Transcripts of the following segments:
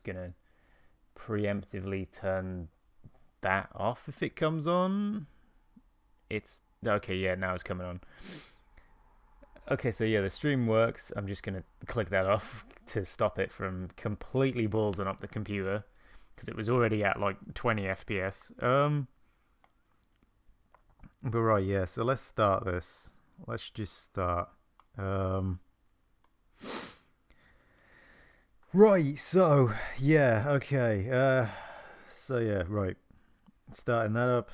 gonna preemptively turn that off if it comes on. It's okay, yeah, now it's coming on. Okay, so yeah, the stream works. I'm just gonna click that off to stop it from completely ballsing up the computer, because it was already at like 20 FPS. But right, yeah, so let's start this. Let's just start. Right, so yeah, okay. So yeah, right. Starting that up,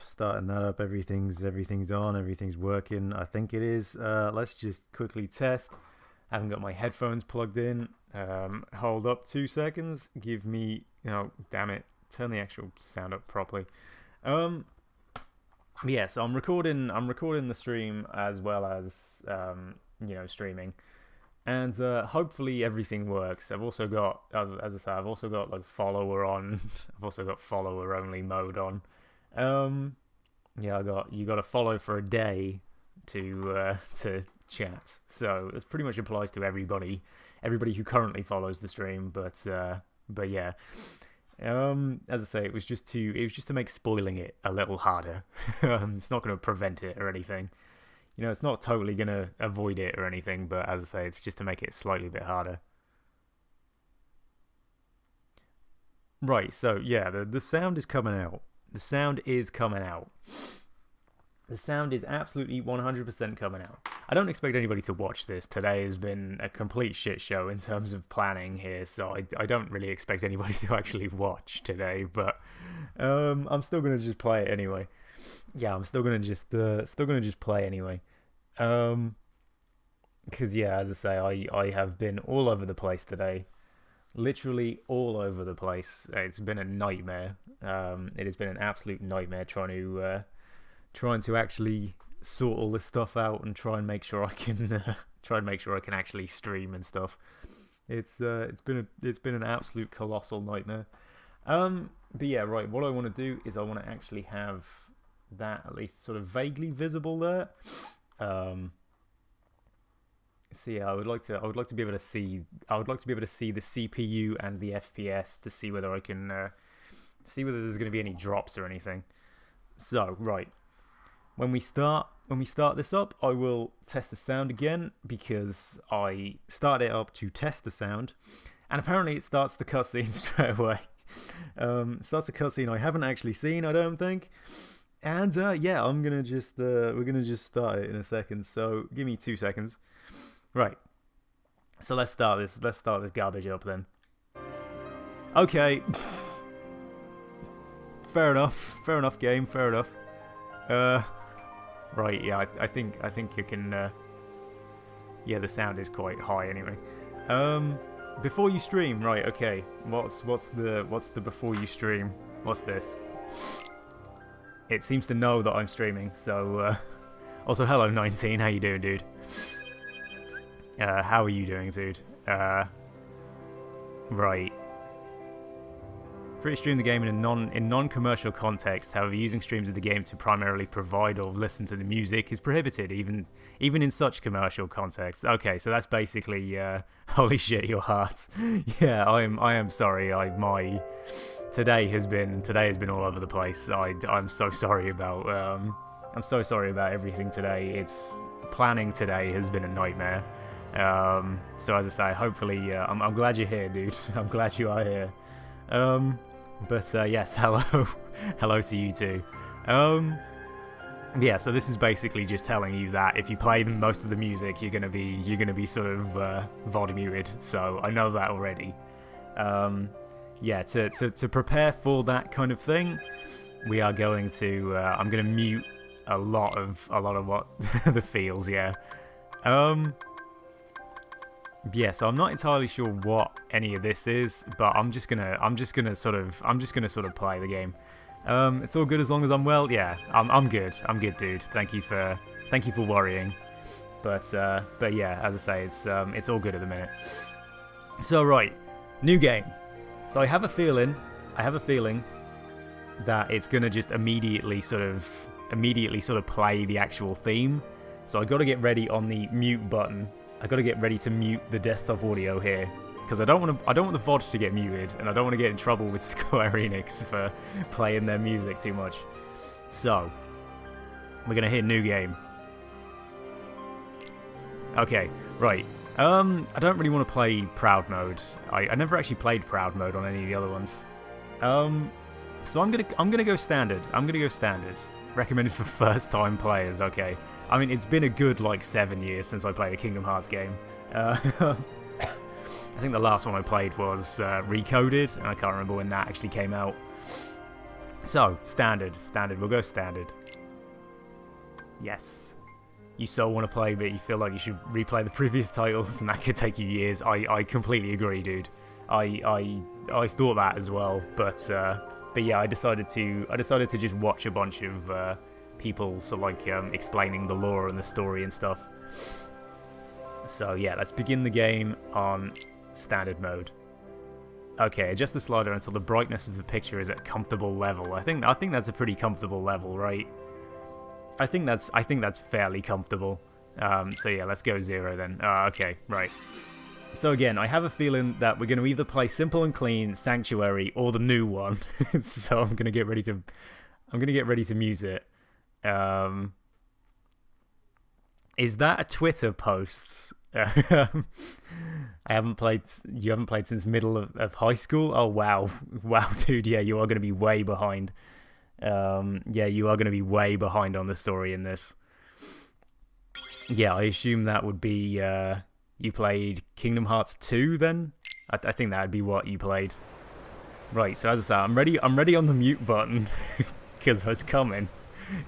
everything's on, everything's working. I think it is. Let's just quickly test. I haven't got my headphones plugged in. Hold up 2 seconds. Give me, damn it, turn the actual sound up properly. Yeah, so I'm recording the stream as well as streaming, and hopefully everything works. I've also got, as I say, I've also got like follower on. I've also got follower only mode on. Yeah, you got to follow for a day to chat. So this pretty much applies to everybody who currently follows the stream. But yeah. As I say, it was just to make spoiling it a little harder. It's not going to prevent it or anything. It's not totally going to avoid it or anything, but as I say, it's just to make it slightly a bit harder. Right, so yeah, the sound is coming out. The sound is coming out. The sound is absolutely 100% coming out. I don't expect anybody to watch this. Today has been a complete shit show in terms of planning here, so I don't really expect anybody to actually watch today, but I'm still going to just play it anyway. Yeah, I'm still going to just play anyway. Because yeah, as I say, I have been all over the place today. Literally all over the place. It's been a nightmare. It has been an absolute nightmare trying to actually sort all this stuff out and try and make sure I can actually stream and stuff. It's been an absolute colossal nightmare. But yeah, right. What I want to do is I want to actually have that at least sort of vaguely visible there. So yeah, I would like to be able to see the CPU and the FPS to see whether I can see whether there's going to be any drops or anything. So right, when we start this up, I will test the sound again because I started it up to test the sound, and apparently it starts the cutscene straight away. It starts a cutscene I haven't actually seen, I don't think. And yeah, we're gonna just start it in a second. So give me 2 seconds. Right. So let's start this garbage up then. Okay. Fair enough, game. Fair enough. Right. Yeah. I think you can. Yeah, the sound is quite high anyway. Before you stream, right? Okay. What's the before you stream? What's this? It seems to know that I'm streaming. So. Also, hello 19. How you doing, dude? How are you doing, dude? Right. Free to stream the game in non-commercial context. However, using streams of the game to primarily provide or listen to the music is prohibited, even in such commercial context. Okay, so that's basically holy shit, your heart. Yeah, I am sorry. Today has been all over the place. I'm so sorry about everything today. Planning today has been a nightmare. So as I say, hopefully, I'm glad you're here, dude. I'm glad you are here. But yes, hello to you too. Yeah, so this is basically just telling you that if you play most of the music, you're gonna be sort of VOD muted. So I know that already. Yeah, to prepare for that kind of thing, we are going to. I'm gonna mute a lot of what the feels. Yeah. Yeah, so I'm not entirely sure what any of this is, but I'm just gonna sort of play the game. It's all good as long as I'm well. Yeah, I'm good. I'm good, dude. Thank you for worrying. But yeah, as I say, it's all good at the minute. So right, new game. So I have a feeling that it's gonna just immediately sort of play the actual theme. So I got to get ready on the mute button. I got to get ready to mute the desktop audio here, because I don't want the VODs to get muted, and I don't want to get in trouble with Square Enix for playing their music too much. So we're gonna hit new game. Okay, right. I don't really want to play Proud Mode. I never actually played Proud Mode on any of the other ones. So I'm gonna go standard. Recommended for first-time players. Okay. I mean, it's been a good like 7 years since I played a Kingdom Hearts game. I think the last one I played was Recoded, and I can't remember when that actually came out. So standard. We'll go standard. Yes. You so want to play, but you feel like you should replay the previous titles, and that could take you years. I completely agree, dude. I thought that as well, but yeah, I decided to just watch a bunch of people sort of like explaining the lore and the story and stuff. So yeah, let's begin the game on standard mode. Okay, adjust the slider until the brightness of the picture is at comfortable level. I think that's a pretty comfortable level, right? I think that's fairly comfortable. So yeah, let's go 0 then. Okay, right. So again, I have a feeling that we're going to either play Simple and Clean, Sanctuary, or the new one. So I'm going to get ready to mute it. Is that a Twitter post? You haven't played since middle of high school? Oh wow, dude, yeah, you are going to be way behind. Yeah, you are going to be way behind on the story in this. Yeah, I assume that would be you played Kingdom Hearts 2 then? I think that would be what you played. Right, so as I said, I'm ready on the mute button because it's coming.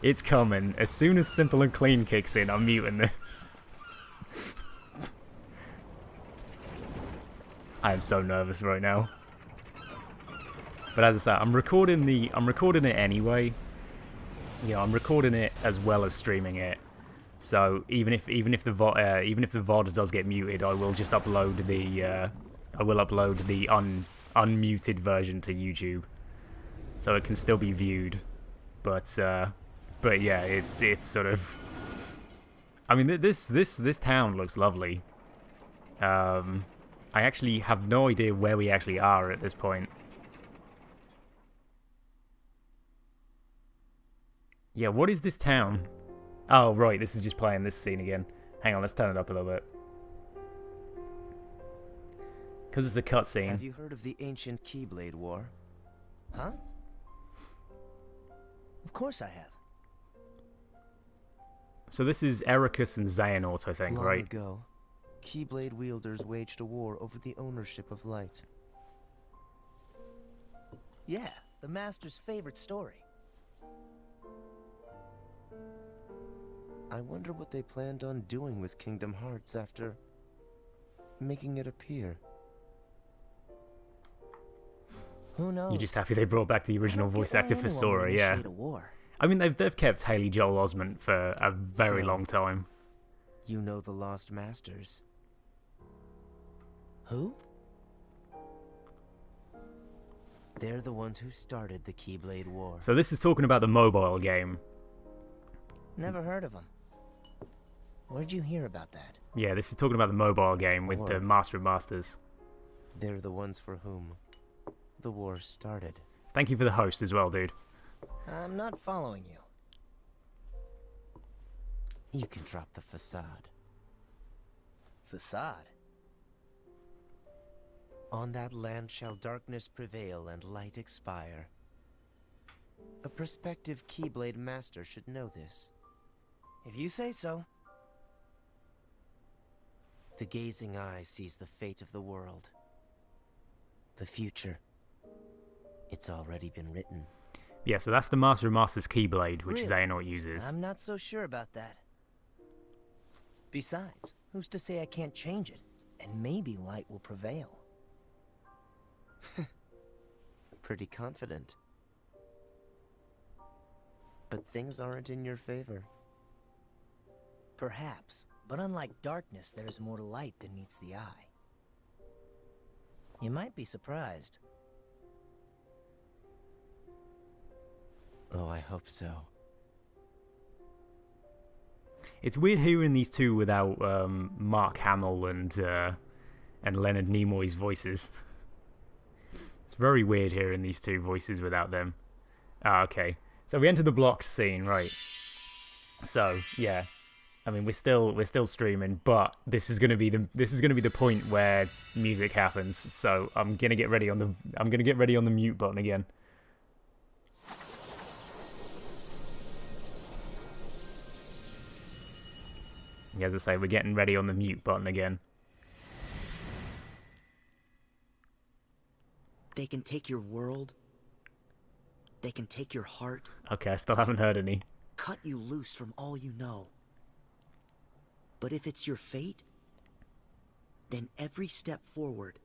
It's coming. As soon as Simple and Clean kicks in, I'm muting this. I am so nervous right now. But as I said, I'm recording it anyway. You know, I'm recording it as well as streaming it. So even if the VOD does get muted, I will just upload the unmuted version to YouTube, so it can still be viewed. But yeah, it's sort of. I mean, this town looks lovely. I actually have no idea where we actually are at this point. Yeah, what is this town? Oh, right, this is just playing this scene again. Hang on, let's turn it up a little bit. Because it's a cutscene. Have you heard of the ancient Keyblade War? Huh? Of course I have. So this is Ericus and Xehanort, I think, right? Long ago, Keyblade wielders waged a war over the ownership of light. Yeah, the Master's favorite story. I wonder what they planned on doing with Kingdom Hearts after making it appear. Who knows? You're just happy they brought back the original voice actor for Sora, yeah. I mean, they've kept Haley Joel Osment for a very long time. You know the Lost Masters. Who? They're the ones who started the Keyblade War. So this is talking about the mobile game. Never heard of them. Where'd you hear about that? Yeah, this is talking about the mobile game with the Master of Masters. They're the ones for whom the war started. Thank you for the host as well, dude. I'm not following you. You can drop the facade. Facade? On that land shall darkness prevail and light expire. A prospective Keyblade Master should know this. If you say so. The gazing eye sees the fate of the world. The future. It's already been written. Yeah, so that's the Master of Masters Keyblade, which Really? Xehanort uses. I'm not so sure about that. Besides, who's to say I can't change it? And maybe light will prevail. Pretty confident. But things aren't in your favor. Perhaps, but unlike darkness, there is more to light than meets the eye. You might be surprised. Oh, I hope so. It's weird hearing these two without Mark Hamill and and Leonard Nimoy's voices. It's very weird hearing these two voices without them. Ah, okay. So we enter the blocked scene, right? So yeah, I mean we're still streaming, but this is gonna be the point where music happens. So I'm gonna get ready on the mute button again. As I say, we're getting ready on the mute button again. They can take your world. They can take your heart. Okay, I still haven't heard any. Cut you loose from all you know. But if it's your fate, then every step forward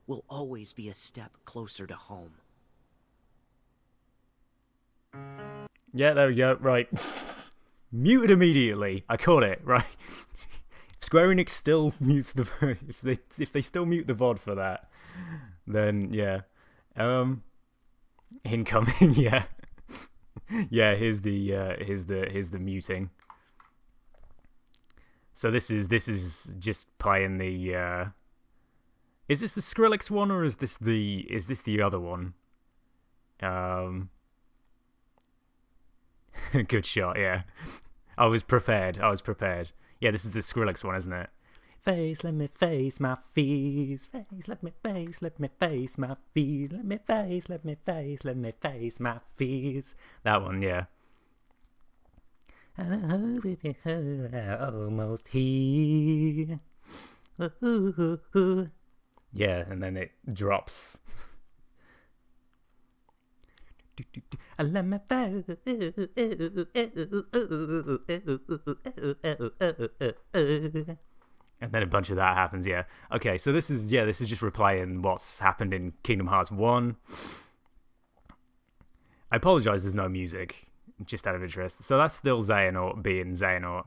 will always be a step closer to home. Yeah, there we go. Right. Muted immediately. I caught it, right? If Square Enix still mutes the if they still mute the VOD for that, then yeah. Incoming, yeah. Yeah, here's the muting. So this is just playing the is this the Skrillex one or is this the other one? Good shot, yeah. I was prepared. Yeah, this is the Skrillex one, isn't it? Face, let me face my fears. Face, let me face my fears. Let me face my fears. That one, yeah. Almost here. Yeah, and then it drops. Let me face. And then a bunch of that happens, yeah. Okay, so this is just replaying what's happened in Kingdom Hearts 1. I apologize there's no music, just out of interest. So that's still Xehanort being Xehanort.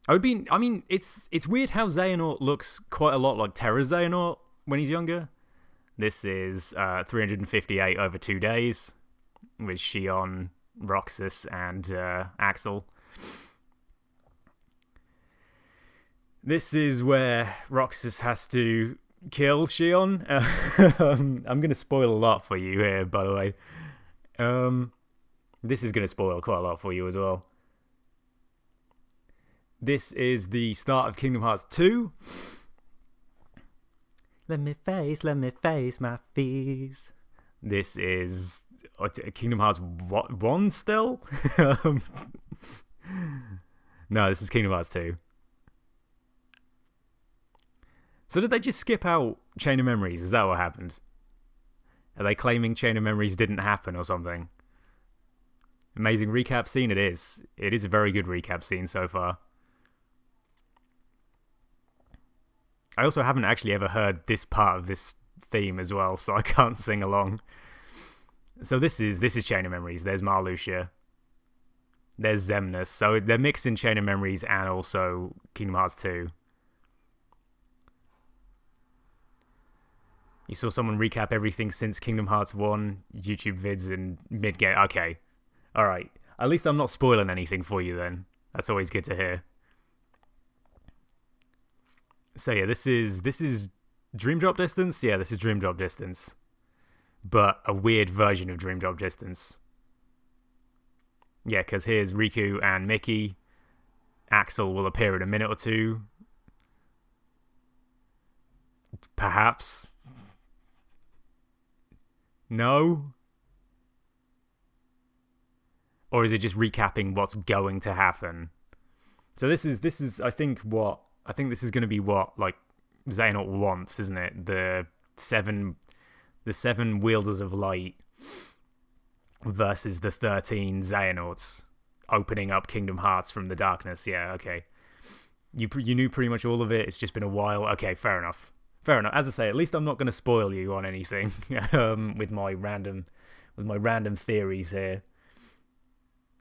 I mean, it's weird how Xehanort looks quite a lot like Terra Xehanort when he's younger. This is 358 over 2 days with Shion, Roxas, and Axel. This is where Roxas has to kill Shion. I'm going to spoil a lot for you here, by the way. This is going to spoil quite a lot for you as well. This is the start of Kingdom Hearts 2. Let me face my fears. This is Kingdom Hearts 1 still? No, this is Kingdom Hearts 2. So did they just skip out Chain of Memories? Is that what happened? Are they claiming Chain of Memories didn't happen or something? Amazing recap scene it is. It is a very good recap scene so far. I also haven't actually ever heard this part of this theme as well, so I can't sing along. So this is Chain of Memories. There's Marluxia. There's Xemnas. So they're mixing Chain of Memories and also Kingdom Hearts 2. You saw someone recap everything since Kingdom Hearts 1 YouTube vids in mid-game. Okay. Alright. At least I'm not spoiling anything for you then. That's always good to hear. So yeah, this is Dream Drop Distance? Yeah, this is Dream Drop Distance. But a weird version of Dream Drop Distance. Yeah, because here's Riku and Mickey. Axel will appear in a minute or two. Perhaps. No? Or is it just recapping what's going to happen? So this is I think this is going to be what like Xehanort wants, isn't it? The seven wielders of light versus the 13 Xehanorts opening up Kingdom Hearts from the darkness. Yeah, okay. You knew pretty much all of it. It's just been a while. Okay, fair enough. As I say, at least I'm not going to spoil you on anything with my random theories here.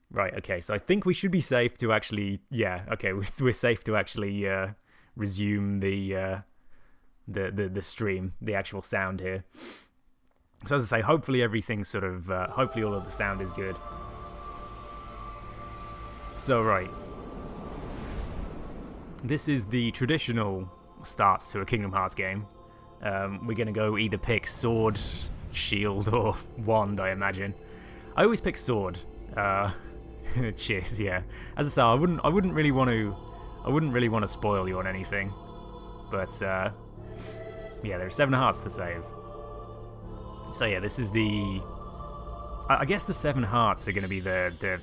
Right, okay, so I think we should be safe to actually, yeah, okay, we're safe to actually resume the stream, the actual sound here. So as I say, hopefully everything's sort of, hopefully all of the sound is good. So right, this is the traditional starts to a Kingdom Hearts game. We're going to go either pick sword, shield, or wand, I imagine. I always pick sword. Cheers, yeah. As I say, I wouldn't really want to spoil you on anything. But yeah, there's 7 hearts to save. So yeah, this is the... I guess the 7 hearts are going to be the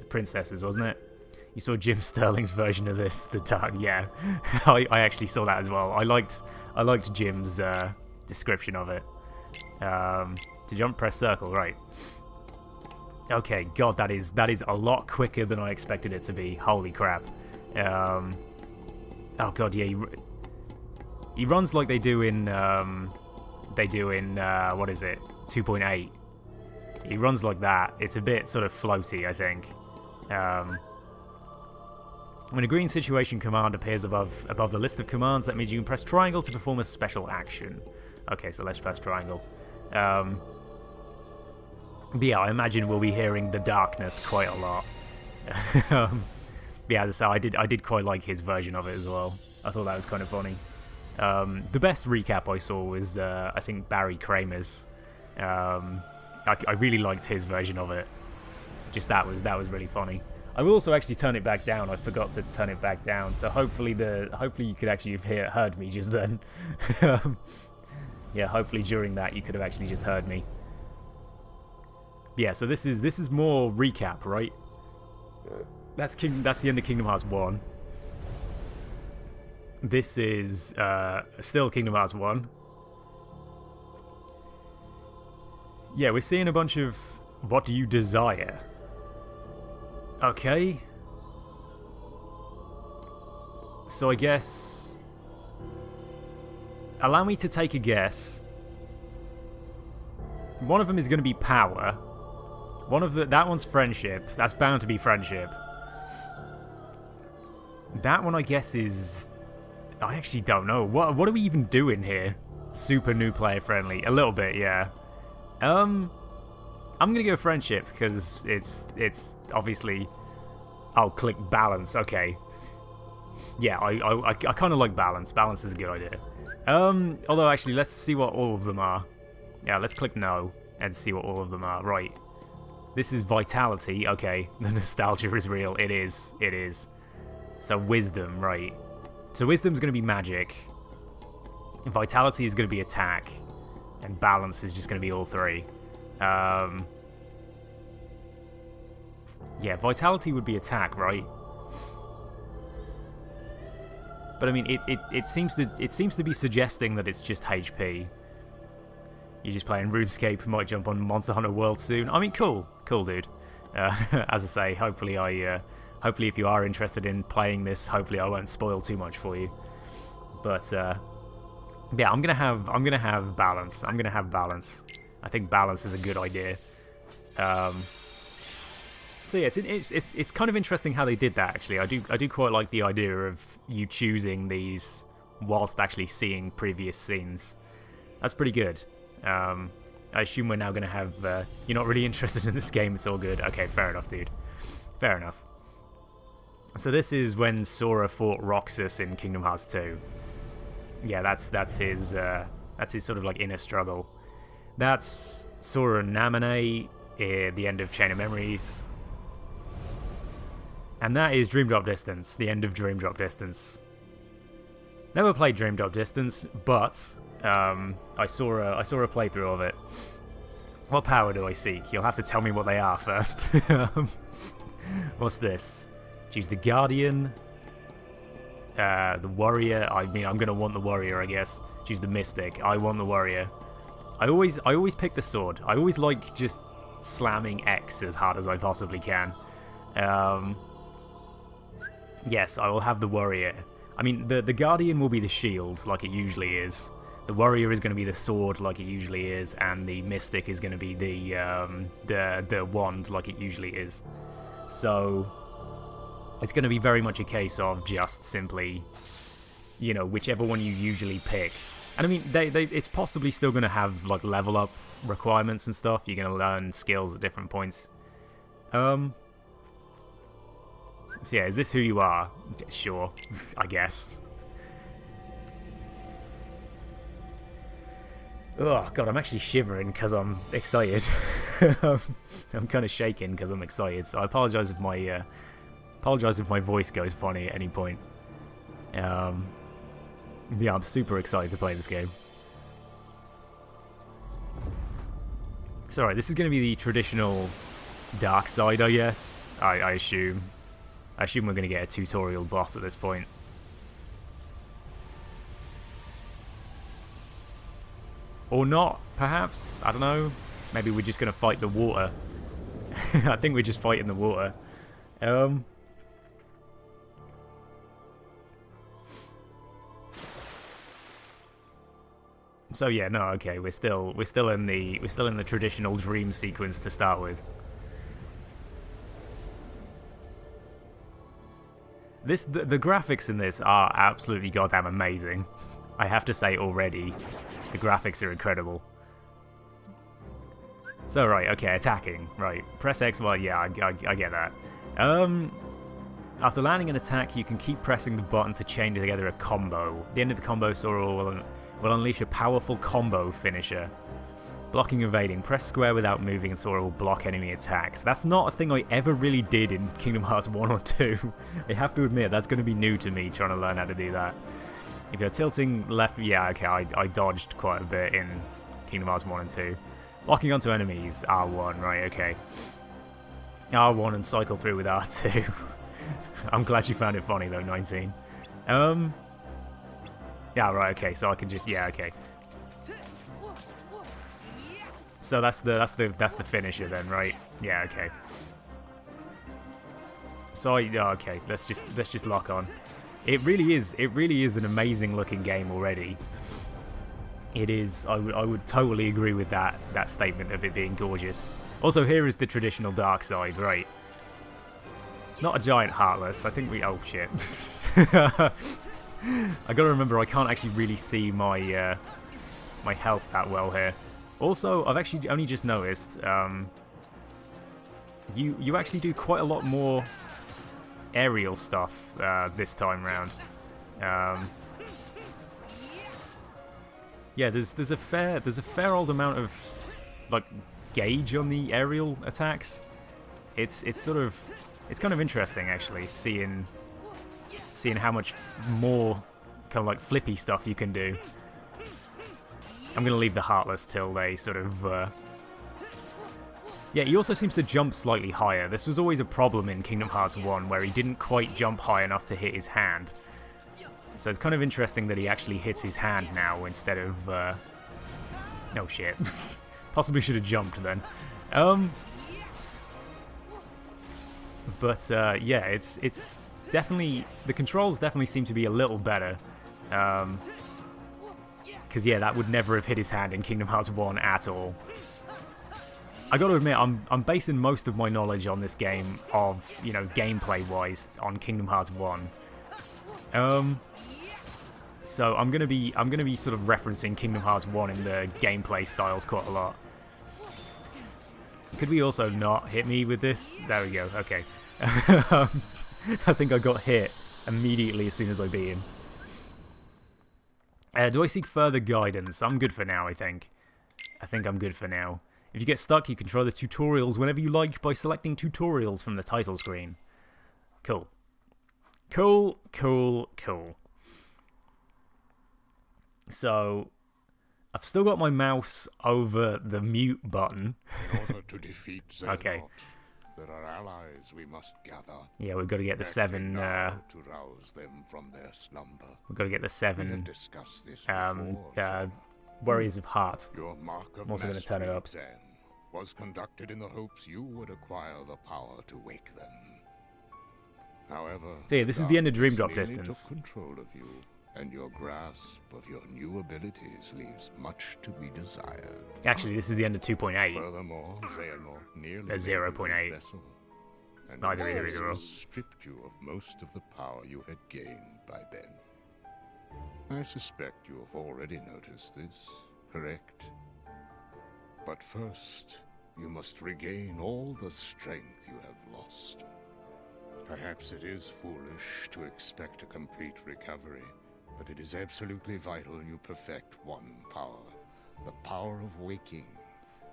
princesses, wasn't it? You saw Jim Sterling's version of this, the dark. Yeah, I actually saw that as well. I liked Jim's description of it. To jump, press circle, right? Okay, God, that is a lot quicker than I expected it to be. Holy crap! Oh God, yeah, he runs like they do in what is it, 2.8. He runs like that. It's a bit sort of floaty, I think. When a green situation command appears above the list of commands, that means you can press triangle to perform a special action. Okay, so let's press triangle. But yeah, I imagine we'll be hearing the darkness quite a lot. Yeah, as I say, I did quite like his version of it as well. I thought that was kind of funny. The best recap I saw was, I think, Barry Kramer's. I really liked his version of it. Just that was really funny. I will also actually turn it back down. I forgot to turn it back down, so hopefully you could actually have heard me just then. Yeah, hopefully during that you could have actually just heard me. Yeah, so this is more recap, right? That's the end of Kingdom Hearts 1. This is still Kingdom Hearts 1. Yeah, we're seeing a bunch of what do you desire? Okay. So I guess... Allow me to take a guess. One of them is going to be power. That one's friendship. That's bound to be friendship. That one, I guess, is... I actually don't know. What are we even doing here? Super new player friendly. A little bit, yeah. I'm gonna go friendship because it's obviously... I'll click balance. Okay. Yeah, I kind of like balance. Balance is a good idea. Although actually, let's see what all of them are. Yeah, let's click no and see what all of them are. Right. This is vitality. Okay, the nostalgia is real. It is. It is. So wisdom, right? So wisdom's gonna be magic. Vitality is gonna be attack, and balance is just gonna be all 3. Yeah, vitality would be attack, right? But I mean, it seems to be suggesting that it's just HP. You're just playing RuneScape, might jump on Monster Hunter World soon. I mean, cool, dude. As I say, hopefully if you are interested in playing this, hopefully I won't spoil too much for you. But yeah, I'm gonna have balance. I'm gonna have balance. I think balance is a good idea. So yeah, it's kind of interesting how they did that. Actually, I do quite like the idea of you choosing these whilst actually seeing previous scenes. That's pretty good. I assume we're now going to have... you're not really interested in this game, it's all good. Okay, fair enough, dude. Fair enough. So this is when Sora fought Roxas in Kingdom Hearts 2. Yeah, that's his sort of like inner struggle. That's Sora and Naminé at the end of Chain of Memories. And that is Dream Drop Distance, the end of Dream Drop Distance. Never played Dream Drop Distance, but I saw a playthrough of it. What power do I seek? You'll have to tell me what they are first. What's this? Choose the Guardian, the Warrior. I mean, I'm gonna want the Warrior, I guess. Choose the Mystic. I want the Warrior. I always pick the sword. I always like just slamming X as hard as I possibly can. Yes, I will have the Warrior. I mean, the Guardian will be the shield, like it usually is. The Warrior is going to be the sword, like it usually is, and the Mystic is going to be the wand, like it usually is. So it's going to be very much a case of just simply, you know, whichever one you usually pick. And I mean, it's possibly still going to have like level up requirements and stuff. You're going to learn skills at different points. So yeah, is this who you are? Sure, I guess. Oh god, I'm actually shivering because I'm excited. I'm kind of shaking because I'm excited. So I apologize if my voice goes funny at any point. Yeah, I'm super excited to play this game. So alright, this is going to be the traditional dark side, I guess. I assume. I assume we're going to get a tutorial boss at this point. Or not, perhaps? I don't know. Maybe we're just going to fight the water. I think we're just fighting the water. So yeah, no, okay, we're still in the traditional dream sequence to start with. The graphics in this are absolutely goddamn amazing. I have to say already. The graphics are incredible. So, right, okay, attacking. Right, press X, well, yeah, I get that. After landing an attack, you can keep pressing the button to chain together a combo. At the end of the combo, Sora will unleash a powerful combo finisher. Blocking and evading. Press square without moving and Sora will block enemy attacks. That's not a thing I ever really did in Kingdom Hearts 1 or 2. I have to admit, that's going to be new to me, trying to learn how to do that. If you're tilting left, yeah, okay, I dodged quite a bit in Kingdom Hearts 1 and 2. Locking onto enemies, R1, right, okay. R1 and cycle through with R2. I'm glad you found it funny though, 19. Yeah, right, okay, so I can just, yeah, okay. So that's the finisher then, right? Yeah, okay. So okay, let's just lock on. It really is an amazing looking game already. It is. I would totally agree with that statement of it being gorgeous. Also, here is the traditional dark side, right? It's not a giant heartless. I think we. Oh shit! I gotta remember I can't actually really see my my health that well here. Also, I've actually only just noticed. You actually do quite a lot more aerial stuff this time round. Yeah, there's a fair old amount of like gauge on the aerial attacks. It's kind of interesting actually seeing how much more kind of like flippy stuff you can do. I'm gonna leave the heartless till they sort of. Yeah, he also seems to jump slightly higher. This was always a problem in Kingdom Hearts 1, where he didn't quite jump high enough to hit his hand. So it's kind of interesting that he actually hits his hand now instead of... Oh shit. Possibly should have jumped then. But yeah, it's definitely... The controls definitely seem to be a little better. Because yeah, that would never have hit his hand in Kingdom Hearts 1 at all. I gotta admit, I'm basing most of my knowledge on this game of, you know, gameplay-wise on Kingdom Hearts 1. So I'm gonna be sort of referencing Kingdom Hearts 1 in the gameplay styles quite a lot. Could we also not hit me with this? There we go. Okay. I think I got hit immediately as soon as I beat him. Do I seek further guidance? I'm good for now, I think. I think I'm good for now. If you get stuck, you can try the tutorials whenever you like by selecting tutorials from the title screen. Cool. Cool, cool, cool. So, I've still got my mouse over the mute button. In order to defeat Xehanort, okay. There are allies we must gather. Yeah, we've got to get the 7... to rouse them from their slumber. We've got to get the 7... We have discussed this before, Warriors of Heart. Your mark of I'm also going to turn it up. exam was conducted in the hopes you would acquire the power to wake them. However, so yeah, this is the end of Dream Drop darkness Distance. took control of you, and your grasp of your new abilities leaves much to be desired. Actually, this is the end of 2.8. Furthermore, Xehanort nearly There's made you 0.8. his vessel, and Neither either, also either or. stripped you of most of the power you had gained by then. I suspect you have already noticed this, correct? But first, you must regain all the strength you have lost. Perhaps it is foolish to expect a complete recovery, but it is absolutely vital you perfect one power. The power of waking,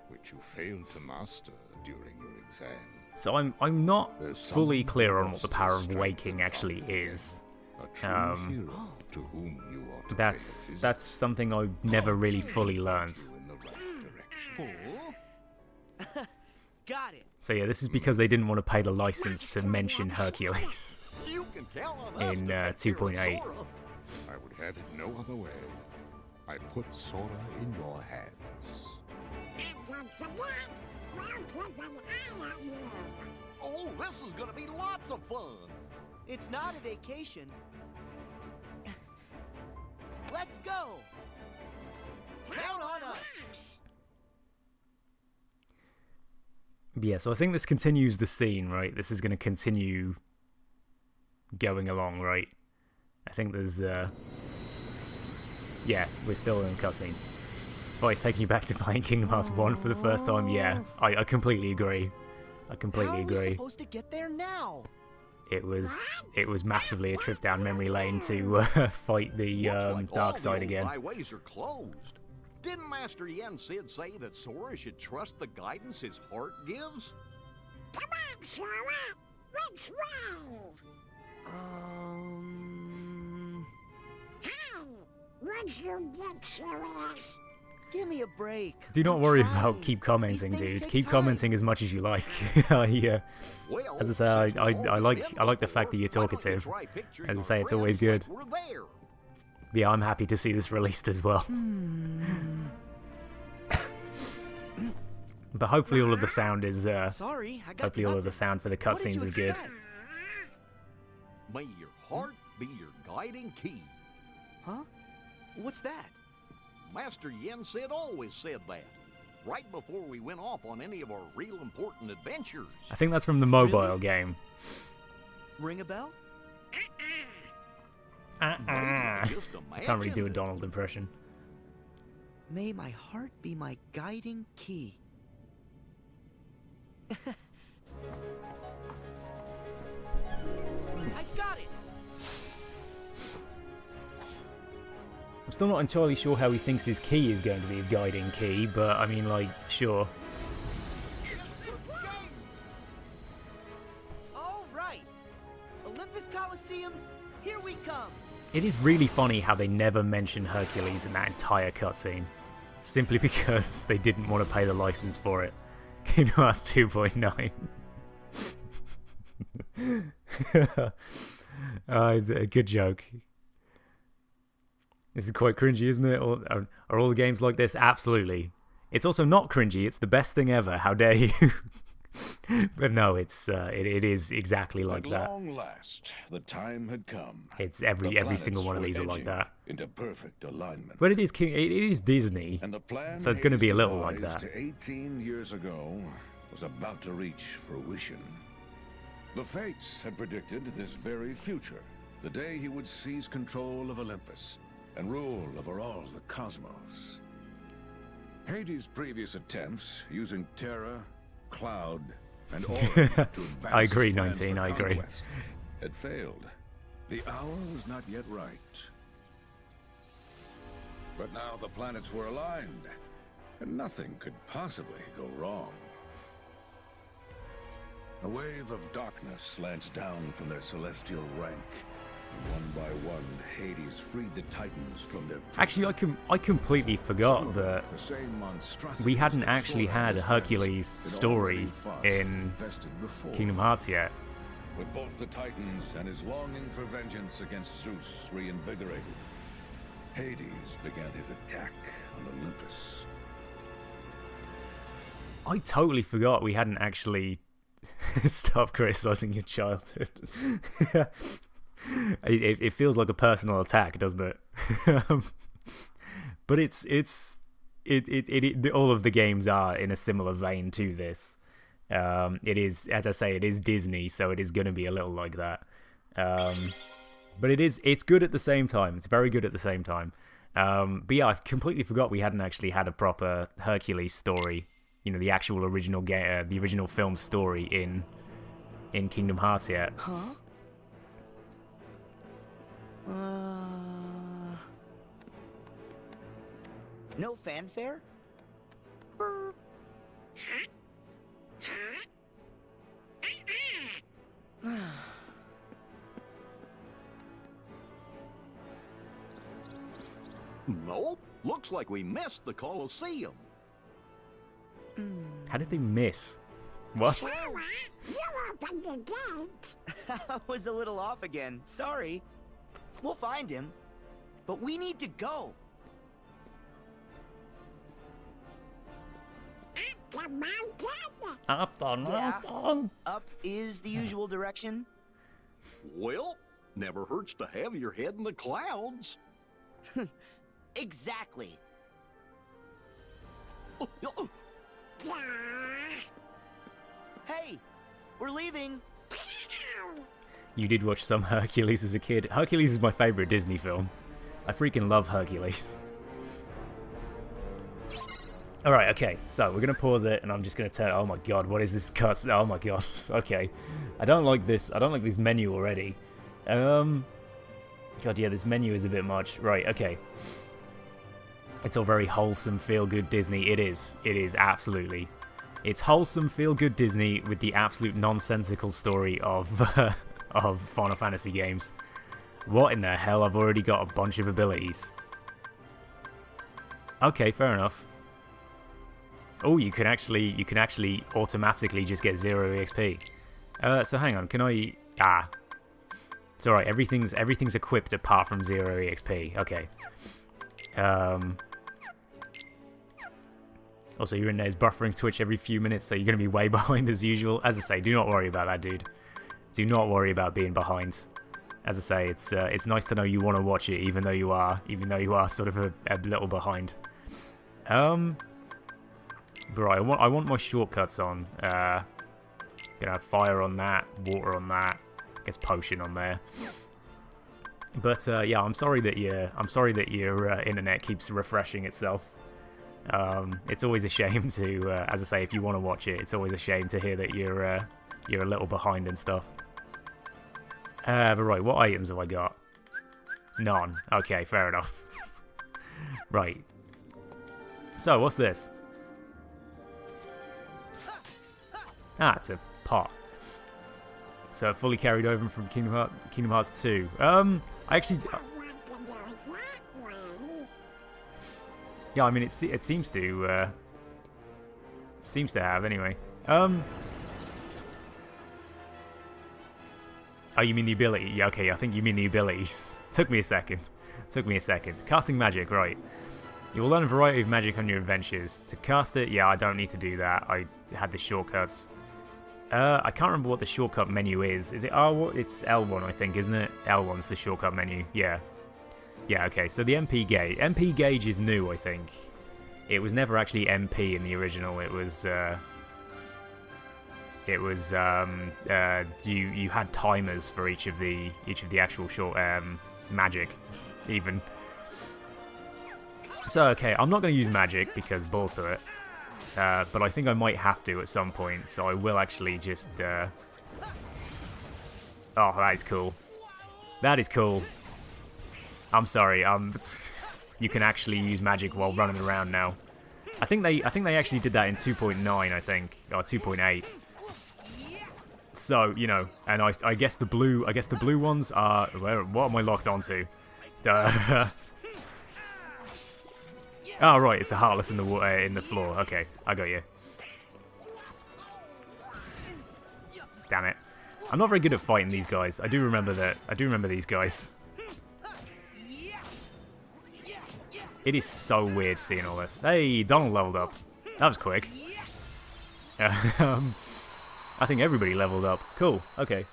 which you failed to master during your exam. So I'm not There's fully someone clear who on what lost the their power of strength waking and actually found again. is. A true hero to whom you ought to pay a visit. That's something I've never really fully learned. You in the right direction. Got it. So yeah, this is because they didn't want to pay the license to mention Hercules You can count on us in to take care of 2.8. Sora. I would have it no other way. I put Sora in your hands. And don't forget, we'll keep an eye on you. Oh, this is gonna be lots of fun. It's not a vacation. Let's go. Count on us. Yeah, so I think this continues the scene, right? This is going to continue going along, right? I think there's, yeah, we're still in cutscene. As far as taking you back to playing Kingdom Hearts 1 for the first time, yeah, I completely agree. I completely How are we agree. supposed to get there now? It was massively a trip down memory lane to fight the Looks like dark all side the again. highways are closed. Didn't Master Yen Sid say that Sora should trust the guidance his heart gives? Come on, Sora. Which way? Hey, would you get serious? Give me a break. Do not I'm worry trying. about keep commenting, These things dude. take Keep time. commenting as much as you like. Yeah. Well, As I say, since I we've already been like the before, fact that you're why don't you talkative. try picturing As I our say, it's always friends good. like we're there? Yeah, I'm happy to see this released as well. But hopefully all of the sound is Sorry, I got hopefully all of the nothing. sound for the What did cutscenes you is good. expect? May your heart be your guiding key. Huh? What's that? Master Yen Sid always said that. Right before we went off on any of our real important adventures. I think that's from the mobile Really? game. Ring a bell? Maybe just Can't really do a imagine. Donald impression. May my heart be my guiding key. I've got it. I'm still not entirely sure how he thinks his key is going to be his guiding key, but I mean, like, sure. All right. Olympus Coliseum, here we come. It is really funny how they never mention Hercules in that entire cutscene. Simply because they didn't want to pay the license for it. Kingdom Hearts 2.9. Good joke. This is quite cringy, isn't it? Are all the games like this? Absolutely. It's also not cringy. It's the best thing ever. How dare you? But no, it is exactly like At that. long last, the time had come. It's The every planets single one of were these are like edging that. Into perfect alignment. But it is Disney. And the plan So it's gonna be a Hades little like devised that. 18 years ago was about to reach fruition. The fates had predicted this very future, the day he would seize control of Olympus and rule over all the cosmos. Hades' previous attempts using Terra, Cloud, and Aura to advance I agree, his plans 19, for I agree. conquest had failed. The hour was not yet right. But now the planets were aligned, and nothing could possibly go wrong. A wave of darkness slants down from their celestial rank. One by one, Hades freed the Titans from their Actually, I completely forgot that the same monstrosities we hadn't that actually Sora had and a his friends Hercules had story already fought in and bested before. Kingdom Hearts yet. With both the Titans and his longing for vengeance against Zeus reinvigorated, Hades began his attack on Olympus. I totally forgot we hadn't actually stopped criticizing your childhood. It feels like a personal attack, doesn't it? But all of the games are in a similar vein to this. It is, as I say, it is Disney, so it is going to be a little like that. But it's good at the same time. It's very good at the same time. But yeah, I completely forgot we hadn't actually had a proper Hercules story. You know, the actual original game, the original film story in in Kingdom Hearts yet. Huh? No fanfare? Nope. Looks like we missed the Colosseum. How did they miss? What? Noah, you opened the gate. I was a little off again. Sorry. We'll find him. But we need to go. The mountain. Up the mountain. Up is the usual direction. Well, never hurts to have your head in the clouds. Exactly. Yeah. Hey, we're leaving. You did watch some Hercules as a kid. Hercules is my favorite Disney film. I freaking love Hercules. Alright, okay, so we're gonna pause it and I'm just gonna turn. Oh my god, what is this cut? Oh my god, okay. I don't like this menu already. God, yeah, this menu is a bit much. Right, okay. It's all very wholesome, feel-good Disney. It is, absolutely. It's wholesome, feel-good Disney with the absolute nonsensical story of, of Final Fantasy games. What in the hell? I've already got a bunch of abilities. Okay, fair enough. Oh, you can actually automatically just get 0 EXP. So hang on, can I... Ah. It's alright, everything's equipped apart from 0 EXP. Okay. Also, your internet's buffering Twitch every few minutes, so you're going to be way behind as usual. As I say, do not worry about that, dude. Do not worry about being behind. As I say, it's nice to know you want to watch it, even though you are sort of a little behind. But right, I want my shortcuts on. Gonna have fire on that, water on that, I guess potion on there. But yeah, I'm sorry that your internet keeps refreshing itself. It's always a shame to, as I say, if you want to watch it, it's always a shame to hear that you're a little behind and stuff. But right, what items have I got? None. Okay, fair enough. Right. So, what's this? Ah, it's a pot. So fully carried over from Kingdom Hearts 2. I actually... Yeah, I mean, it seems to have, anyway. Oh, you mean the ability? Yeah, okay, I think you mean the abilities. Took me a second. Casting magic, right. You will learn a variety of magic on your adventures. To cast it, yeah, I don't need to do that. I had the shortcuts. I can't remember what the shortcut menu is. Is it R1? It's L1, I think, isn't it? L1's the shortcut menu. Yeah. Yeah, okay, so the MP gauge. MP gauge is new, I think. It was never actually MP in the original. It was you had timers for each of the actual short magic, even. So okay, I'm not going to use magic because balls to it. But I think I might have to at some point, so I will actually just... Oh, that is cool. That is cool. I'm sorry, you can actually use magic while running around now. I think they actually did that in 2.9, I think, or 2.8. So, you know, and I guess the blue ones are... What am I locked onto? Oh, right, it's a Heartless in the floor. Okay, I got you. Damn it. I'm not very good at fighting these guys. I do remember that. I do remember these guys. It is so weird seeing all this. Hey, Donald leveled up. That was quick. I think everybody leveled up. Cool, okay.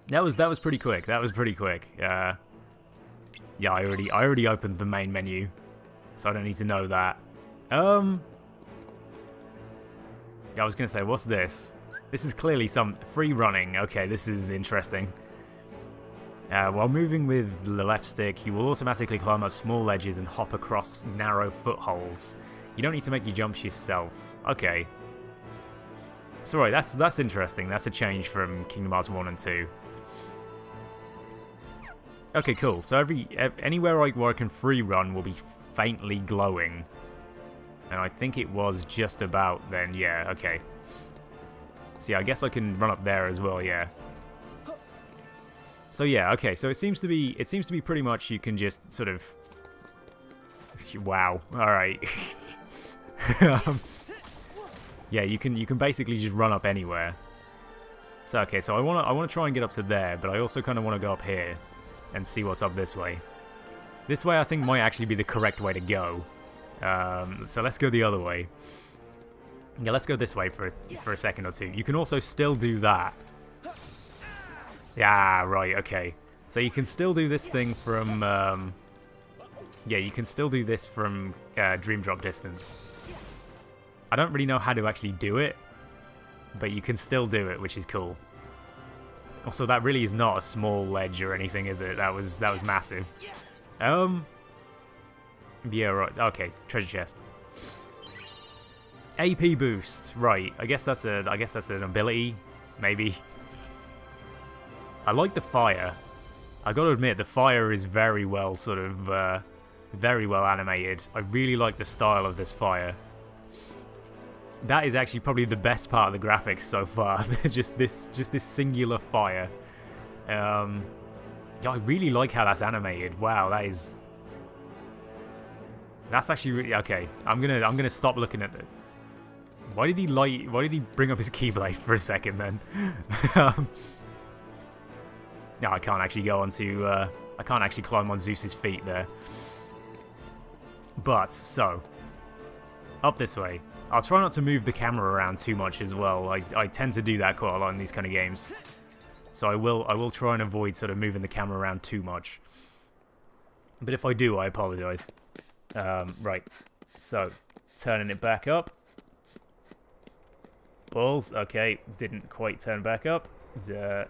That was pretty quick. That was pretty quick. Yeah, I already opened the main menu. So I don't need to know that. Yeah, I was going to say, what's this? This is clearly some free running. Okay, this is interesting. While moving with the left stick, you will automatically climb up small ledges and hop across narrow footholds. You don't need to make your jumps yourself. Okay. So right, that's interesting. That's a change from Kingdom Hearts 1 and 2. Okay, cool. So anywhere where I can free run will be faintly glowing. And I think it was just about then. Yeah, okay. So yeah, I guess I can run up there as well, yeah. So yeah, okay. So it seems to be pretty much you can just sort of wow. All right. Yeah, you can basically just run up anywhere. So okay, so I want to try and get up to there, but I also kind of want to go up here and see what's up this way. This way I think might actually be the correct way to go. So let's go the other way. Yeah, let's go this way for a second or two. You can also still do that. Yeah, right, okay. So you can still do this thing from... yeah, you can still do this from Dream Drop distance. I don't really know how to actually do it, but you can still do it, which is cool. Also, that really is not a small ledge or anything, is it? That was massive. Yeah, right. Okay, treasure chest. AP boost. Right. I guess that's an ability, maybe. I like the fire. I got to admit, the fire is very well very well animated. I really like the style of this fire. That is actually probably the best part of the graphics so far. just this singular fire. I really like how that's animated. Wow, that's actually really okay. I'm gonna stop looking at it. Why did he bring up his keyblade for a second then? No, I can't actually go onto I can't actually climb on Zeus's feet there. But so up this way. I'll try not to move the camera around too much as well. I tend to do that quite a lot in these kind of games. So I will try and avoid sort of moving the camera around too much. But if I do, I apologize. Right. So, turning it back up. Balls. Okay, didn't quite turn back up. There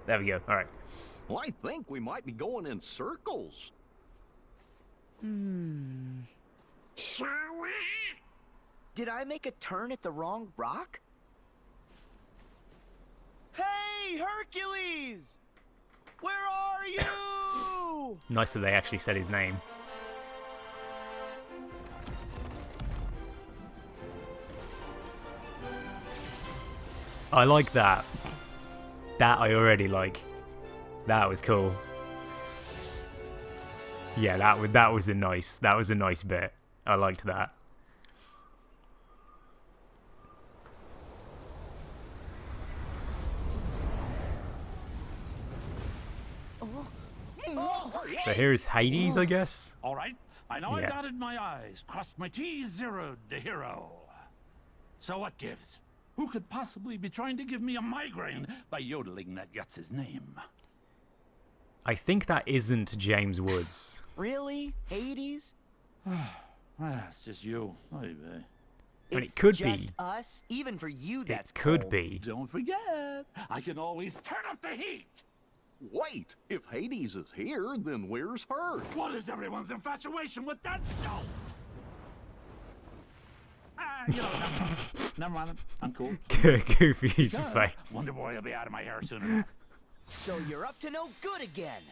we go. All right. Well, I think we might be going in circles. So, Did I make a turn at the wrong rock? Hey, Hercules! Where are you? Nice that they actually said his name. I like that. That I already like. That was cool. Yeah, that was a nice bit. I liked that. So here's Hades, I guess. All right, I know Yeah. I dotted my I's, crossed my T's, zeroed the hero. So what gives? Who could possibly be trying to give me a migraine by yodeling that Yutz's name? I think that isn't James Woods. Really? Hades? It's just you. I mean, it could just be. us? Even for you, that's It could cold. be. Don't forget, I can always turn up the heat. Wait, if Hades is here, then where's her? What is everyone's infatuation with that stone? You know, never mind. I'm cool. Goofy's Because face. Wonder Boy will be out of my hair soon enough. So you're up to no good again.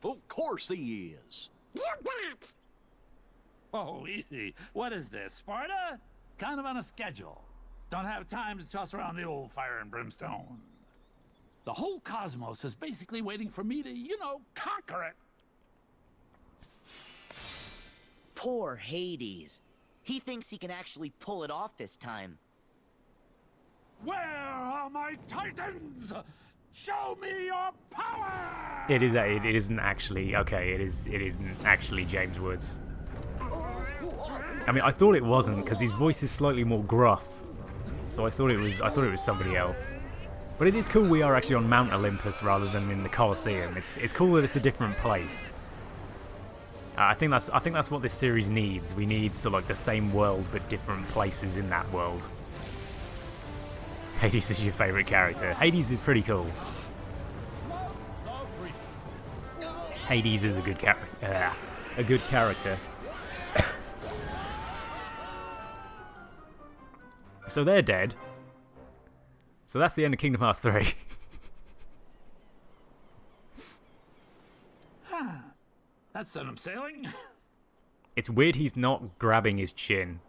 Of course he is. you bet. Oh, easy. What is this, Sparta? Kind of on a schedule. Don't have time to toss around the old fire and brimstone. The whole cosmos is basically waiting for me to, you know, conquer it. Poor Hades. He thinks he can actually pull it off this time. Where are my titans? Show me your power! It isn't actually okay. It isn't actually James Woods. I mean, I thought it wasn't because his voice is slightly more gruff, so I thought it was somebody else. But it is cool we are actually on Mount Olympus rather than in the Colosseum. It's cool that it's a different place. I think that's what this series needs. We need sort of like the same world but different places in that world. Hades is your favourite character. Hades is pretty cool. Hades is a good character. A good character. So they're dead. So that's the end of Kingdom Hearts 3. That's sent him sailing. It's weird he's not grabbing his chin.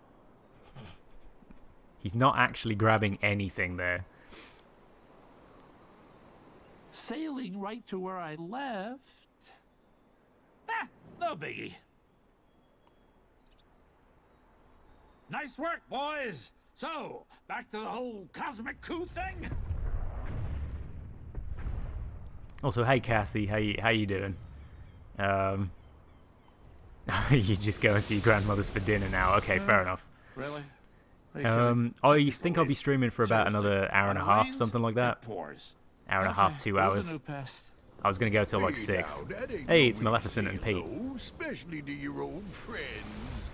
He's not actually grabbing anything there. Sailing right to where I left. No biggie. Nice work, boys. So, back to the whole cosmic coup thing. Also, hey Cassie, how you doing? You just going to your grandmother's for dinner now. Okay, fair enough. Really? I think I'll be streaming for about another hour and a half, something like that. Hour and a half, 2 hours. I was going to go till like 6. Hey, it's Maleficent and Pete. Especially to your old friends.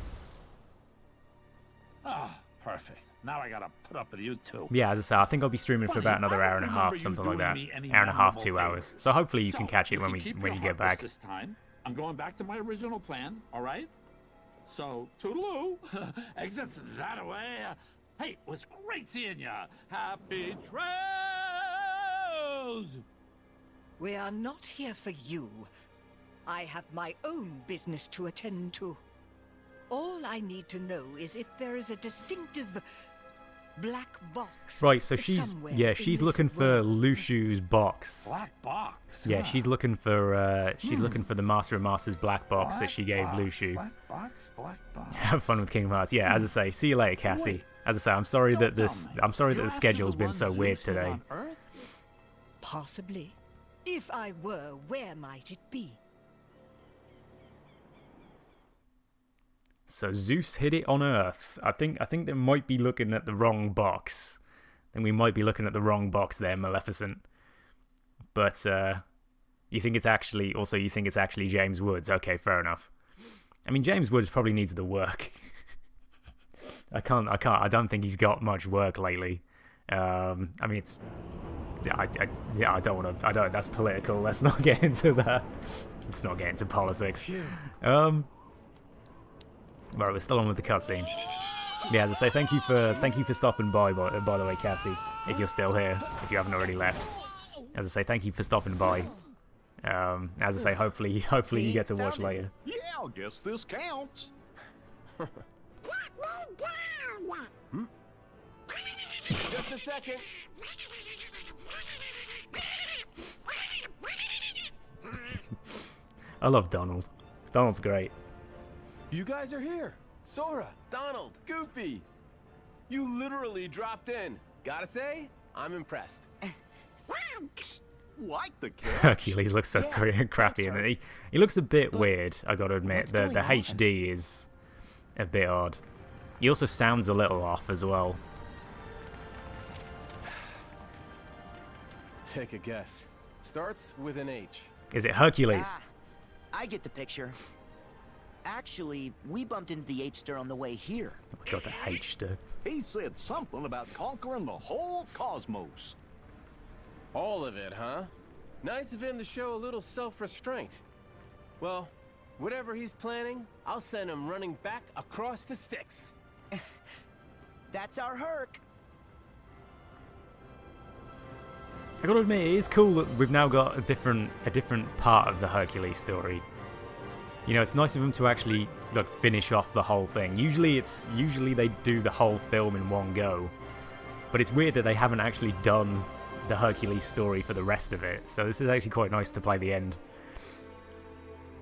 Ah, perfect. Now I gotta put up with you too. Yeah, as I say, I think I'll be streaming for about another hour and a half, something like that. Hour and a half, 2 hours. So hopefully you can catch it when you get back. This time, I'm going back to my original plan, all right? So, toodaloo. Exits that away. Hey, it was great seeing ya. Happy trails! We are not here for you. I have my own business to attend to. All I need to know is if there is a distinctive black box. Right, so she's looking for Lushu's box. Black box. Yeah, she's looking for the Master of Masters black box that she gave Lushu. Black box. Have fun with Kingdom Hearts. Yeah, as I say, see you later, Cassie. As I say, I'm sorry that the schedule's been so weird today. Possibly. If I were, where might it be? So Zeus hid it on Earth. I think they might be looking at the wrong box. I think we might be looking at the wrong box there, Maleficent. But you think it's actually James Woods? Okay, fair enough. I mean, James Woods probably needs the work. I don't think he's got much work lately. I mean, it's. I don't want to. That's political. Let's not get into that. Let's not get into politics. Right, we're still on with the cutscene. Yeah, as I say, thank you for stopping by the way, Cassie. If you're still here, if you haven't already left. As I say, thank you for stopping by. As I say, hopefully you get to watch later. Yeah, I guess this counts. Let me down! Just a second. I love Donald. Donald's great. You guys are here. Sora, Donald, Goofy. You literally dropped in. Gotta say, I'm impressed. Thanks! Like the cat. Hercules looks so crappy, and he looks a bit weird, I gotta admit. The HD is a bit odd. He also sounds a little off as well. Take a guess. Starts with an H. Is it Hercules? I get the picture. Actually, we bumped into the H-Stir on the way here. Oh my god, the H-Stir. He said something about conquering the whole cosmos. All of it, huh? Nice of him to show a little self-restraint. Well, whatever he's planning, I'll send him running back across the sticks. That's our Herc. I gotta admit, it is cool that we've now got a different part of the Hercules story. You know, it's nice of them to actually like finish off the whole thing. Usually they do the whole film in one go, but it's weird that they haven't actually done the Hercules story for the rest of it. So this is actually quite nice to play the end.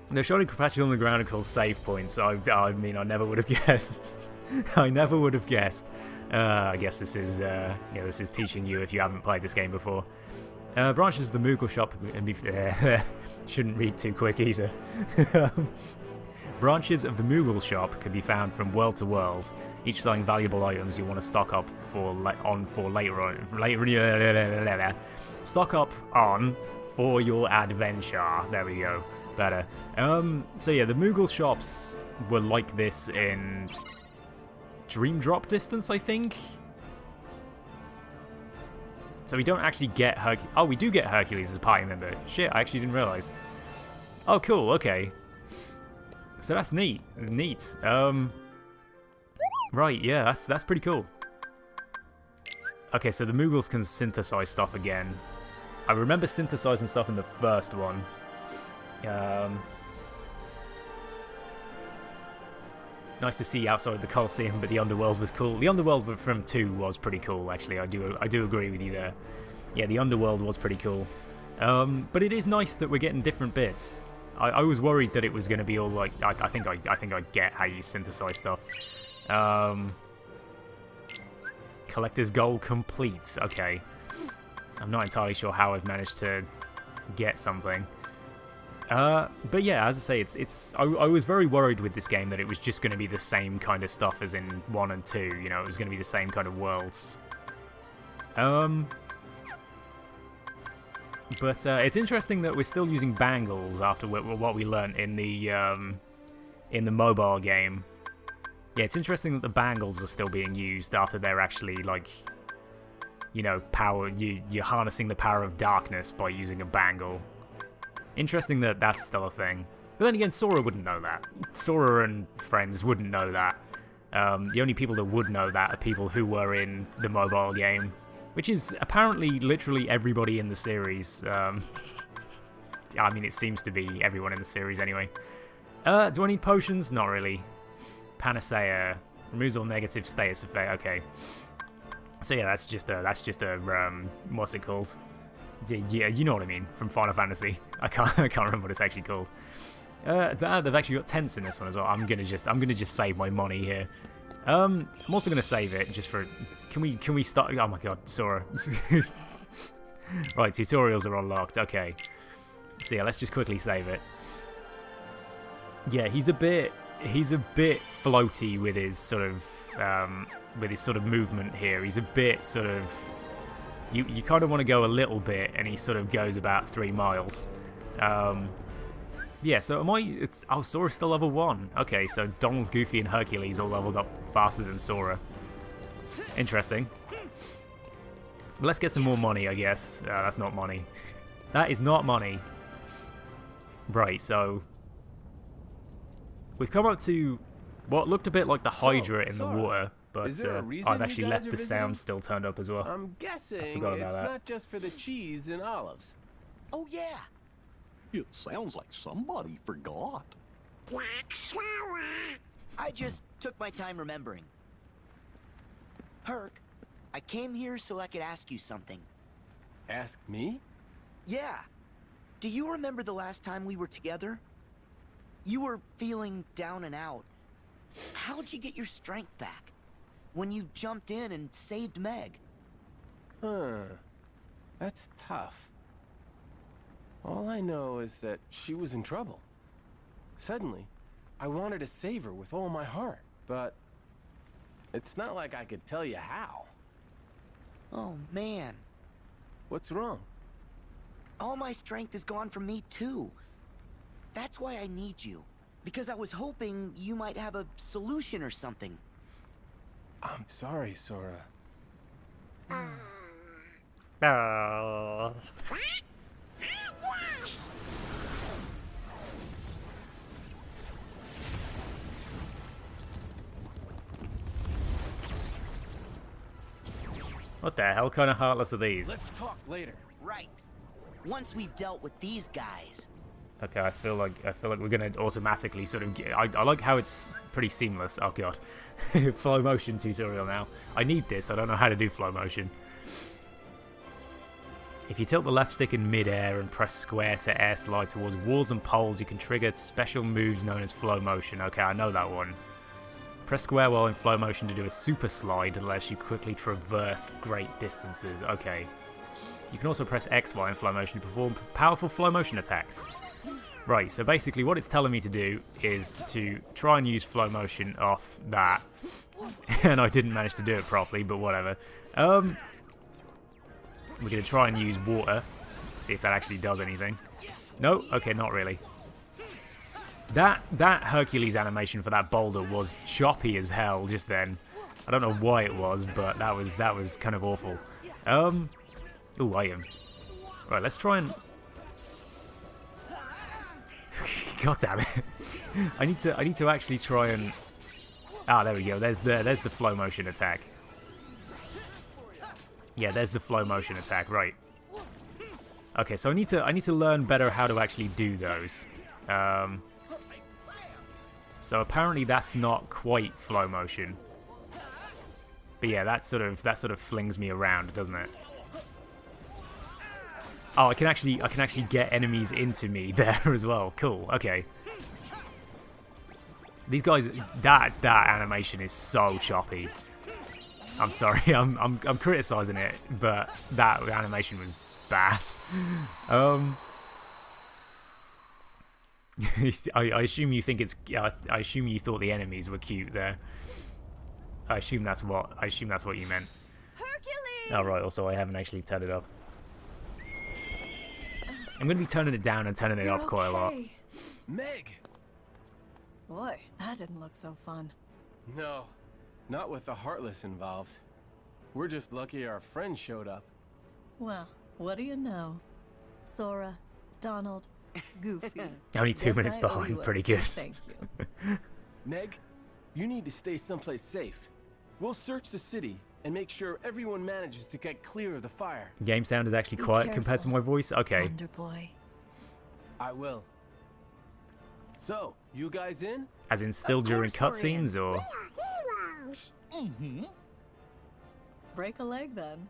They're showing Patches on the ground and called save points. I mean, I never would have guessed. I never would have guessed. I guess this is this is teaching you if you haven't played this game before. Branches of the Moogle shop shouldn't read too quick either. Branches of the Moogle shop can be found from world to world, each selling valuable items you want to stock up stock up on for your adventure. There we go. Better. So yeah, the Moogle shops were like this in Dream Drop Distance, I think. So we don't actually get Hercules. Oh, we do get Hercules as a party member. Shit, I actually didn't realize. Oh, cool. Okay. So that's neat. Neat. Right. Yeah, that's pretty cool. Okay, so the Moogles can synthesize stuff again. I remember synthesizing stuff in the first one. Nice to see outside the Colosseum, but the Underworld was cool. The Underworld from 2 was pretty cool, actually. I do agree with you there. Yeah, the Underworld was pretty cool. But it is nice that we're getting different bits. I was worried that it was going to be all like... I think I get how you synthesize stuff. Collector's goal complete. Okay. I'm not entirely sure how I've managed to get something. But yeah, as I say, I was very worried with this game that it was just going to be the same kind of stuff as in 1 and 2. You know, it was going to be the same kind of worlds. But it's interesting that we're still using bangles after what we learnt in the mobile game. Yeah, it's interesting that the bangles are still being used after they're actually, like, you know, you're harnessing the power of darkness by using a bangle. Interesting that that's still a thing. But then again, Sora wouldn't know that. Sora and friends wouldn't know that. The only people that would know that are people who were in the mobile game, which is apparently literally everybody in the series. I mean, it seems to be everyone in the series anyway. Do I need potions? Not really. Panacea. Removes all negative status effect. Okay. So yeah, that's just a what's it called? Yeah, you know what I mean, from Final Fantasy. I can't remember what it's actually called. They've actually got tents in this one as well. I'm gonna just save my money here. I'm also gonna save it just for. Can we start? Oh my god, Sora. Right, tutorials are unlocked. Okay. So yeah, let's just quickly save it. Yeah, he's a bit floaty with his sort of movement here. He's a bit sort of. You kind of want to go a little bit, and he sort of goes about 3 miles. Yeah, so Sora's still level 1. Okay, so Donald, Goofy, and Hercules all leveled up faster than Sora. Interesting. But let's get some more money, I guess. That's not money. That is not money. Right, so we've come up to what looked a bit like the Hydra in the water. But I've actually left the sound still turned up as well. I'm guessing it's not just for the cheese and olives. Oh, yeah. It sounds like somebody forgot. I just took my time remembering. Herc, I came here so I could ask you something. Ask me? Yeah. Do you remember the last time we were together? You were feeling down and out. How'd you get your strength back? When you jumped in and saved Meg? That's tough. All I know is that she was in trouble. Suddenly, I wanted to save her with all my heart, but it's not like I could tell you how. Oh, man. What's wrong? All my strength is gone from me, too. That's why I need you. Because I was hoping you might have a solution or something. I'm sorry, Sora. Oh. What the hell kind of heartless are these? Let's talk later. Right. Once we've dealt with these guys. Okay, I feel like we're gonna automatically sort of get, I like how it's pretty seamless. Oh god. Flow motion tutorial now. I need this. I don't know how to do flow motion. If you tilt the left stick in mid-air and press square to air slide towards walls and poles, you can trigger special moves known as flow motion. Okay, I know that one. Press square while in flow motion to do a super slide that lets you quickly traverse great distances. Okay. You can also press X while in flow motion to perform powerful flow motion attacks. Right, so basically what it's telling me to do is to try and use flow motion off that. And I didn't manage to do it properly, but whatever. We're going to try and use water. See if that actually does anything. No? Okay, not really. That Hercules animation for that boulder was choppy as hell just then. I don't know why it was, but that was kind of awful. Ooh, item. Right, let's try and... God damn it. I need to actually try and... Ah, there we go. There's the flow motion attack. Yeah, there's the flow motion attack, right. Okay, so I need to learn better how to actually do those. So apparently that's not quite flow motion. But yeah, that sort of flings me around, doesn't it? Oh, I can actually get enemies into me there as well. Cool. Okay. These guys, that animation is so choppy. I'm sorry, I'm criticizing it, but that animation was bad. I assume you think it's. I assume you thought the enemies were cute there. I assume that's what you meant. Hercules! Oh right. Also, I haven't actually turned it up. I'm gonna be turning it down and turning it up quite a lot. Meg. Boy, that didn't look so fun. No, not with the Heartless involved. We're just lucky our friend showed up. Well, what do you know? Sora, Donald, Goofy. Only 2 minutes Guess I owe behind. you a Pretty good. Thank you. Meg, you need to stay someplace safe. We'll search the city and make sure everyone manages to get clear of the fire. Game sound is actually Be quiet compared to careful, my voice. Okay. Wonder Boy. I will. So, you guys in? As in still during cutscenes, or? We are heroes. Mm-hmm. Break a leg then.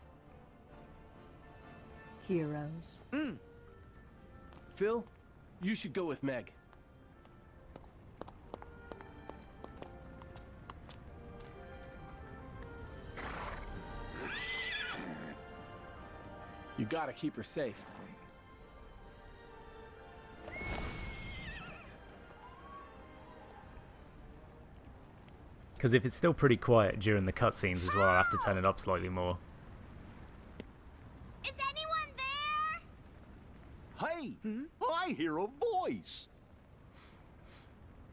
Heroes. Phil, you should go with Meg. You gotta keep her safe. Because if it's still pretty quiet during the cutscenes as well, I'll have to turn it up slightly more. Is anyone there? Hey, I hear a voice.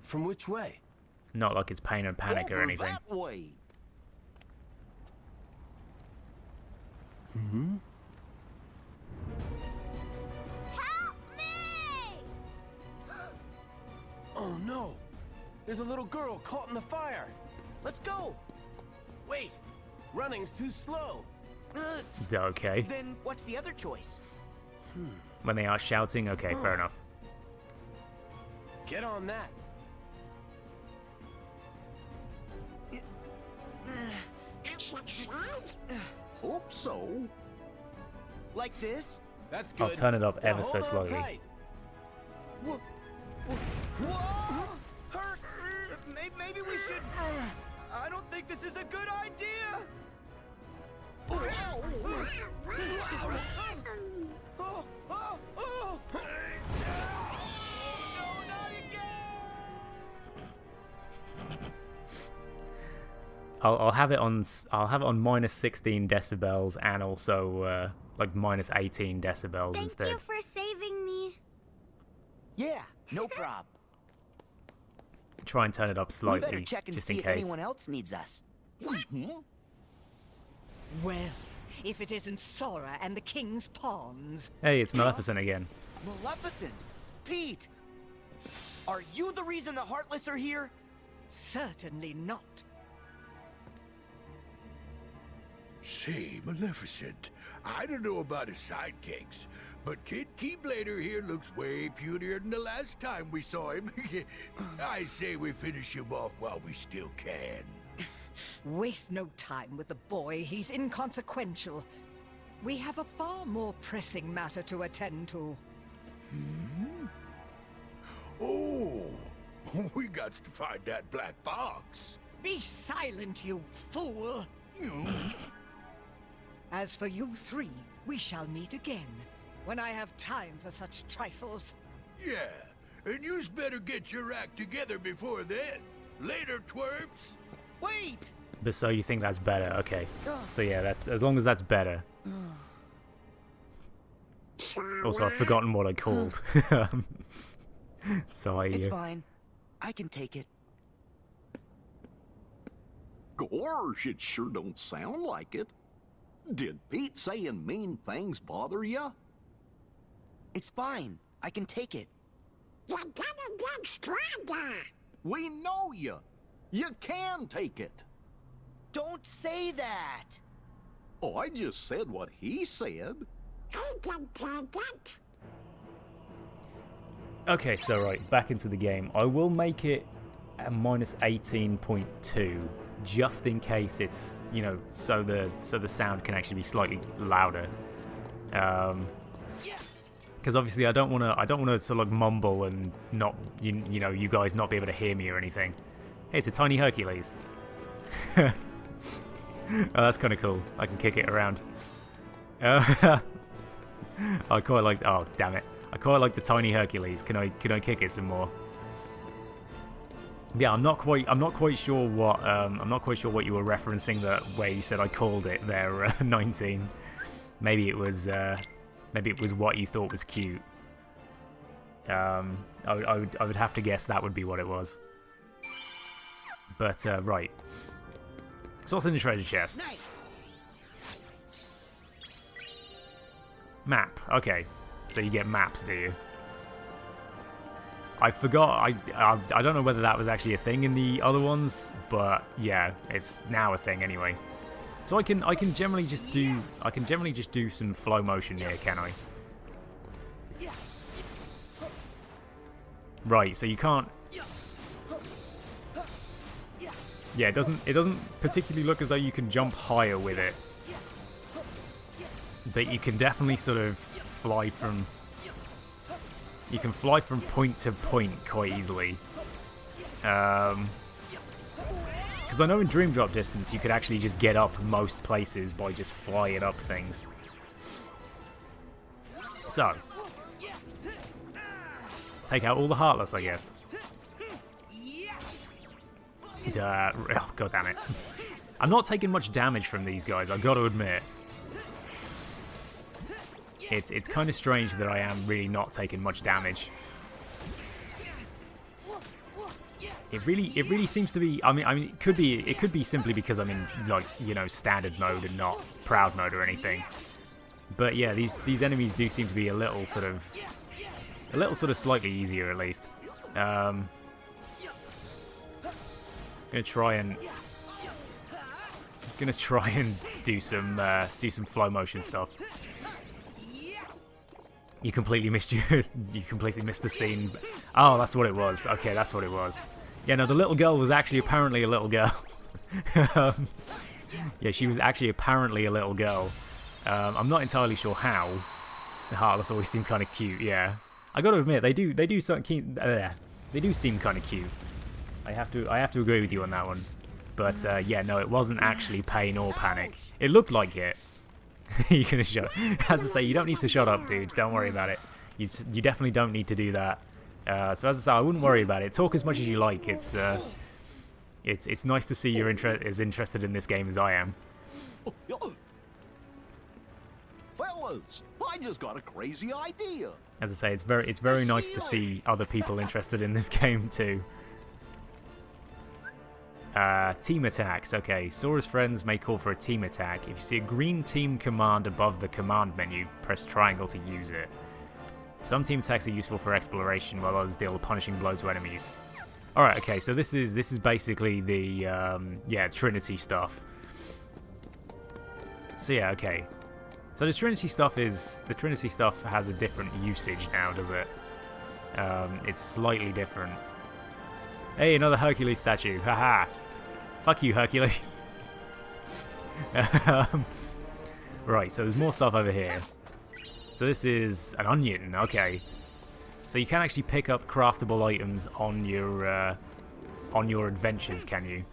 From which way? Not like it's pain and panic or Over anything. that way. Mm-hmm. Help me! Oh no! There's a little girl caught in the fire! Let's go. Wait! Running's too slow! Okay. Then what's the other choice? When they are shouting, okay, fair enough. Get on that! Hope so. Like this? That's good. I'll turn it up Now ever so hold on slowly. tight. Whoa! Hurt! Maybe we should... I don't think this is a good idea! No, not again! I'll have it on minus 16 decibels and also like minus 18 decibels Thank instead. you for saving me. Yeah, no prob. Try and turn it up We slightly, better check and just see in if case. anyone else needs us. Well, if it isn't Sora and the King's Pawns. Hey, it's Maleficent again. Maleficent! Pete! Are you the reason the Heartless are here? Certainly not. Say, Maleficent, I don't know about his sidekicks, but Kid Keyblader here looks way putier than the last time we saw him. I say we finish him off while we still can. Waste no time with the boy. He's inconsequential. We have a far more pressing matter to attend to. Oh, we got to find that black box. Be silent, you fool! As for you three, we shall meet again, when I have time for such trifles. Yeah, and you's better get your act together before then. Later, twerps. Wait! But so you think that's better? Okay. So yeah, that's as long as that's better. Also, I've forgotten what I called. So It's fine. I can take it. Gosh, it sure don't sound like it. Did Pete saying mean things bother you? It's fine. I can take it. You're gonna get stronger. We know you. You can take it. Don't say that! Oh, I just said what he said. I can take it. Okay, so right, back into the game. I will make it a minus 18.2, just in case it's, you know, so the sound can actually be slightly louder. Because obviously I don't want to sort of like mumble and not, you know, you guys not be able to hear me or anything. Hey, it's a tiny Hercules. Oh, that's kind of cool. I can kick it around. I quite like. Oh, damn it! I quite like the tiny Hercules. Can I kick it some more? Yeah, I'm not quite sure what you were referencing where you said I called it there 19. Maybe it was what you thought was cute. I would have to guess that would be what it was. But right. So what's in the treasure chest? Nice. Map. Okay. So you get maps, do you? I forgot. I don't know whether that was actually a thing in the other ones, but yeah, it's now a thing anyway. So I can generally just do some flow motion here, can I? Right. So you can't. Yeah, it doesn't particularly look as though you can jump higher with it, but you can definitely sort of fly from. You can fly from point to point quite easily. Because I know in Dream Drop Distance you could actually just get up most places by just flying up things. So, take out all the Heartless, I guess. Oh, God damn it. I'm not taking much damage from these guys, I've got to admit. It's kind of strange that I am really not taking much damage. It really seems to be. I mean, it could be simply because I'm in, like, you know, standard mode and not proud mode or anything. But yeah, these enemies do seem to be a little sort of slightly easier at least. Gonna try and do some flow motion stuff. You completely missed the scene. Oh, that's what it was. Okay, that's what it was. Yeah, no, the little girl was actually apparently a little girl. Yeah, she was actually apparently a little girl. I'm not entirely sure how. The Heartless always seem kind of cute. Yeah, I got to admit they do seem kind of cute. I have to agree with you on that one. But yeah, no, it wasn't actually pain or panic. It looked like it. You're gonna shut. As I say, you don't need to shut up, dude. Don't worry about it. You definitely don't need to do that. So as I say, I wouldn't worry about it. Talk as much as you like. It's nice to see you're as interested in this game as I am. Fellas, I just got a crazy idea. As I say, it's very nice to see other people interested in this game too. Team attacks. Okay, Sora's friends may call for a team attack. If you see a green team command above the command menu, press triangle to use it. Some team attacks are useful for exploration, while others deal a punishing blow to enemies. Alright, okay, so this is basically the yeah, Trinity stuff. So yeah, okay. So the Trinity stuff has a different usage now, does it? It's slightly different. Hey, another Hercules statue. Haha. Fuck you, Hercules. Right, so there's more stuff over here. So this is an onion. Okay. So you can actually pick up craftable items on your adventures, can you?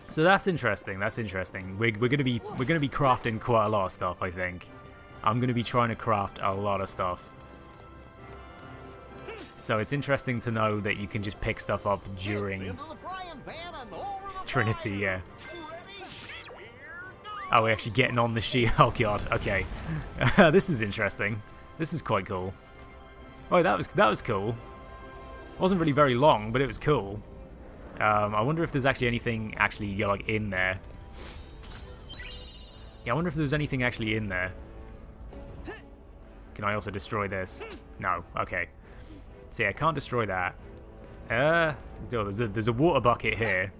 So that's interesting. That's interesting. We're gonna be crafting quite a lot of stuff, I think. I'm gonna be trying to craft a lot of stuff. So it's interesting to know that you can just pick stuff up during Trinity, yeah. Oh, we're actually getting on the sheet. Oh god, okay. This is interesting. This is quite cool. Oh, that was cool. Wasn't really very long, but it was cool. I wonder if there's actually anything like in there. Yeah, I wonder if there's anything actually in there. Can I also destroy this? No. Okay. See, I can't destroy that. There's a water bucket here,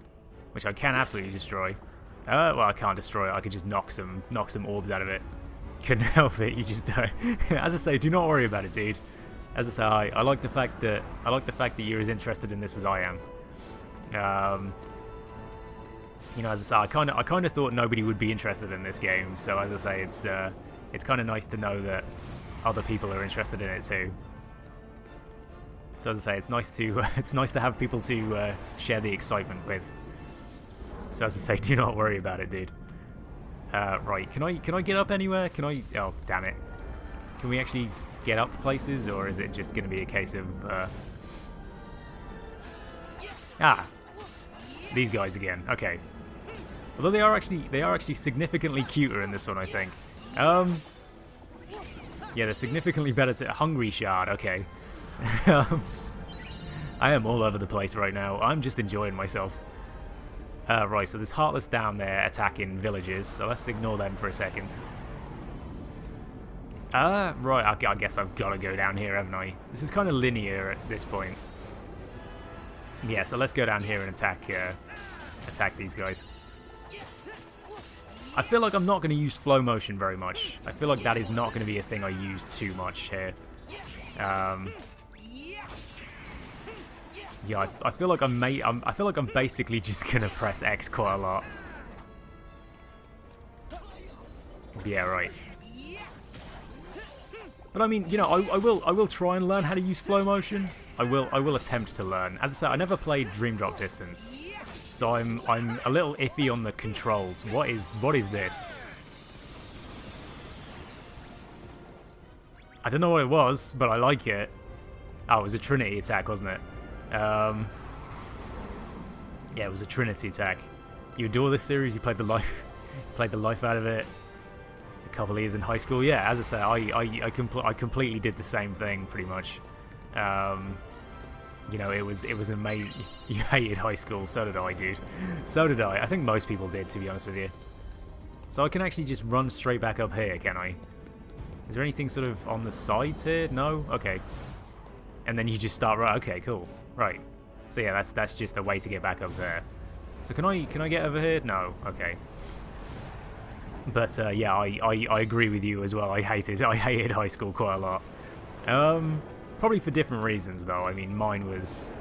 which I can absolutely destroy. Well, I can't destroy it. I could just knock some orbs out of it. Couldn't help it. You just don't. As I say, do not worry about it, dude. As I say, I like the fact that you're as interested in this as I am. You know, as I say, I kind of thought nobody would be interested in this game. So as I say, it's kind of nice to know that other people are interested in it too. So as I say, it's nice to have people to share the excitement with. So as I say, do not worry about it, dude. Right, can I get up anywhere? Can I? Oh, damn it! Can we actually get up places, or is it just going to be a case of? These guys again. Okay. Although they are actually significantly cuter in this one, I think. Yeah, they're significantly better to Hungry Shard. Okay. I am all over the place right now. I'm just enjoying myself. Right, so there's Heartless down there attacking villages, so let's ignore them for a second. Right, I guess I've got to go down here, haven't I? This is kind of linear at this point. Yeah, so let's go down here and attack these guys. I feel like I'm not going to use flow motion very much. I feel like that is not going to be a thing I use too much here. Yeah, I feel like I feel like I'm basically just gonna press X quite a lot. Yeah, right. But I mean, you know, I will try and learn how to use flow motion. I will attempt to learn. As I said, I never played Dream Drop Distance, so I'm a little iffy on the controls. What is this? I don't know what it was, but I like it. Oh, it was a Trinity attack, wasn't it? Yeah, it was a Trinity attack. You adore this series. You played the life out of it. A couple of years in high school. Yeah, as I say, I completely did the same thing pretty much. You know, it was amazing. You hated high school. So did I, dude. So did I. I think most people did, to be honest with you. So I can actually just run straight back up here, can I? Is there anything sort of on the sides here? No. Okay. And then you just start right. Okay, cool. Right. So yeah, that's just a way to get back up there. So can I get over here? No. Okay. But yeah, I agree with you as well. I hated high school quite a lot. Probably for different reasons though. I mean, mine was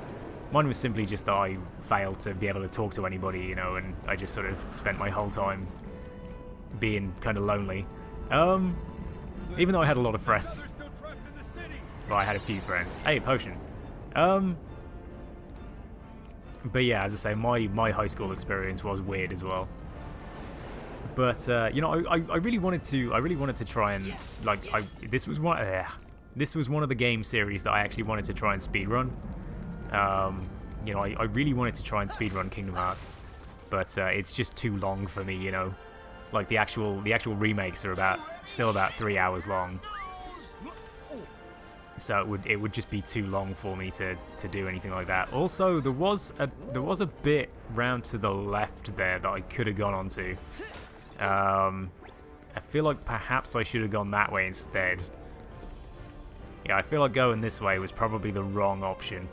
simply just that I failed to be able to talk to anybody, you know, and I just sort of spent my whole time being kind of lonely. Even though I had a lot of friends. Well, I had a few friends. Hey, potion. But yeah, as I say, my high school experience was weird as well. But you know, I really wanted to try and this was one of the game series that I actually wanted to try and speedrun. You know, I really wanted to try and speedrun Kingdom Hearts, but it's just too long for me. You know, like the actual remakes are still about 3 hours long. So it would just be too long for me to do anything like that. Also, there was a bit round to the left there that I could have gone onto. I feel like perhaps I should have gone that way instead. Yeah, I feel like going this way was probably the wrong option.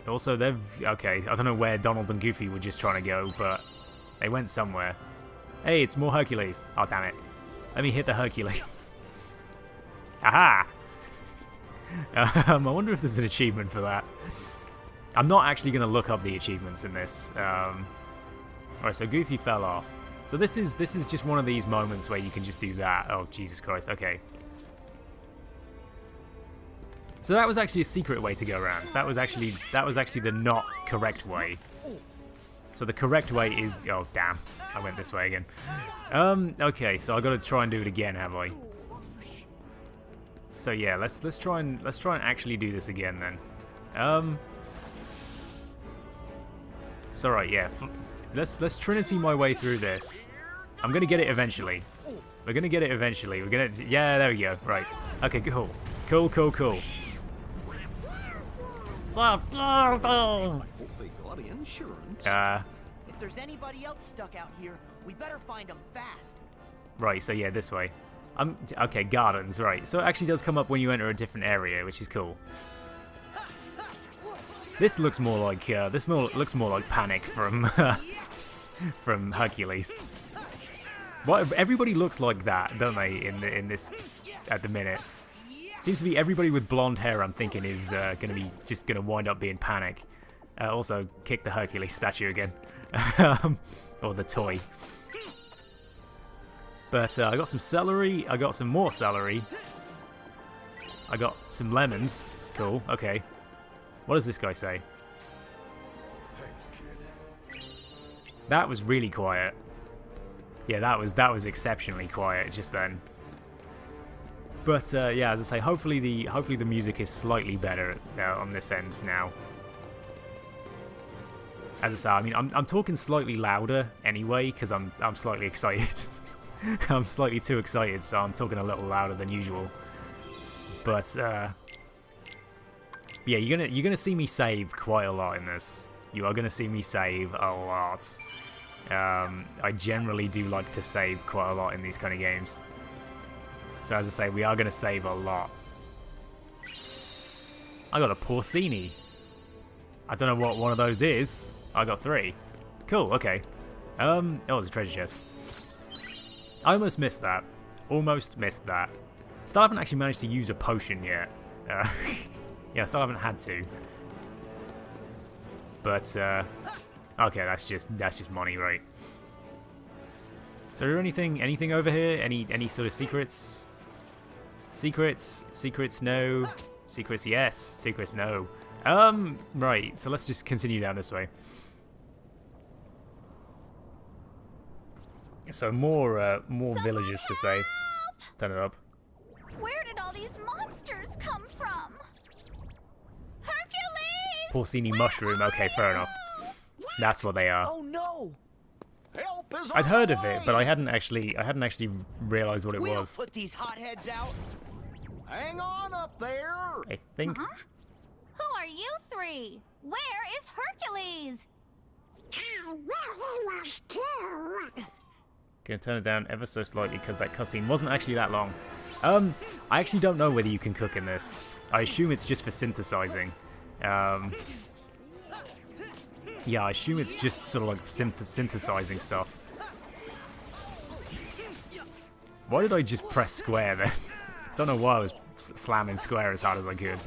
Also, okay, I don't know where Donald and Goofy were just trying to go, but they went somewhere. Hey, it's more Hercules. Oh, damn it. Let me hit the Hercules. Aha! I wonder if there's an achievement for that. I'm not actually going to look up the achievements in this. Alright, so Goofy fell off. So this is just one of these moments where you can just do that. Oh, Jesus Christ. Okay. So that was actually a secret way to go around. That was actually the not correct way. So the correct way is... Oh, damn. I went this way again. Okay, so I got to try and do it again, have I? So yeah, let's try and actually do this again then. So right, yeah, let's Trinity my way through this. I'm gonna get it eventually. We're gonna get it eventually. Yeah, there we go. Right. Okay, cool. Cool. If there's anybody else stuck out here, we better find them fast. Right. So yeah, this way. Okay, gardens, right. So it actually does come up when you enter a different area, which is cool. This looks more like looks more like Panic from from Hercules. What, everybody looks like that, don't they, in this at the minute? Seems to be everybody with blonde hair, I'm thinking, is just gonna wind up being Panic. Also, kick the Hercules statue again. Or the toy. But I got some celery, I got some more celery. I got some lemons. Cool, okay. What does this guy say? Thanks, kid. That was really quiet. Yeah, that was exceptionally quiet just then. But yeah, as I say, hopefully the music is slightly better on this end now. As I say, I mean, I'm talking slightly louder anyway because I'm slightly excited. I'm slightly too excited, so I'm talking a little louder than usual. But yeah, you're gonna see me save quite a lot in this. You are gonna see me save a lot. I generally do like to save quite a lot in these kind of games. So as I say, we are going to save a lot. I got a porcini. I don't know what one of those is. I got 3. Cool, okay. Oh, it's a treasure chest. I almost missed that. Almost missed that. Still haven't actually managed to use a potion yet. Yeah, still haven't had to. But, okay, that's just money, right? So, is there anything over here? Any sort of secrets? Secrets, no. Secrets, yes. Secrets, no. Right. So let's just continue down this way. So more villages to save. Turn it up. Where did all these monsters come from? Hercules! Porcini mushroom. Okay, fair enough. That's what they are. Oh no! Help is I'd on heard the of it, way. but I hadn't actually realized what it We'll was. put these hotheads out. Hang on up there. I think. Who are you 3? Where is Hercules? I will he was too. Gonna turn it down ever so slightly because that cutscene wasn't actually that long. I actually don't know whether you can cook in this. I assume it's just for synthesizing. Yeah, I assume it's just sort of like synthesizing stuff. Why did I just press square then? Don't know why I was slamming square as hard as I could.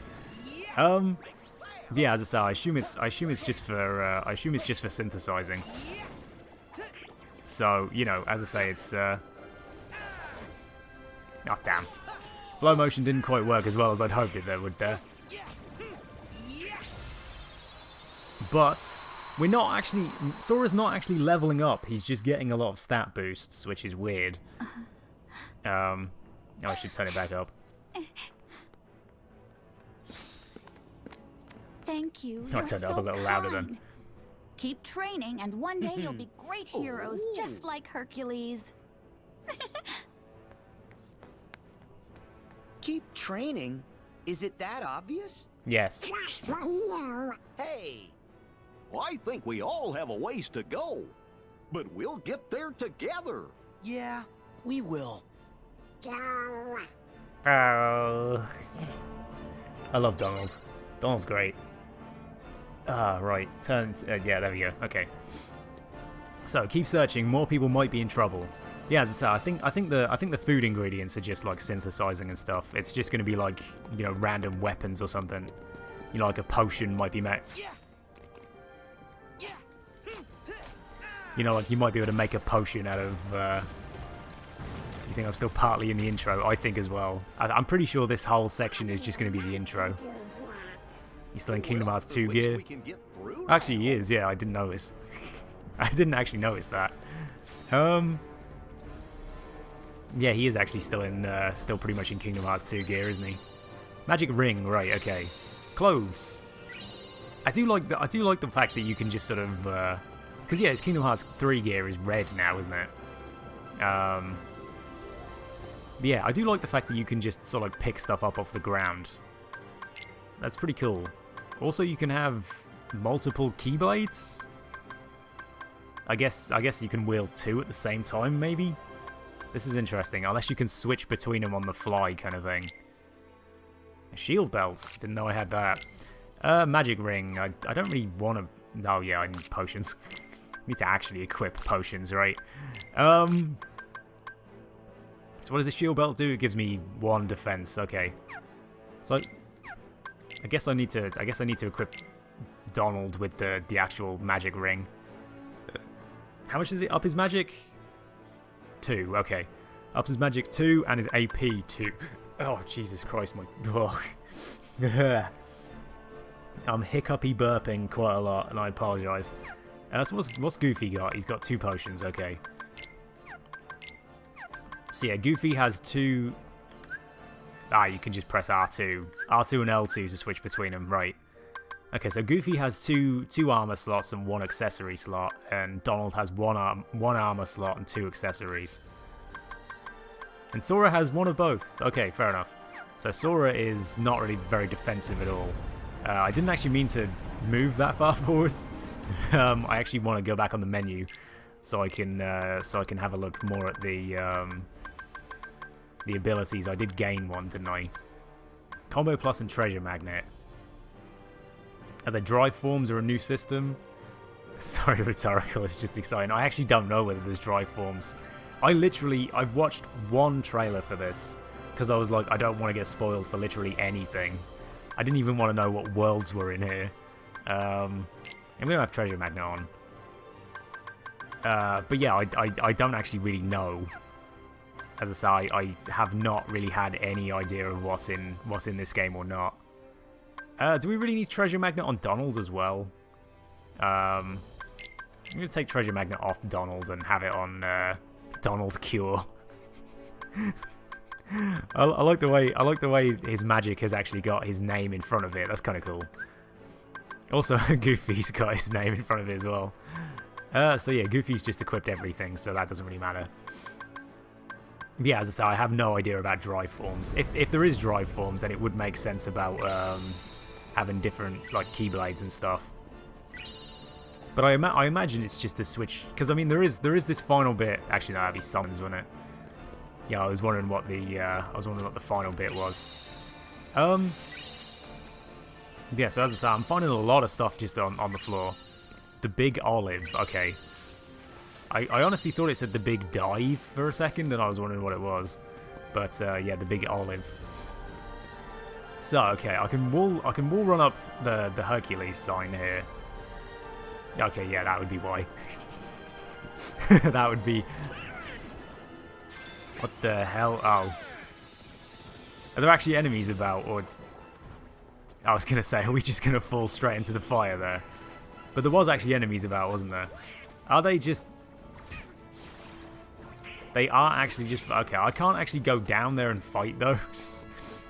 Yeah, as I say, I assume it's just for synthesizing. So, you know, as I say, it's oh damn. Flow motion didn't quite work as well as I'd hoped it would there. But we're not actually, Sora's not actually leveling up. He's just getting a lot of stat boosts, which is weird. I should turn it back up. Thank you. I turned it up a little louder then. Keep training, and one day you'll be great heroes, just like Hercules. Keep training? Is it that obvious? Yes. Just for you. Hey, I think we all have a ways to go, but we'll get there together. Yeah, we will. Go. Oh. I love Donald. Donald's great. Right. Turn. Yeah, there we go. Okay. So keep searching. More people might be in trouble. Yeah, as I say, I think the food ingredients are just like synthesizing and stuff. It's just going to be like, you know, random weapons or something. You know, like a potion might be made. You know, like you might be able to make a potion out of. You think I'm still partly in the intro? I think as well. I'm pretty sure this whole section is just going to be the intro. He's still in Kingdom Hearts 2 gear. Actually, he is. Yeah, I didn't notice. I didn't actually notice that. Yeah, he is actually still pretty much in Kingdom Hearts 2 gear, isn't he? Magic ring, right? Okay. Cloves. I do like the fact that you can just sort of, because yeah, it's Kingdom Hearts 3 gear is red now, isn't it? Yeah, I do like the fact that you can just sort of like pick stuff up off the ground. That's pretty cool. Also, you can have multiple keyblades. I guess you can wield 2 at the same time, maybe. This is interesting, unless you can switch between them on the fly, kind of thing. Shield belts. Didn't know I had that. Magic ring. I don't really want to. Oh yeah, I need potions. Need to actually equip potions, right? So what does the shield belt do? It gives me 1 defense. Okay. So I guess I need to equip Donald with the actual magic ring. How much is it? Up his magic? 2. Okay. Ups his magic 2 and his AP 2. Oh, Jesus Christ, my... Oh. I'm hiccupy burping quite a lot, and I apologise. So what's Goofy got? He's got 2 potions, okay. So yeah, Goofy has 2... Ah, you can just press R2. R2 and L2 to switch between them, right. Okay, so Goofy has two armor slots and 1 accessory slot, and Donald has one armor slot and 2 accessories. And Sora has 1 of both. Okay, fair enough. So Sora is not really very defensive at all. I didn't actually mean to move that far forward. I actually want to go back on the menu so I can have a look more at the abilities. I did gain 1, didn't I? Combo Plus and Treasure Magnet. Are the drive forms or a new system? Sorry, rhetorical. It's just exciting. I actually don't know whether there's drive forms. I've watched 1 trailer for this because I was like, I don't want to get spoiled for literally anything. I didn't even want to know what worlds were in here. I'm gonna have Treasure Magnet on. But yeah, I don't actually really know. As I say, I have not really had any idea of what's in this game or not. Do we really need Treasure Magnet on Donald as well? I'm gonna take Treasure Magnet off Donald and have it on Donald Cure. I like the way his magic has actually got his name in front of it. That's kind of cool. Also, Goofy's got his name in front of it as well. So yeah, Goofy's just equipped everything, so that doesn't really matter. Yeah, as I say, I have no idea about drive forms. If there is drive forms, then it would make sense about having different like keyblades and stuff. But I imagine it's just a switch, because I mean there is this final bit. Actually, no, that'd be summons, wouldn't it? Yeah, I was wondering what the final bit was. Yeah, so as I say, I'm finding a lot of stuff just on the floor. The Big Olive, okay. I honestly thought it said the Big Dive for a second, and I was wondering what it was. But yeah, the Big Olive. So okay, I can wall run up the Hercules sign here. Okay, yeah, that would be why. That would be. What the hell? Oh, are there actually enemies about, or? I was gonna say, are we just gonna fall straight into the fire there? But there was actually enemies about, wasn't there? Are they just... They are actually just... Okay, I can't actually go down there and fight those.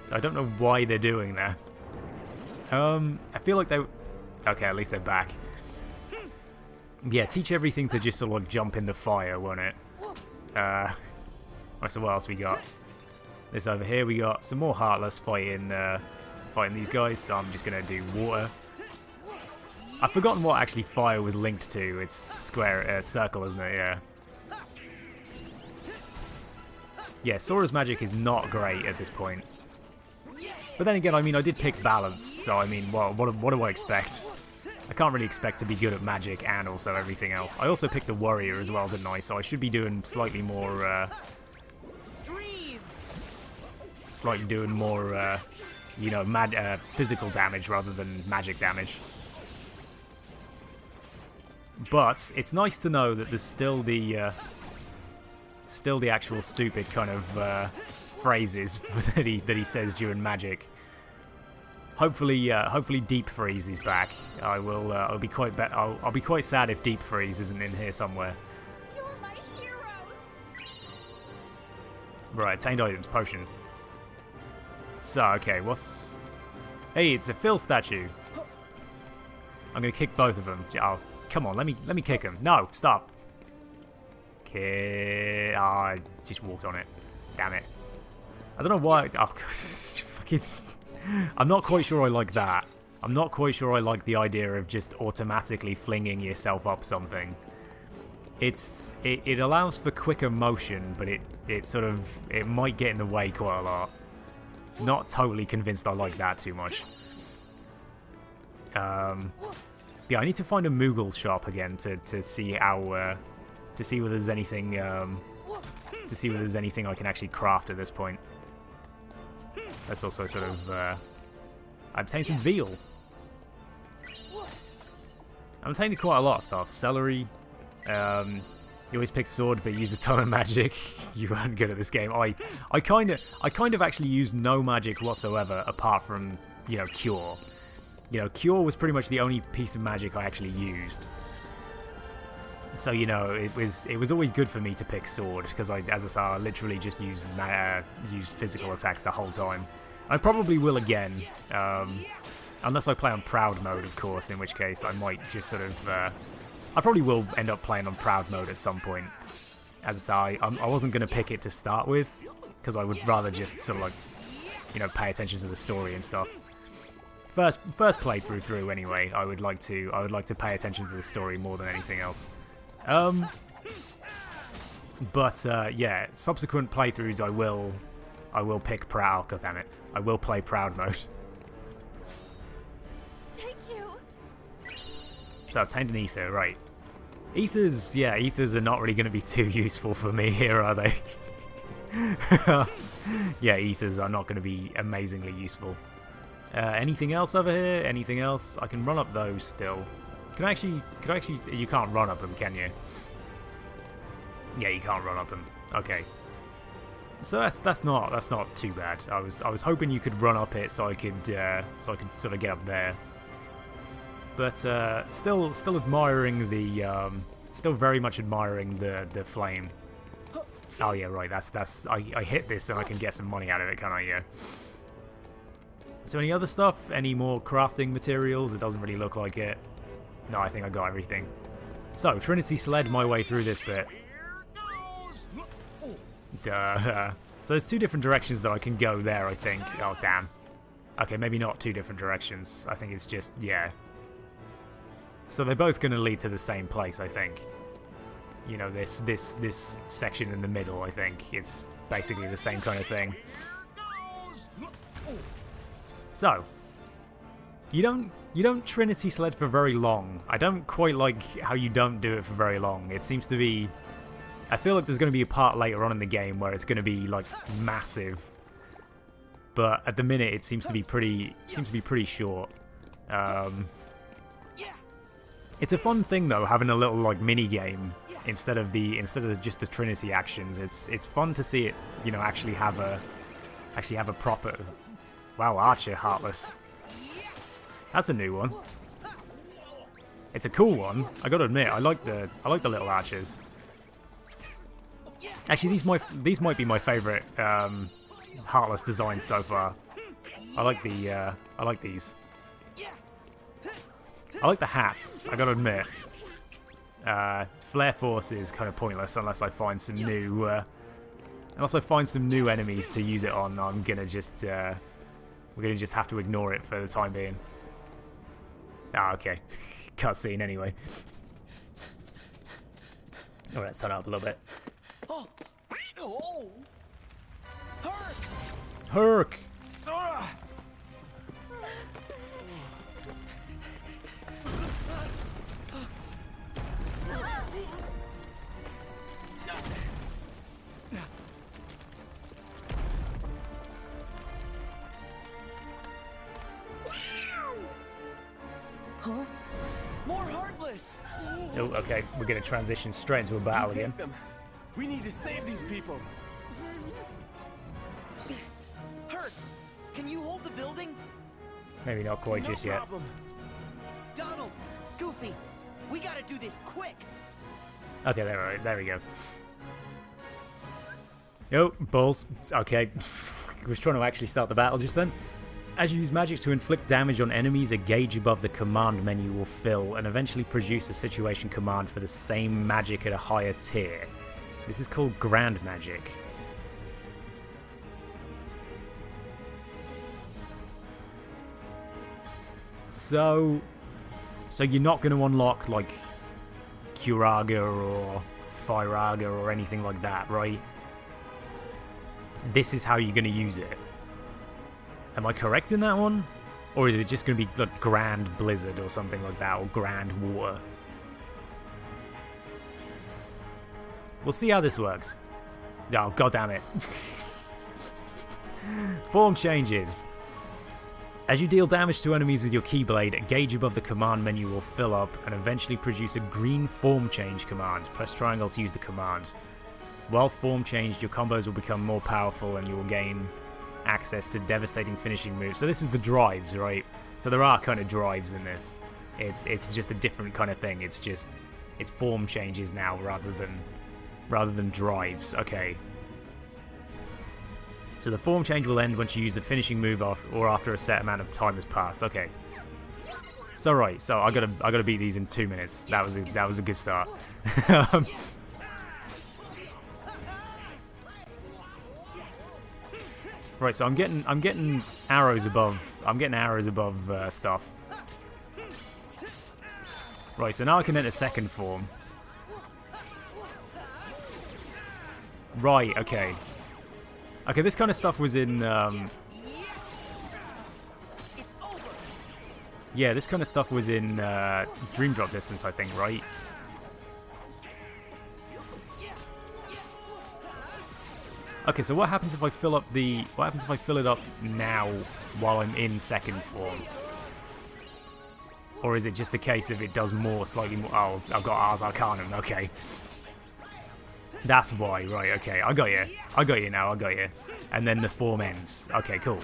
So I don't know why they're doing that. I feel like they... Okay, at least they're back. Yeah, teach everything to just sort of like jump in the fire, won't it? So what else we got? This over here, we got some more Heartless fighting these guys, so I'm just going to do water. I've forgotten what actually fire was linked to. It's square, circle, isn't it? Yeah. Yeah, Sora's magic is not great at this point. But then again, I mean, I did pick balanced, so I mean, what do I expect? I can't really expect to be good at magic and also everything else. I also picked the warrior as well, didn't I? So I should be doing slightly more, you know, physical damage rather than magic damage. But it's nice to know that there's still the actual stupid kind of phrases that he says during magic. Hopefully Deep Freeze is back. I'll be quite sad if Deep Freeze isn't in here somewhere. You're my heroes. Right, obtained items, potion. So okay, what's? Hey, it's a Phil statue. I'm gonna kick both of them. Oh, come on, let me kick him. No, stop. Okay, I just walked on it. Damn it. I don't know why. Oh, fucking. I'm not quite sure I like that. I'm not quite sure I like the idea of just automatically flinging yourself up something. It allows for quicker motion, but it might get in the way quite a lot. Not totally convinced I like that too much. But yeah, I need to find a Moogle shop again to see how to see whether there's anything to see whether there's anything I can actually craft at this point. Let's also sort of obtain some veal. I'm obtaining quite a lot of stuff. Celery. You always pick sword, but use a ton of magic. You aren't good at this game. I kind of actually used no magic whatsoever, apart from, you know, cure. You know, cure was pretty much the only piece of magic I actually used. So, you know, it was always good for me to pick sword, because as I said, I literally just used physical attacks the whole time. I probably will again, unless I play on proud mode, of course, in which case I might just sort of, I probably will end up playing on proud mode at some point. As I say, I wasn't going to pick it to start with, because I would rather just sort of like, you know, pay attention to the story and stuff. First playthrough through anyway, I would like to pay attention to the story more than anything else. But yeah, subsequent playthroughs I will pick proud. God damn it, I will play proud mode. Thank you. So obtained an ether, right? Ethers, yeah, ethers are not really going to be too useful for me here, are they? Yeah, ethers are not going to be amazingly useful. Anything else over here? Anything else? I can run up those still. Can I actually? You can't run up them, can you? Yeah, you can't run up them. Okay. So that's not too bad. I was hoping you could run up it so I could sort of get up there. But still admiring the still very much admiring the flame. Oh yeah, right. That's I hit this and I can get some money out of it, can't I? Yeah. So any other stuff? Any more crafting materials? It doesn't really look like it. No, I think I got everything. So Trinity sled my way through this bit. So there's two different directions that I can go there, I think. Oh damn. Okay, maybe not two different directions. I think it's just, yeah. So they're both going to lead to the same place, I think. You know, this section in the middle, I think. It's basically the same kind of thing. So, you don't Trinity sled for very long. I don't quite like how you don't do it for very long. It seems to be... I feel like there's going to be a part later on in the game where it's going to be, like, massive. But at the minute, it seems to be pretty short. It's a fun thing though, having a little like mini game instead of just the Trinity actions. It's fun to see it, you know, actually have a proper. Wow, Archer Heartless. That's a new one. It's a cool one. I got to admit, I like the little archers. Actually, these might be my favorite Heartless designs so far. I like these. I like the hats, I gotta admit. Flare Force is kind of pointless unless I find some new enemies to use it on. I'm gonna just we're gonna just have to ignore it for the time being. Ah, okay. Cutscene anyway. Oh, let's turn it up a little bit. Oh, oh, Herc! Herc! Sora! Huh? More Heartless! Oh, okay. We're gonna transition straight into a battle again. We need to save these people. Herc, can you hold the building? Maybe not quite just yet. Donald, Goofy, we gotta do this quick. Okay, there we go. Yo, balls. Okay. I was trying to actually start the battle just then. As you use magic to inflict damage on enemies, a gauge above the command menu will fill and eventually produce a situation command for the same magic at a higher tier. This is called Grand Magic. So you're not going to unlock, like, Curaga or Firaga or anything like that, right? This is how you're going to use it. Am I correct in that one? Or is it just going to be like Grand Blizzard or something like that, or Grand Water? We'll see how this works. Oh, god damn it. Form changes. As you deal damage to enemies with your Keyblade, a gauge above the command menu will fill up and eventually produce a green form change command. Press triangle to use the command. While form changed, your combos will become more powerful and you will gain access to devastating finishing moves. So this is the drives, right? So there are kind of drives in this. It's just a different kind of thing. It's form changes now rather than drives. Okay. So the form change will end once you use the finishing move or after a set amount of time has passed. Okay. So right, so I gotta beat these in 2 minutes. That was a good start. Right, so I'm getting arrows above. I'm getting arrows above stuff. Right, so now I can enter second form. Right, okay. Okay, this kind of stuff was in, yeah, this kind of stuff was in Dream Drop Distance, I think, right? Okay, so what happens if I fill up the... What happens if I fill it up now while I'm in second form? Or is it just a case of it does more, slightly more... Oh, I've got Ars Arcanum, okay. That's why, right, okay. I got you. I got you now, I got you. And then the form ends. Okay, cool.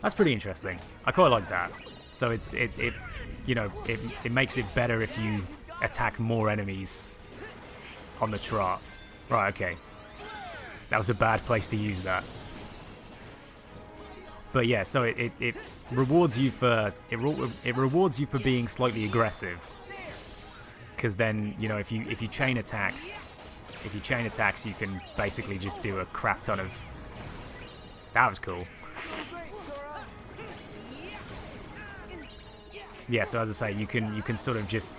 That's pretty interesting. I quite like that. So it makes it better if you attack more enemies on the trot. Right, okay. That was a bad place to use that. But yeah, so it rewards you for it rewards you for being slightly aggressive. Because then, you know, if you chain attacks, you can basically just do a crap ton of... That was cool. Yeah, so as I say, you can sort of just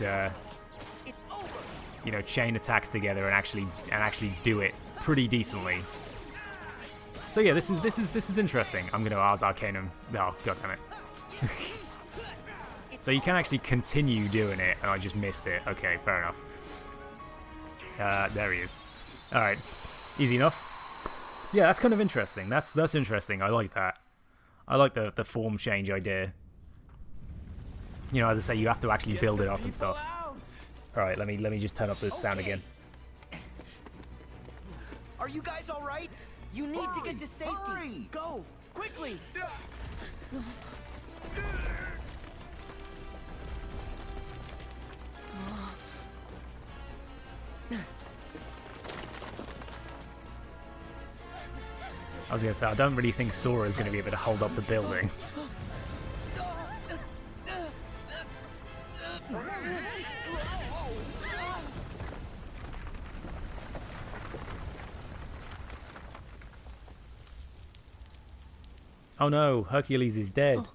you know, chain attacks together and actually do it pretty decently. So yeah, this is interesting. I'm gonna Ars Arcanum. Oh, god damn it. So you can actually continue doing it, and I just missed it. Okay, fair enough. There he is. Alright. Easy enough. Yeah, that's kind of interesting. That's interesting. I like that. I like the form change idea. You know, as I say, you have to actually build it up and stuff. Alright, let me just turn up the sound again. Are you guys alright? You need to get to safety. Hurry! Go! Quickly! I was going to say, I don't really think Sora is going to be able to hold up the building. Oh no, Hercules is dead.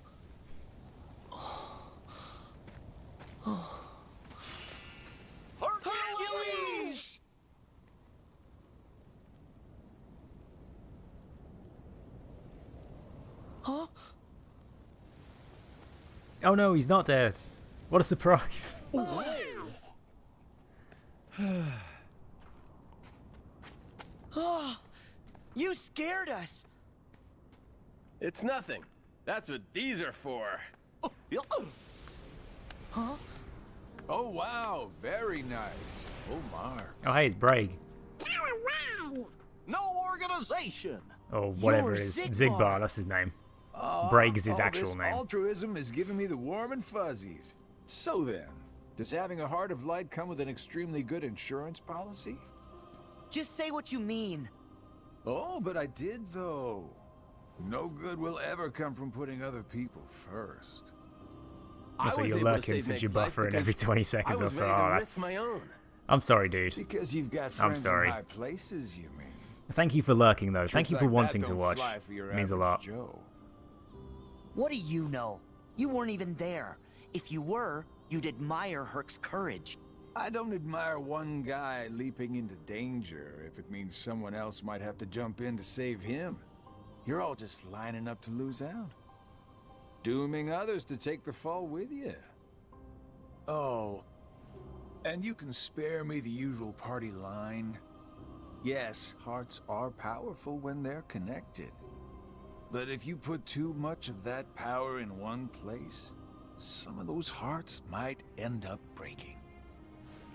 Hercules! Huh? Oh no, he's not dead. What a surprise. Oh, you scared us. It's nothing. That's what these are for. Huh? Oh, wow. Very nice. Oh, Mark. Oh hey, it's Braig. No organization. Or whatever it is. Zigbar, that's his name. Braig is his actual name. Altruism is giving me the warm and fuzzies. So then, does having a heart of light come with an extremely good insurance policy? Just say what you mean. Oh, but I did, though. No good will ever come from putting other people first. Also, you're lurking since you're buffering every 20 seconds or so. Oh, that's... my own. I'm sorry, dude. Because you've got friends in high places, you mean? Thank you for lurking, though. Thank you for like wanting that to don't watch. fly for your It means a lot. Joe. What do you know? You weren't even there. If you were, you'd admire Herc's courage. I don't admire one guy leaping into danger if it means someone else might have to jump in to save him. You're all just lining up to lose out. dooming others to take the fall with you. Oh, and you can spare me the usual party line. Yes, hearts are powerful when they're connected. But if you put too much of that power in one place, some of those hearts might end up breaking.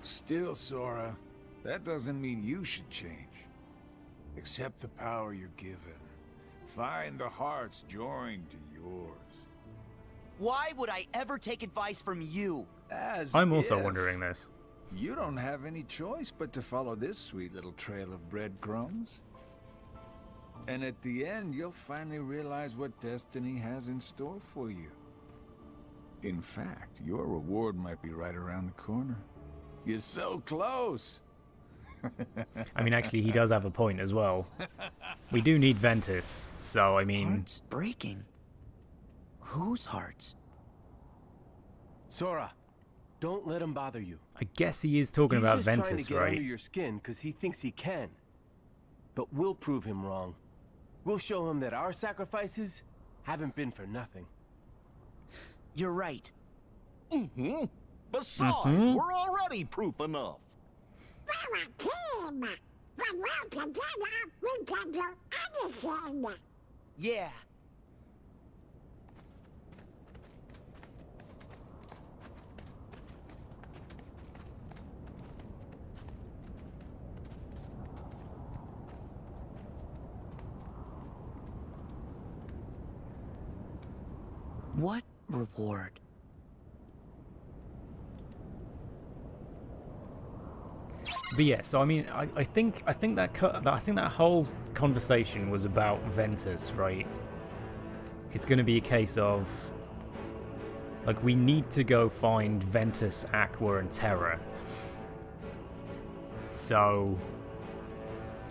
Still, Sora, that doesn't mean you should change. Accept the power you're given. Find the hearts joined to yours. Why would I ever take advice from you? I'm also wondering this. You don't have any choice but to follow this sweet little trail of breadcrumbs. And at the end, you'll finally realize what destiny has in store for you. In fact, your reward might be right around the corner. You're so close! I mean, actually, he does have a point as well. We do need Ventus, so I mean... Hearts breaking? Whose hearts? Sora, don't let him bother you. I guess he is talking about He's just Ventus, trying to get right? under your skin because he thinks he can. But we'll prove him wrong. We'll show him that our sacrifices haven't been for nothing. You're right. Mm-hmm. Besides, we're already proof enough. We're a team. When we're together, we can do anything. Yeah. What reward? But yeah, so I mean, I think that whole conversation was about Ventus, right? It's going to be a case of like we need to go find Ventus, Aqua, and Terra. So,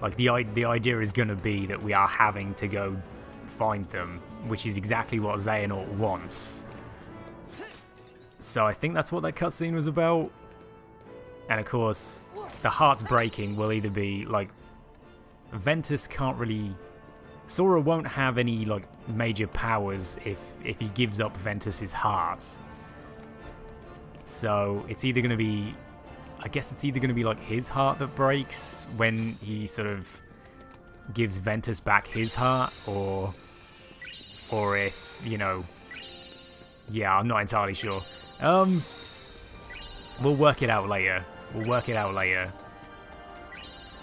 like the idea is going to be that we are having to go find them, which is exactly what Xehanort wants. So I think that's what that cutscene was about. And of course, the hearts breaking will either be like Ventus can't really, Sora won't have any like major powers if he gives up Ventus's heart. So it's either going to be, I guess it's either going to be like his heart that breaks when he sort of gives Ventus back his heart, or if, you know, yeah, I'm not entirely sure. We'll work it out later.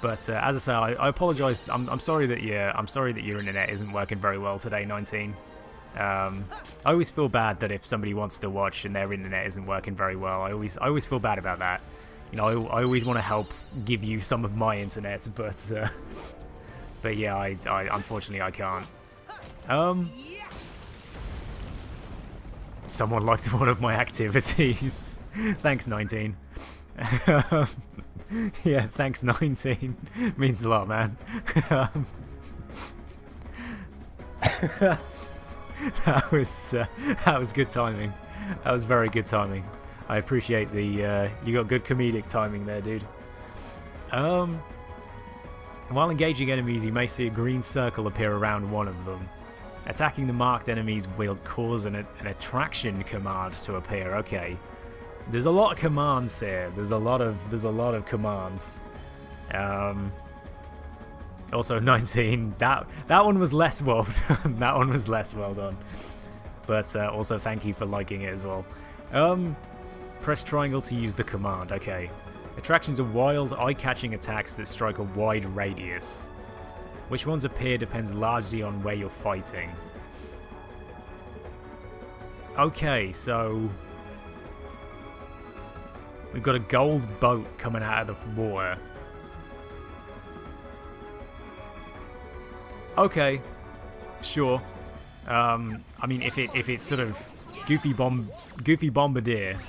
But as I say, I apologise. I'm sorry that your internet isn't working very well today, 19. I always feel bad that if somebody wants to watch and their internet isn't working very well, I always feel bad about that. You know, I always want to help give you some of my internet, but yeah, I unfortunately I can't. Someone liked one of my activities. Thanks, 19. Yeah, thanks, 19. Means a lot, man. That was good timing. That was very good timing. I appreciate the you got good comedic timing there, dude. While engaging enemies, you may see a green circle appear around one of them. Attacking the marked enemies will cause an attraction command to appear. Okay. There's a lot of commands here. There's a lot of commands. Also 19. That one was less well done. That one was less well done. But also thank you for liking it as well. Press triangle to use the command. Okay. Attractions are wild, eye-catching attacks that strike a wide radius. Which ones appear depends largely on where you're fighting. Okay, so we've got a gold boat coming out of the water. Okay, sure. I mean, if it's sort of Goofy Bombardier,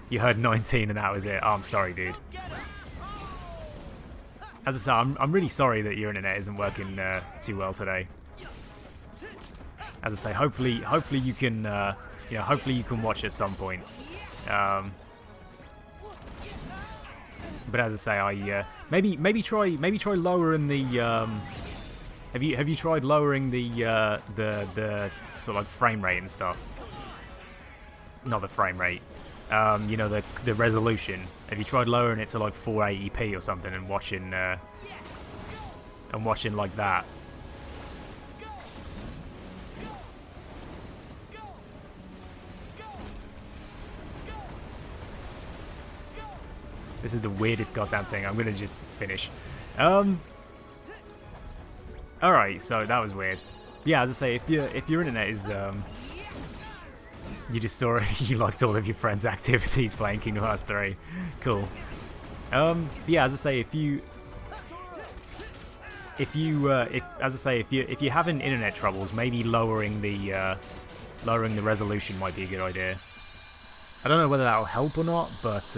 you heard 19 and that was it. Oh, I'm sorry, dude. As I say, I'm really sorry that your internet isn't working too well today. As I say, hopefully you can, hopefully you can watch at some point. But as I say, maybe try lowering the Have you tried lowering the sort of like frame rate and stuff? Not the frame rate. You know, the resolution. Have you tried lowering it to like 480p or something and watching like that? This is the weirdest goddamn thing. I'm gonna just finish. Alright, so that was weird. Yeah, as I say, if your internet is you just saw you liked all of your friends' activities playing Kingdom Hearts 3. Cool. Yeah, as I say, if you're having internet troubles, maybe lowering the resolution might be a good idea. I don't know whether that'll help or not, but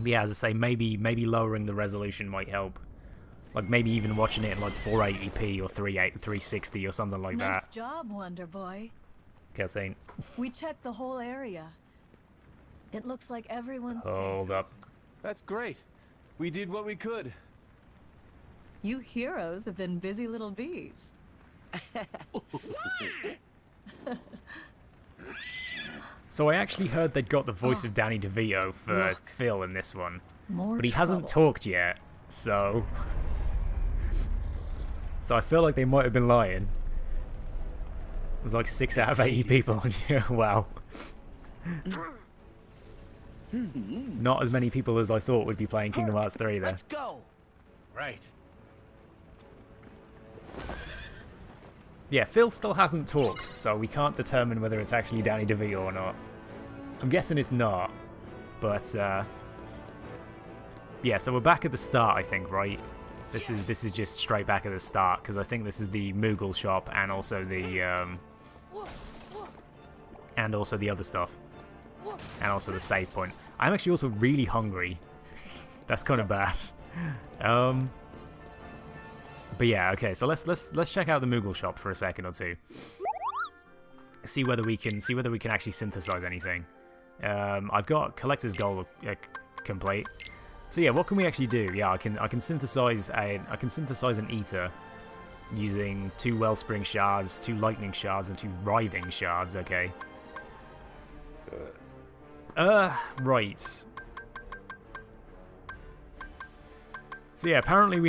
yeah, as I say, maybe lowering the resolution might help. Like maybe even watching it in like 480p or 360 or something like that. Nice job, Wonder Boy. Cutscene. We checked the whole area. It looks like everyone's Hold up. That's great. We did what we could. You heroes have been busy little bees. So I actually heard they'd got the voice of Danny DeVito for Phil in this one. More but he hasn't talked yet, so I feel like they might have been lying. There's like 6 out of 80 people on here. Wow. Not as many people as I thought would be playing Kingdom Hearts 3 there. Let's go. Right. Yeah, Phil still hasn't talked, so we can't determine whether it's actually Danny DeVito or not. I'm guessing it's not, but yeah. So we're back at the start, I think, right? This is just straight back at the start because I think this is the Moogle shop and also the other stuff, and also the save point. I'm actually also really hungry. That's kind of bad. But yeah, okay. So let's check out the Moogle shop for a second or two. See whether we can actually synthesize anything. I've got collector's goal complete. So yeah, what can we actually do? Yeah, I can synthesize an ether using 2 wellspring shards, 2 lightning shards, and 2 writhing shards. Okay. Right. So yeah, apparently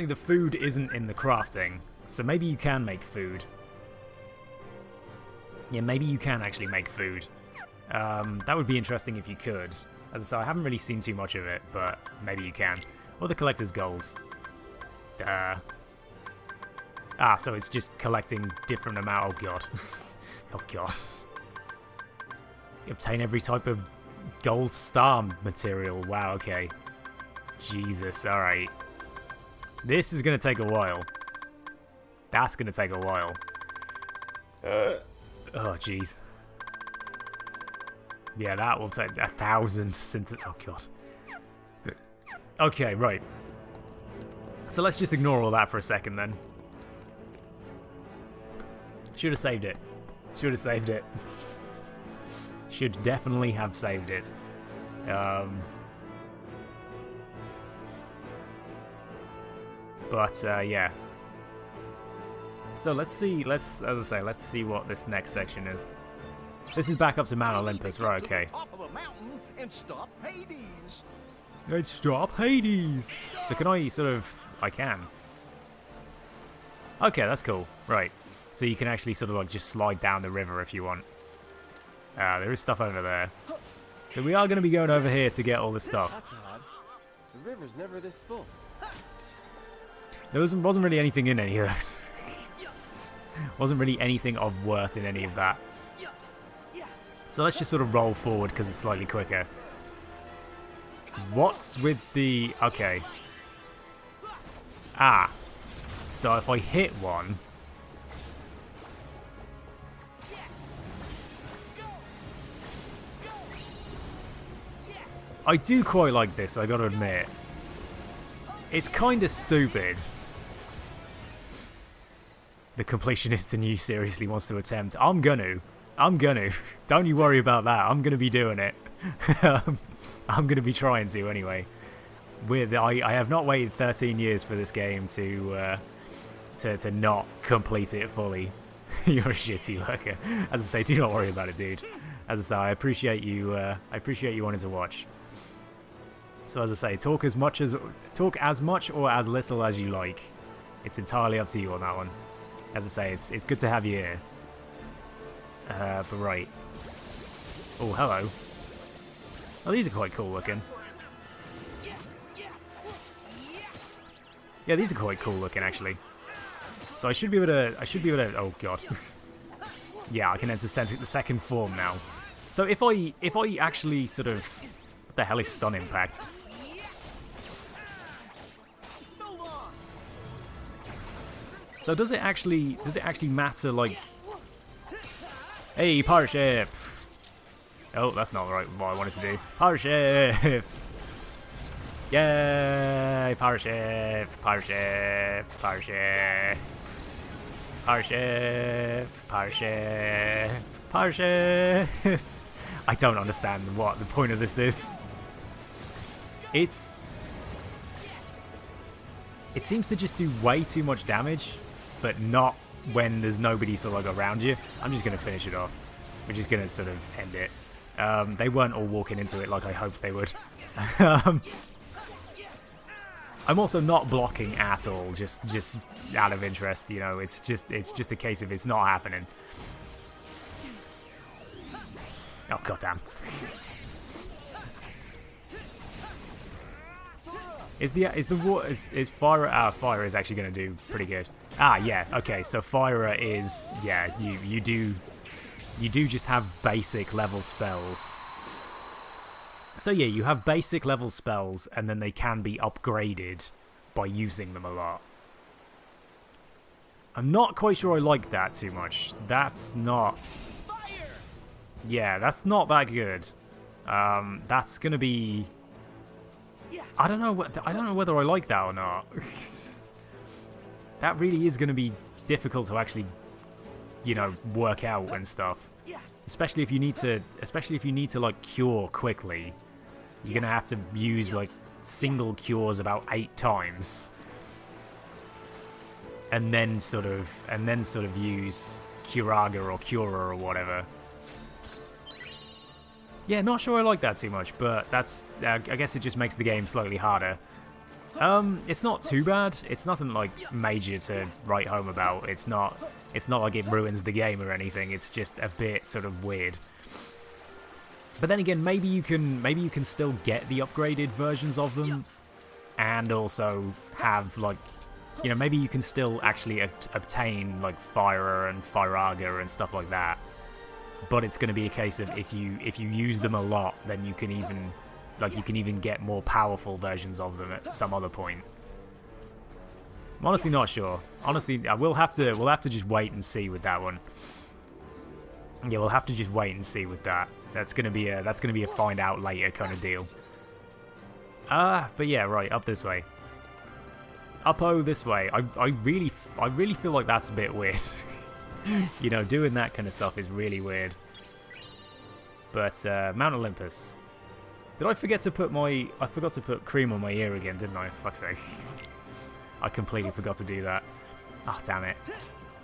the food isn't in the crafting, so maybe you can make food. Yeah, maybe you can actually make food. That would be interesting if you could. As I say, I haven't really seen too much of it, but maybe you can. Or the collector's goals. So it's just collecting different amount. Oh god. Oh god. You obtain every type of gold star material. Wow, okay. Jesus, alright. This is going to take a while. That's going to take a while. Oh, jeez. Yeah, that will take 1,000 synthesis. Oh, God. Okay, right. So let's just ignore all that for a second, then. Should have saved it. Should have saved it. Should definitely have saved it. But yeah. So let's see what this next section is. This is back up to Mount Olympus, right? Okay. And stop Hades. Let's stop Hades. So can I I can. Okay, that's cool. Right. So you can actually sort of like just slide down the river if you want. There is stuff over there. So we are going to be going over here to get all this stuff. That's odd. The river's never this full. There wasn't really anything in any of those. Wasn't really anything of worth in any of that. So let's just sort of roll forward because it's slightly quicker. What's with the... Okay. So if I hit one... I do quite like this, I gotta admit. It's kinda stupid. The completionist in you seriously wants to attempt. I'm gonna. Don't you worry about that. I'm gonna be doing it. I'm gonna be trying to anyway. I have not waited 13 years for this game to not complete it fully. You're a shitty lurker. As I say, do not worry about it, dude. As I say, I appreciate you wanting to watch. So as I say, talk as much or as little as you like. It's entirely up to you on that one. As I say, it's good to have you here. But right. Oh, hello. Oh, these are quite cool looking. Yeah, these are quite cool looking actually. So I should be able to. Oh god. Yeah, I can enter the second form now. So if I actually sort of, what the hell is stun impact? So does it actually matter, like, hey, pirate ship? Oh, that's not right what I wanted to do. Pirate ship! Yay! Pirate ship! Pirate ship! Pirate ship! Pirate ship! Pirate ship! Pirate ship! I don't understand what the point of this is. It seems to just do way too much damage, but not when there's nobody sort of like around you. I'm just going to finish it off. We're just going to sort of end it. They weren't all walking into it like I hoped they would. I'm also not blocking at all, just out of interest, you know. It's just a case of it's not happening. Oh goddamn! Is fire? Fire is actually going to do pretty good. Ah, yeah. Okay, so fire is, yeah. You do just have basic level spells. So yeah, you have basic level spells, and then they can be upgraded by using them a lot. I'm not quite sure I like that too much. That's not. Yeah, that's not that good. That's gonna be. I don't know whether I like that or not. That really is gonna be difficult to actually, you know, work out and stuff. Especially if you need to like cure quickly. You're gonna have to use like single cures about 8 times. And then sort of use Curaga or Cura or whatever. Yeah, not sure I like that too much, but that's I guess it just makes the game slightly harder. It's not too bad. It's nothing like major to write home about. It's not like it ruins the game or anything. It's just a bit sort of weird. But then again, maybe you can still get the upgraded versions of them, and also have like, you know, maybe you can still actually obtain like Fire and Firaga and stuff like that. But it's going to be a case of if you use them a lot, then you can even get more powerful versions of them at some other point. I'm honestly not sure. Honestly, we'll have to just wait and see with that one. Yeah, we'll have to just wait and see with that. That's gonna be a find out later kind of deal. But yeah, right, up this way. Up-o this way. I really feel like that's a bit weird. You know, doing that kind of stuff is really weird. But Mount Olympus. Did I forget to put I forgot to put cream on my ear again, didn't I? Fuck's sake. I completely forgot to do that. Ah, oh, damn it.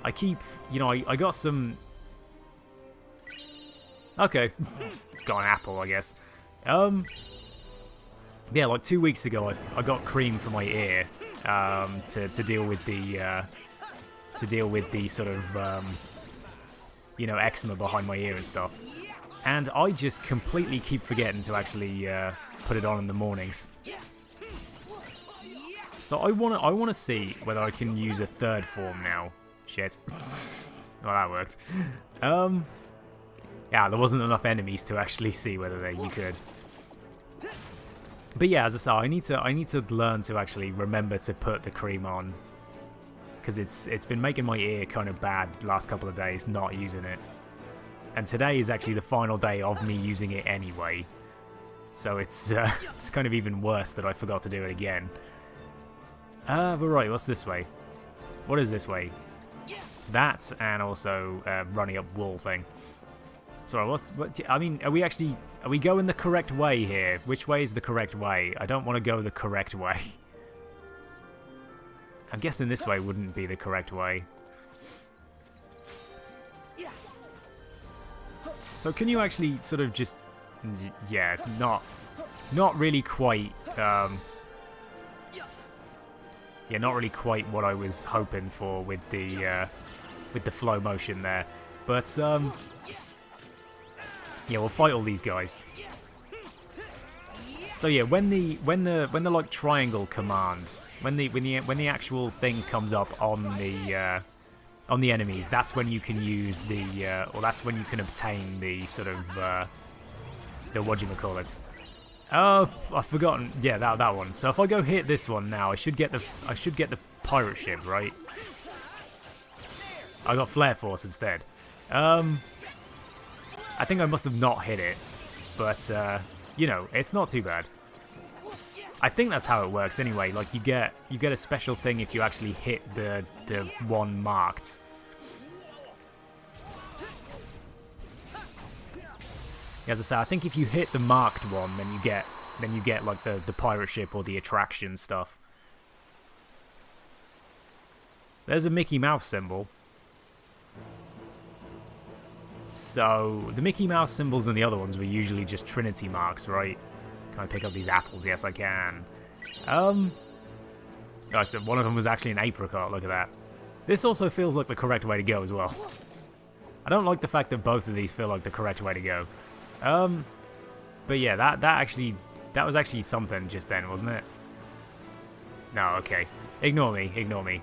I keep, you know, I got some. Okay, got an apple, I guess. Yeah, like 2 weeks ago, I got cream for my ear to deal with the sort of you know, eczema behind my ear and stuff. And I just completely keep forgetting to actually put it on in the mornings. So I wanna see whether I can use a third form now. Shit. Well, that worked. Yeah, there wasn't enough enemies to actually see whether you could. But yeah, as I say, I need to learn to actually remember to put the cream on, because it's been making my ear kind of bad the last couple of days not using it. And today is actually the final day of me using it anyway. So it's kind of even worse that I forgot to do it again. But right, what's this way? What is this way? That, and also running up wall thing. Sorry, what? I mean, are we going the correct way here? Which way is the correct way? I don't want to go the correct way. I'm guessing this way wouldn't be the correct way. So can you actually sort of just, yeah, not really quite, yeah, not really quite what I was hoping for with the flow motion there, but yeah, we'll fight all these guys. So yeah, when the like triangle command, when the actual thing comes up on the enemies, that's when you can use the or that's when you can obtain the sort of the whatchamacallit. Oh, I've forgotten. Yeah, that one. So if I go hit this one now, I should get the pirate ship, right? I got Flare Force instead. I think I must have not hit it, but you know, it's not too bad. I think that's how it works anyway. Like you get a special thing if you actually hit the one marked. As I say, I think if you hit the marked one, then you get like the pirate ship or the attraction stuff. There's a Mickey Mouse symbol. So the Mickey Mouse symbols and the other ones were usually just Trinity marks, right? Can I pick up these apples? Yes, I can. Oh, so one of them was actually an apricot. Look at that. This also feels like the correct way to go as well. I don't like the fact that both of these feel like the correct way to go. But yeah, that was actually something just then, wasn't it? No, okay. Ignore me.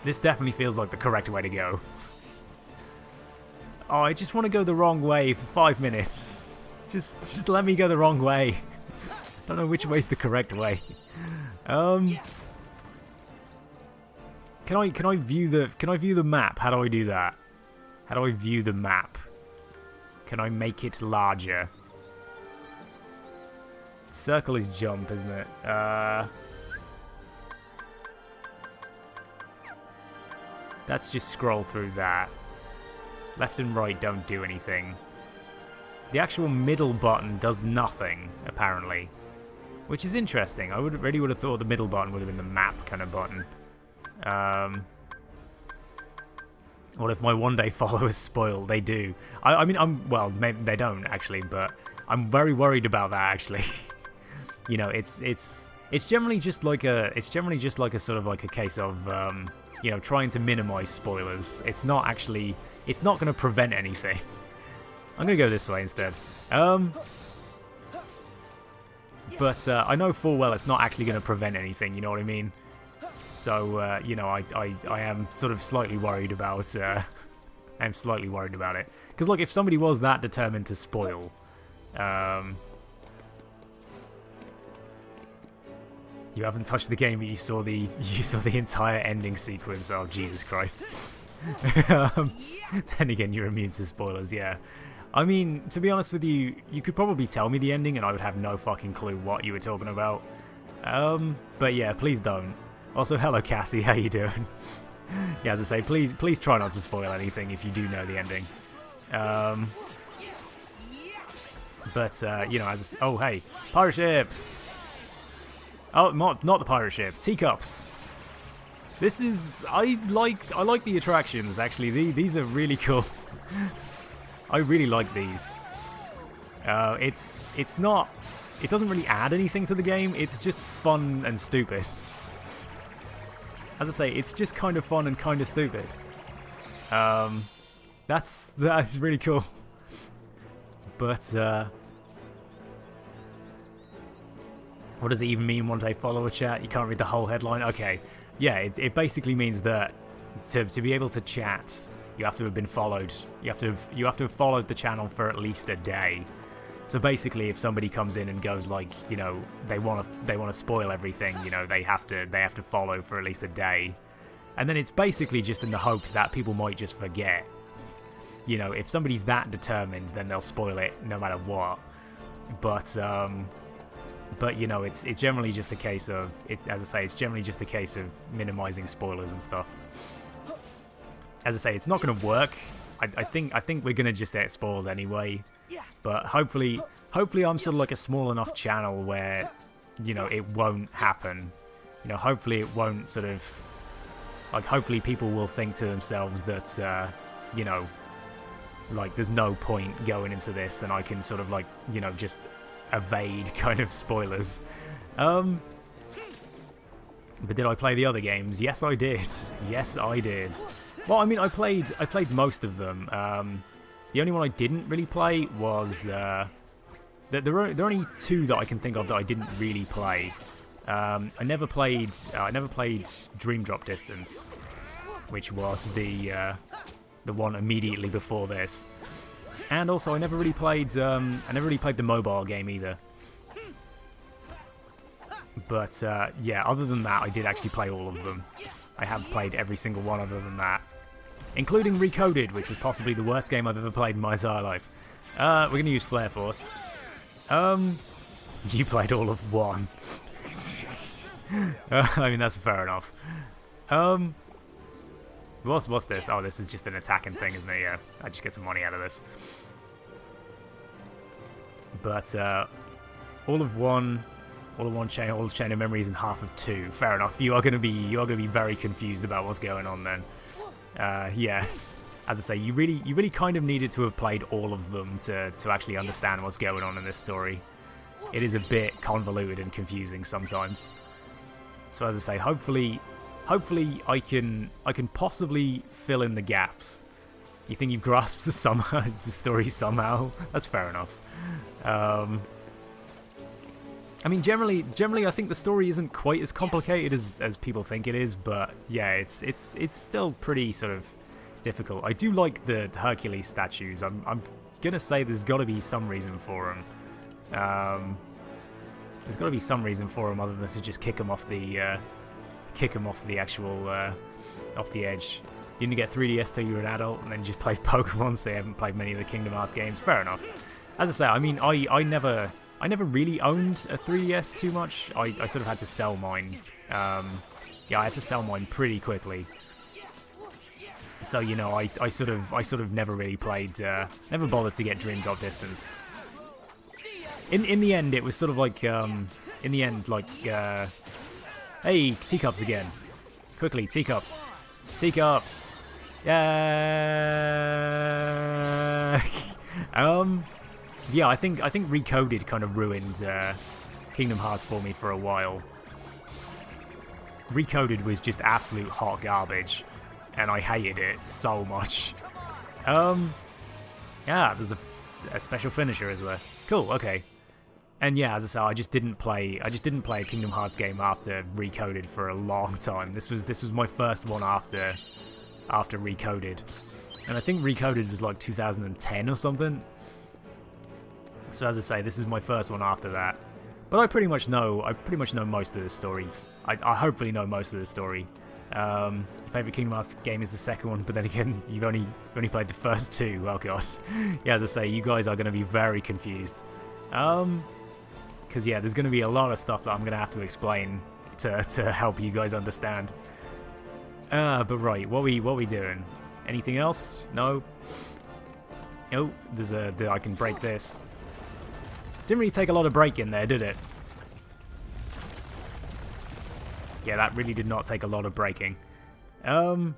This definitely feels like the correct way to go. Oh, I just want to go the wrong way for 5 minutes. Just let me go the wrong way. Don't know which way's the correct way. Can I view the map? How do I do that? How do I view the map? Can I make it larger? Circle is jump, isn't it? Let's just scroll through that. Left and right don't do anything. The actual middle button does nothing, apparently. Which is interesting. I really would have thought the middle button would have been the map kind of button. What if my one-day followers spoil? They do. I mean, well, maybe they don't, actually, but I'm very worried about that, actually. You know, it's generally just like a sort of like a case of, you know, trying to minimize spoilers. It's not going to prevent anything. I'm going to go this way instead. But I know full well it's not actually going to prevent anything, you know what I mean? So, you know, I am sort of slightly worried about, I'm slightly worried about it. Because, look, if somebody was that determined to spoil, you haven't touched the game, but you saw the entire ending sequence. Oh, Jesus Christ. Then again, you're immune to spoilers, yeah. I mean, to be honest with you, you could probably tell me the ending and I would have no fucking clue what you were talking about. But yeah, please don't. Also, hello Cassie, how you doing? Yeah, as I say, please try not to spoil anything if you do know the ending. But, you know, oh, hey, pirate ship! Oh, not the pirate ship, teacups! This is, I like the attractions, actually. These are really cool. I really like these. It's not, it doesn't really add anything to the game, it's just fun and stupid. As I say, it's just kind of fun and kind of stupid. That's really cool. But, what does it even mean one day follow a chat? You can't read the whole headline? Okay. Yeah, it basically means that to be able to chat, you have to have been followed. You have to have followed the channel for at least a day. So basically, if somebody comes in and goes like, you know, they want to spoil everything, you know, they have to follow for at least a day, and then it's basically just in the hopes that people might just forget. You know, if somebody's that determined, then they'll spoil it no matter what. But you know, it's generally just a case of as I say, it's generally just a case of minimizing spoilers and stuff. As I say, it's not going to work I think we're gonna just get spoiled anyway. But hopefully I'm sort of like a small enough channel where, you know, it won't happen. You know, hopefully it won't sort of, like, hopefully people will think to themselves that, you know, like, there's no point going into this, and I can sort of, like, you know, just evade kind of spoilers. But did I play the other games? Yes, I did. Yes, I did. Well, I mean, I played most of them. The only one I didn't really play was there are only two that I can think of that I didn't really play. I never played Dream Drop Distance, which was the one immediately before this, and also I never really played the mobile game either. But yeah, other than that, I did actually play all of them. I have played every single one other than that, including Recoded, which was possibly the worst game I've ever played in my entire life. We're gonna use Flare Force. You played all of one. I mean, that's fair enough. What's this? Oh, this is just an attacking thing, isn't it? Yeah, I just get some money out of this. But all of one chain, all chain of memories, and half of two. Fair enough. You are gonna be very confused about what's going on then. Yeah, as I say, you really kind of needed to have played all of them to actually understand what's going on in this story. It is a bit convoluted and confusing sometimes. So as I say, hopefully I can possibly fill in the gaps. You think you've grasped the story somehow? That's fair enough. I mean, generally, I think the story isn't quite as complicated as people think it is, but yeah, it's still pretty sort of difficult. I do like the Hercules statues. I'm gonna say there's got to be some reason for them. There's got to be some reason for them other than to just kick them off the actual off the edge. You didn't get 3DS till you were an adult, and then just played Pokemon, so you haven't played many of the Kingdom Hearts games. Fair enough. As I say, I mean, I never really owned a 3DS too much. I sort of had to sell mine. Yeah, I had to sell mine pretty quickly. So, you know, I sort of never really played, never bothered to get Dream Drop Distance. In the end, it was sort of like, hey, teacups again. Quickly, teacups. Teacups. Yeah. Yeah, I think Recoded kind of ruined Kingdom Hearts for me for a while. Recoded was just absolute hot garbage, and I hated it so much. Yeah, there's a special finisher as well. Cool, okay. And yeah, as I said, I just didn't play a Kingdom Hearts game after Recoded for a long time. This was my first one after Recoded, and I think Recoded was like 2010 or something. So as I say, this is my first one after that. But I pretty much know most of the story. I hopefully know most of the story. Your favourite Kingdom Hearts game is the second one, but then again, you've only played the first two. Oh god. Yeah, as I say, you guys are going to be very confused. Because yeah, there's going to be a lot of stuff that I'm going to have to explain to help you guys understand. But right, what we doing? Anything else? No. Oh, I can break this. Didn't really take a lot of breaking there, did it? Yeah, that really did not take a lot of breaking. You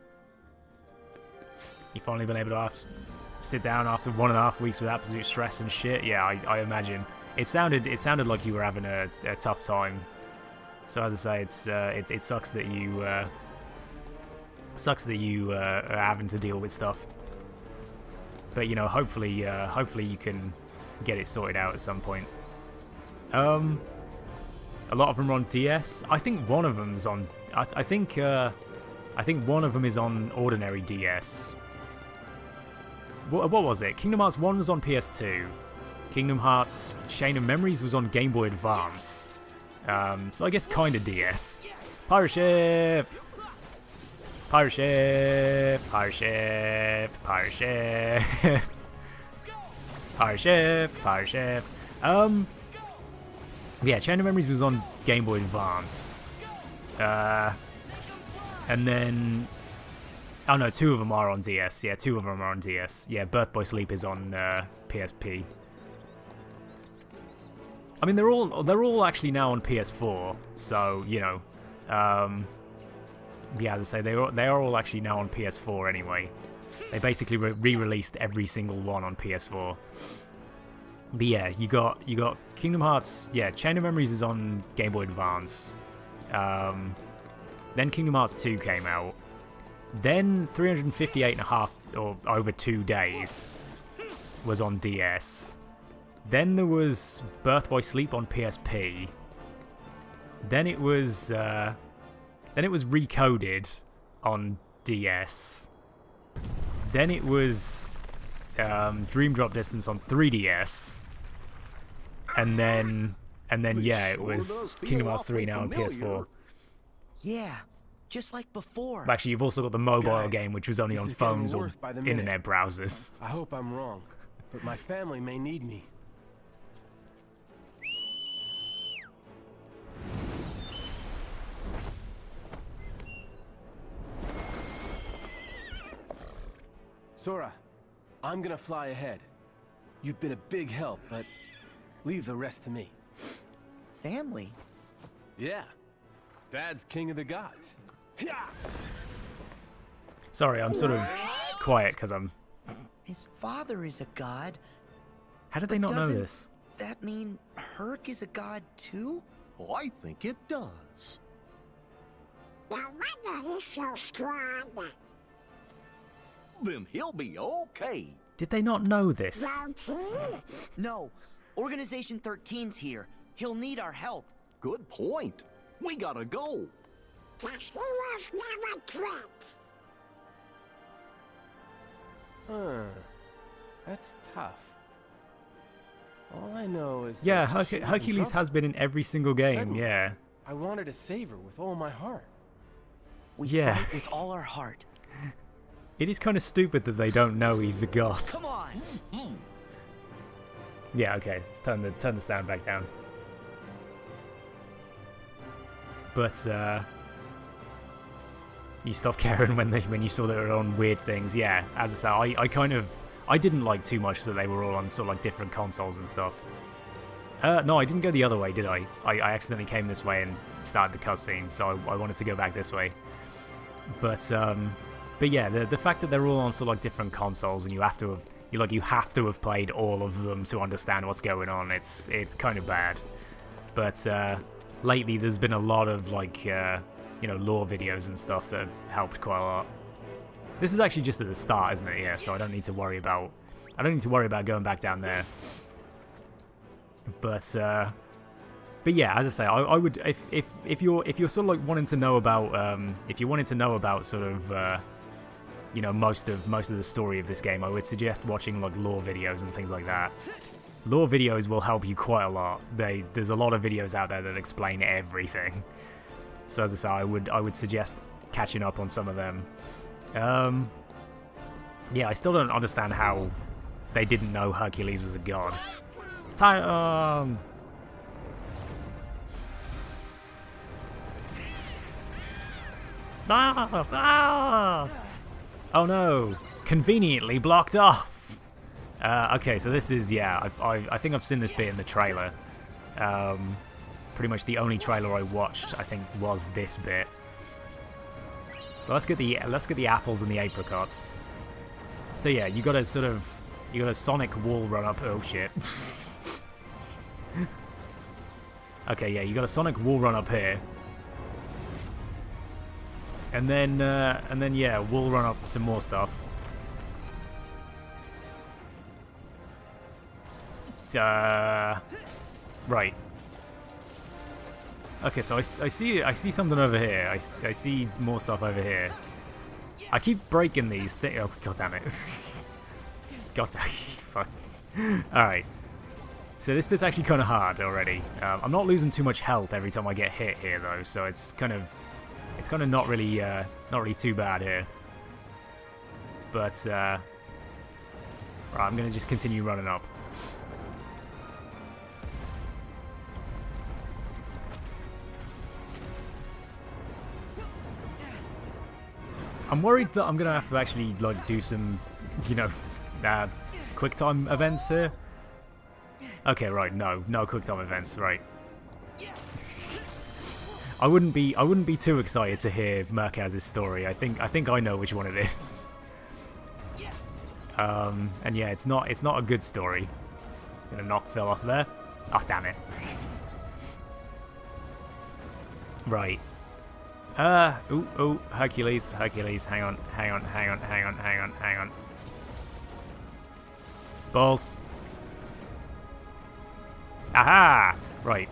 finally been able to sit down after 1.5 weeks with absolute stress and shit? Yeah, I imagine. It sounded like you were having a tough time. So as I say, it sucks that you are having to deal with stuff. But you know, hopefully you can get it sorted out at some point. A lot of them are on DS. I think one of them's on. I think one of them is on ordinary DS. What was it? Kingdom Hearts 1 was on PS2. Kingdom Hearts Chain of Memories was on Game Boy Advance. So I guess kind of DS. Pirate ship. Pirate ship. Pirate ship. Pirate ship. Pirate ship, pirate ship. Yeah, Chain of Memories was on Game Boy Advance. And then Oh no, 2 of them are on DS. Yeah, 2 of them are on DS. Yeah, Birth by Sleep is on PSP. I mean, they're all actually now on PS4. So you know, yeah, as I say, they are all actually now on PS4 anyway. They basically re-released every single one on PS4. But yeah, you got Kingdom Hearts. Yeah, Chain of Memories is on Game Boy Advance. Then Kingdom Hearts 2 came out. Then 358.5 or over 2 days was on DS. Then there was Birth by Sleep on PSP. Then it was Recoded on DS. Then it was Dream Drop Distance on 3DS. And then yeah, it was Kingdom Hearts 3 now on PS4. Yeah, just like before. But actually, you've also got the mobile game, which was only on phones or internet browsers. I hope I'm wrong, but my family may need me. Sora, I'm gonna fly ahead. You've been a big help, but leave the rest to me. Family? Yeah. Dad's king of the gods. Sorry, I'm sort of quiet because I'm... His father is a god. How did they not know this? That mean Herc is a god too? Oh, I think it does. No wonder he's so strong. Then he'll be okay. Did they not know this? Won't he? No, Organization 13's here. He'll need our help. Good point. We gotta go. Just he was never tricked. That's tough. All I know is yeah, that Hercules has been in every single game. Suddenly, yeah. I wanted to save her with all my heart. We yeah. fight with all our heart. It is kind of stupid that they don't know he's a god. Come on. Yeah, okay. Let's turn the sound back down. But you stopped caring when you saw they were on weird things. Yeah, as I say, I didn't like too much that they were all on sort of like different consoles and stuff. No, I didn't go the other way, did I? I accidentally came this way and started the cutscene, so I wanted to go back this way. But yeah, the fact that they're all on sort of like different consoles and you have to have played all of them to understand what's going on. It's kind of bad. But lately there's been a lot of like lore videos and stuff that have helped quite a lot. This is actually just at the start, isn't it? Yeah, so I don't need to worry about going back down there. But yeah, as I say, I would if you're sort of like wanting to know about if you wanted to know about sort of most of the story of this game, I would suggest watching like lore videos and things like that. Lore videos will help you quite a lot. There's a lot of videos out there that explain everything. So as I say, I would suggest catching up on some of them. Yeah, I still don't understand how they didn't know Hercules was a god. Oh no! Conveniently blocked off! Okay, so this is, yeah, I think I've seen this bit in the trailer. Pretty much the only trailer I watched, I think, was this bit. So let's get the apples and the apricots. So yeah, you got a Sonic wall run up. Oh shit. Okay, yeah, you got a Sonic wall run up here. And then yeah, we'll run up some more stuff. Right. Okay, so I see something over here. I see more stuff over here. I keep breaking these things. Oh, god damn it. God damn it. Fuck. Alright. So this bit's actually kind of hard already. I'm not losing too much health every time I get hit here though, so it's kind of not really too bad here. But right, I'm gonna just continue running up. I'm worried that I'm gonna have to actually like do some, you know, quick time events here. Okay, right, no quick time events, right. I wouldn't be too excited to hear Merkaz's story. I think I know which one it is. And yeah, it's not a good story. Gonna knock Phil off there. Oh, damn it. Right. Ooh, Hercules, hang on. Balls. Aha! Right.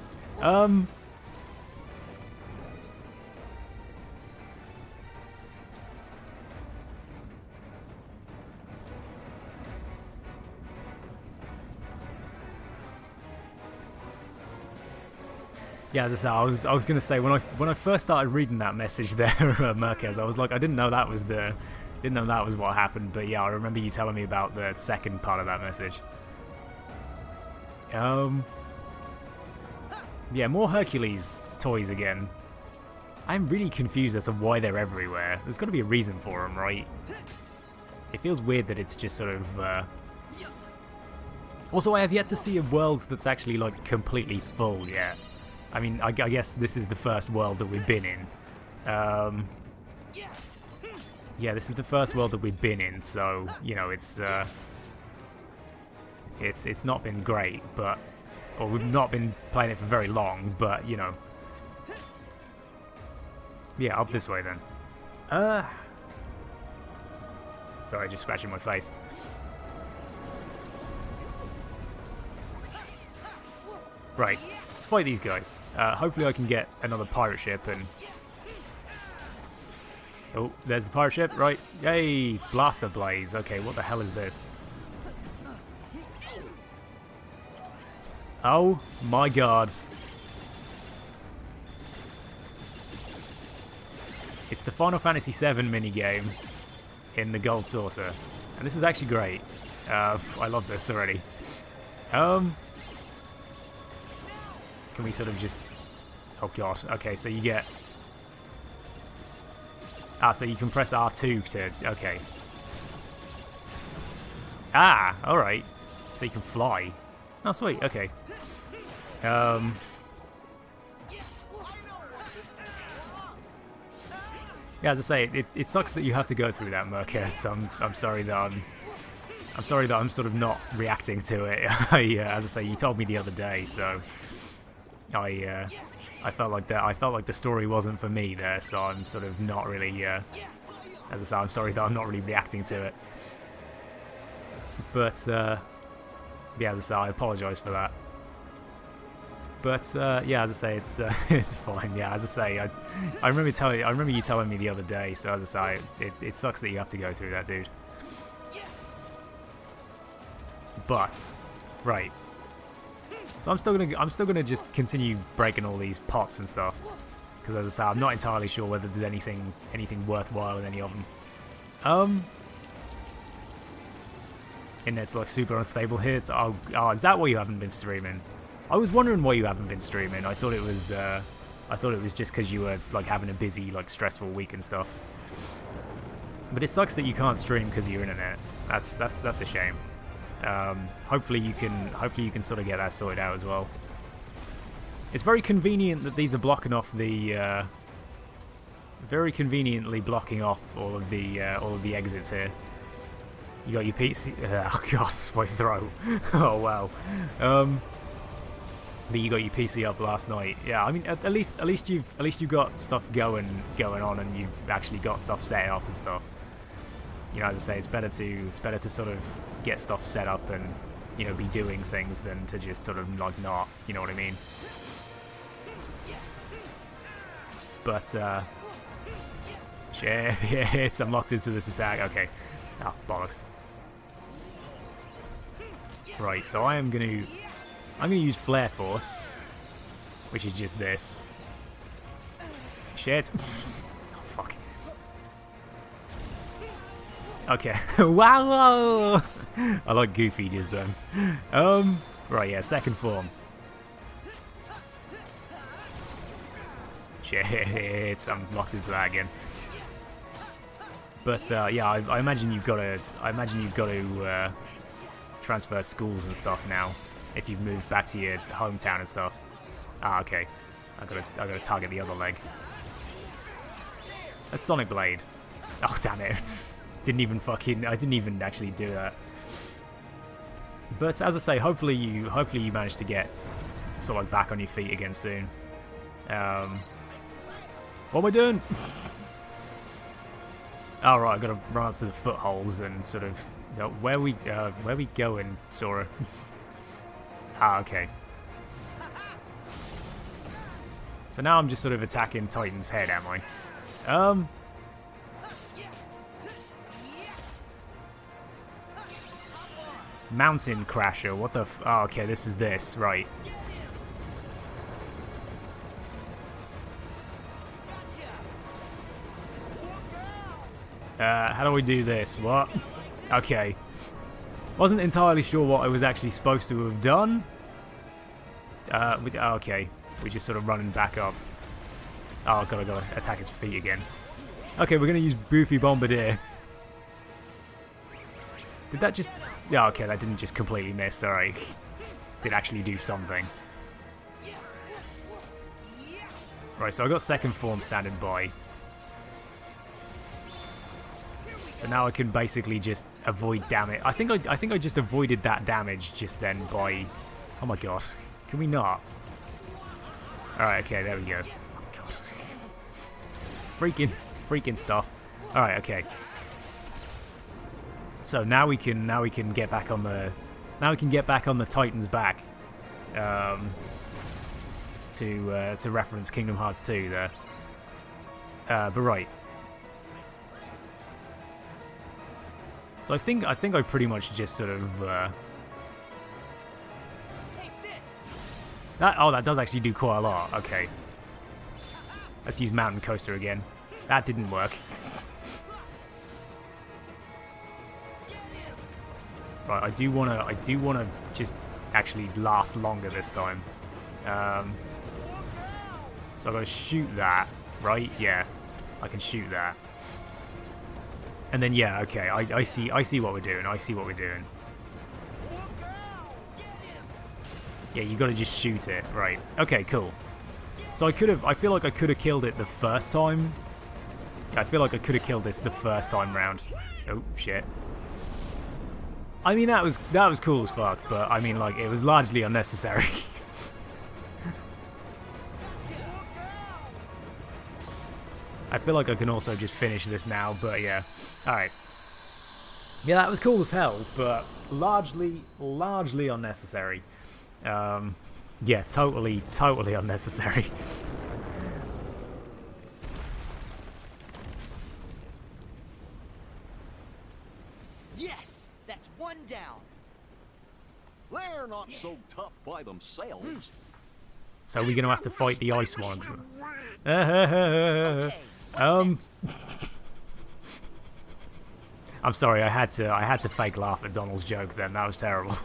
Yeah, as I said, I was gonna say when I first started reading that message there, Merkez, I was like, I didn't know that was what happened, but yeah, I remember you telling me about the second part of that message. Yeah, more Hercules toys again. I'm really confused as to why they're everywhere. There's got to be a reason for them, right? It feels weird that it's just sort of. Also, I have yet to see a world that's actually like completely full yet. I mean, I guess this is the first world that we've been in. Yeah, this is the first world that we've been in, so you know it's not been great, but or we've not been playing it for very long, but you know. Yeah, up this way then. Sorry, just scratching my face. Right, let's fight these guys. Hopefully I can get another pirate ship and... Oh, there's the pirate ship, right. Yay! Blaster Blaze. Okay, what the hell is this? Oh my god. It's the Final Fantasy VII minigame in the Gold Saucer. And this is actually great. I love this already. Can we sort of just... Oh god, okay, so you get... Ah, so you can press R2 to... Okay. Ah, alright. So you can fly. Oh, sweet, okay. Yeah, as I say, it sucks that you have to go through that, Merkez. I'm sorry that I'm sort of not reacting to it. As I say, you told me the other day, so I felt like that. I felt like the story wasn't for me there, so I'm sort of not really. As I say, I'm sorry that I'm not really reacting to it. But yeah, as I say, I apologise for that. But yeah, as I say, it's fine. Yeah, as I say, I remember you telling me the other day. So as I say, it sucks that you have to go through that, dude. But right, so I'm still gonna just continue breaking all these pots and stuff, because as I say, I'm not entirely sure whether there's anything worthwhile in any of them. And it's like super unstable here. So, oh, is that why you haven't been streaming? I was wondering why you haven't been streaming. I thought it was just because you were like having a busy, like stressful week and stuff. But it sucks that you can't stream because of your internet. That's a shame. Hopefully you can sort of get that sorted out as well. It's very convenient that these are blocking off the very conveniently blocking off all of the exits here. You got your PC. Oh gosh, my throat. Oh wow. But you got your PC up last night. Yeah, I mean at least you've got stuff going on, and you've actually got stuff set up and stuff. You know, as I say, it's better to sort of get stuff set up and, you know, be doing things than to just sort of like not. You know what I mean? But shit, I'm locked into this attack. Okay. Oh, bollocks. Right, so I'm gonna use Flare Force, which is just this. Shit. Oh, fuck. Okay. Wow! I like Goofy just then. Right, yeah, second form. Shit, I'm locked into that again. But yeah, I imagine you've got to. Transfer schools and stuff now if you've moved back to your hometown and stuff. Ah, okay. I gotta target the other leg. That's Sonic Blade. Oh damn it! I didn't even actually do that. But as I say, hopefully you manage to get sort of like back on your feet again soon. What am I doing? Oh right, I gotta run up to the footholds and sort of. Where we going, Sora? Ah, okay. So now I'm just sort of attacking Titan's head, am I? Mountain Crasher, what the f- oh, okay, this is this, right. How do we do this? What? Okay. Wasn't entirely sure what I was actually supposed to have done. Okay. We're just sort of running back up. Oh, gotta attack its feet again. Okay, we're gonna use Boofy Bombardier. Did that just... Yeah, okay, that didn't just completely miss, sorry. Did actually do something. Right, so I got second form standing by. So now I can basically just avoid damage. I think I just avoided that damage just then by... Oh my god. Can we not? Alright, okay, there we go. Oh god. Freaking stuff. Alright, okay. So now we can get back on the Titan's back. To reference Kingdom Hearts 2 there. But right. So I think I pretty much just sort of that does actually do quite a lot. Okay. Let's use Mountain Coaster again. That didn't work. Right, I do wanna just actually last longer this time. So I gotta shoot that, right? Yeah. I can shoot that. And then yeah, okay, I see what we're doing. Yeah, you gotta just shoot it, right. Okay, cool. So I feel like I could have killed it the first time. Yeah, I feel like I could have killed this the first time round. Oh shit. I mean that was cool as fuck, but I mean like it was largely unnecessary. I feel like I can also just finish this now, but yeah. Alright. Yeah, that was cool as hell, but largely unnecessary. Yeah, totally unnecessary. Yes, that's one down. They're not so tough by themselves. So we're gonna have to fight the ice one. I'm sorry, I had to fake laugh at Donald's joke then. That was terrible.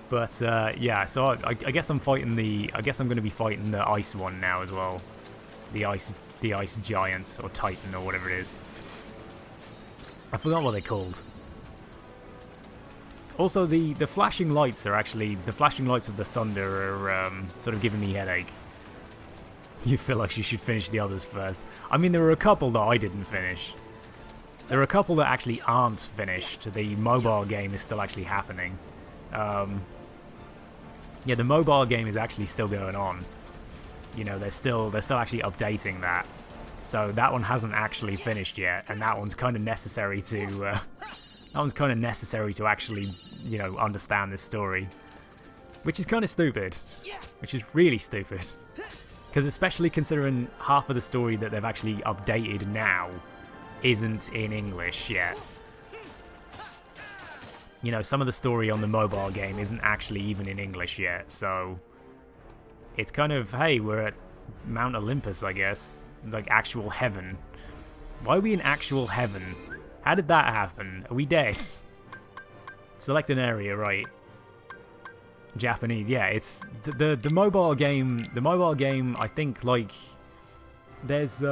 But yeah, so I guess I'm going to be fighting the ice one now as well. The ice giant or titan or whatever it is. I forgot what they're called. Also, the flashing lights are actually the flashing lights of the thunder are sort of giving me a headache. You feel like you should finish the others first. I mean, there were a couple that I didn't finish. There are a couple that actually aren't finished. The mobile game is still actually happening. Yeah, the mobile game is actually still going on. You know, they're still actually updating that. So that one hasn't actually finished yet, and that one's kind of necessary to actually, you know, understand this story. Which is kind of stupid. Which is really stupid. Because especially considering half of the story that they've actually updated now isn't in English yet. You know, some of the story on the mobile game isn't actually even in English yet, so it's kind of, hey, we're at Mount Olympus, I guess. Like, actual heaven. Why are we in actual heaven? How did that happen? Are we dead? Select an area, right. Japanese, yeah, it's the mobile game, I think, like, there's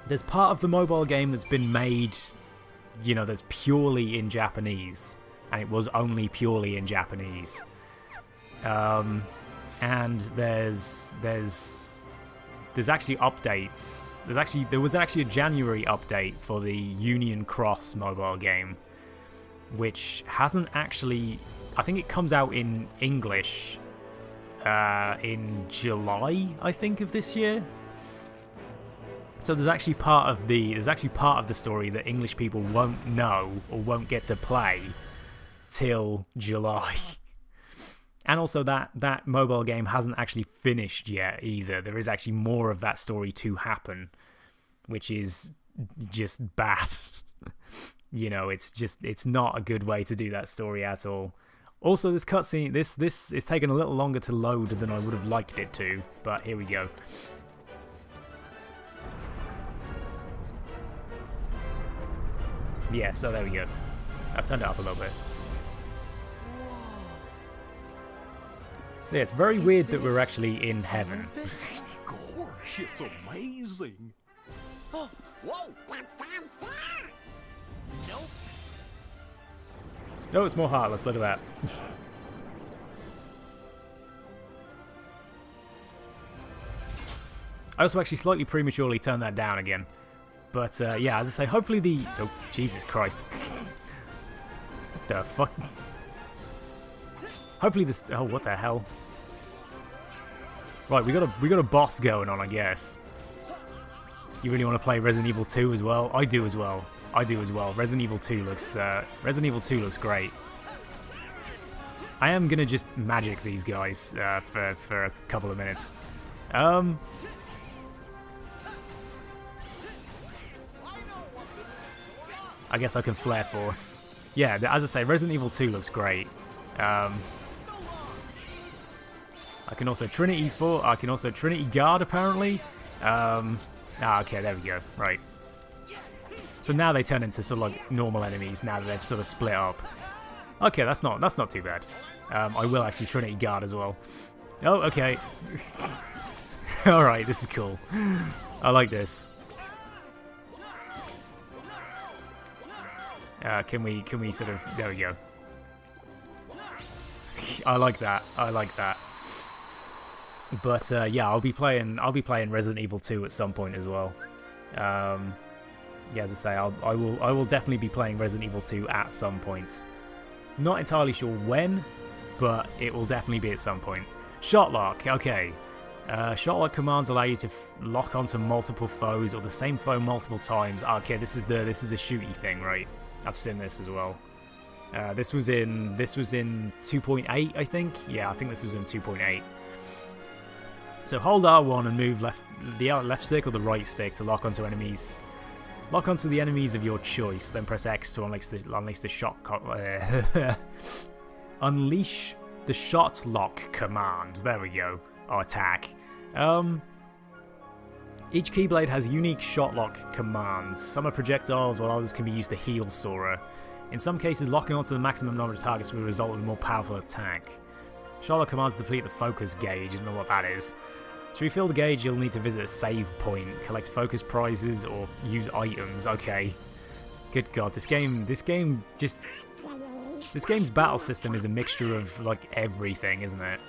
there's part of the mobile game that's been made, you know, that's purely in Japanese, and it was only purely in Japanese. And there's actually updates. There was actually a January update for the Union Cross mobile game, which hasn't actually. I think it comes out in English in July, I think, of this year. So there's actually part of the story that English people won't know or won't get to play till July. And also that mobile game hasn't actually finished yet either. There is actually more of that story to happen, which is just bad. You know, it's not a good way to do that story at all. Also, this cutscene, this is taking a little longer to load than I would have liked it to, but here we go. Yeah, so there we go. I've turned it up a little bit. So yeah, it's very weird that we're actually in heaven. Gosh, it's amazing. Oh, whoa! Nope. Oh, it's more heartless. Look at that. I also actually slightly prematurely turned that down again. But yeah, as I say, hopefully the... Oh, Jesus Christ. What the fuck? Hopefully this... Oh, what the hell? Right, we got a boss going on, I guess. You really want to play Resident Evil 2 as well? I do as well. Resident Evil 2 looks great. I am gonna just magic these guys for a couple of minutes. I guess I can Flare Force. Yeah, as I say, Resident Evil 2 looks great. I can also Trinity Guard, apparently. Okay, there we go. Right. So now they turn into sort of like normal enemies now that they've sort of split up. Okay, that's not too bad. I will actually Trinity Guard as well. Oh, okay. Alright, this is cool. I like this. Can we sort of... There we go. I like that. But yeah, I'll be playing Resident Evil 2 at some point as well. Yeah, as I say, I will definitely be playing Resident Evil 2 at some point. Not entirely sure when, but it will definitely be at some point. Shotlock, okay. Shotlock commands allow you to lock onto multiple foes or the same foe multiple times. Okay, this is the shooty thing, right? I've seen this as well. This was in 2.8, I think. Yeah, I think this was in 2.8. So hold R1 and move the left stick or the right stick to lock onto enemies. Lock onto the enemies of your choice, then press X to unleash the shot. Unleash the shot lock command. There we go. Or attack. Each Keyblade has unique shot lock commands. Some are projectiles, while others can be used to heal Sora. In some cases, locking onto the maximum number of targets will result in a more powerful attack. Shot lock commands deplete the focus gauge. I don't know what that is. To refill the gauge, you'll need to visit a save point, collect focus prizes, or use items. Okay. Good God, this game's battle system is a mixture of like everything, isn't it?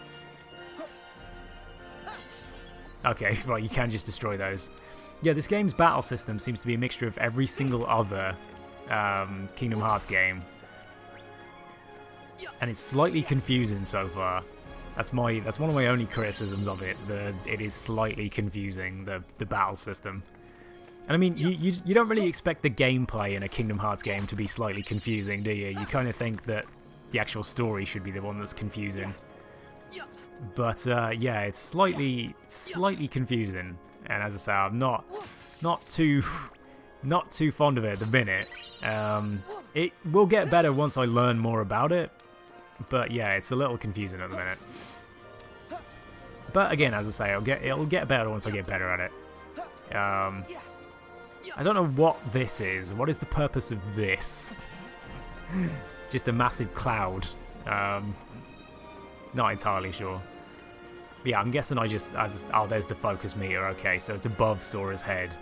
Okay, right, you can just destroy those. Yeah, this game's battle system seems to be a mixture of every single other Kingdom Hearts game, and it's slightly confusing so far. That's one of my only criticisms of it. It is slightly confusing, the battle system. And I mean, you don't really expect the gameplay in a Kingdom Hearts game to be slightly confusing, do you? You kind of think that the actual story should be the one that's confusing. But yeah, it's slightly confusing. And as I say, I'm not too fond of it at the minute. It will get better once I learn more about it. But yeah, it's a little confusing at the minute. But again, as I say, it'll get better once I get better at it. I don't know what this is. What is the purpose of this? Just a massive cloud. Not entirely sure. But yeah, I'm guessing oh, there's the focus meter. Okay, so it's above Sora's head.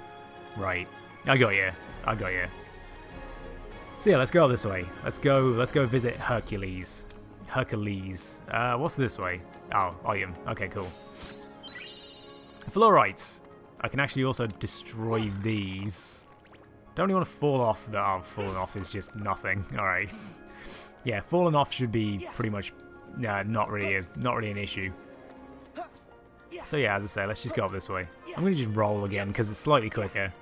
Right. I got you. I got you. So yeah, let's go this way. Let's go visit Hercules. Hercules. What's this way? Oh, item. Okay, cool. Fluorites. I can actually also destroy these. Don't you want to fall off? Oh, falling off is just nothing. Alright. Yeah, falling off should be pretty much not really an issue. So yeah, as I say, let's just go up this way. I'm going to just roll again because it's slightly quicker.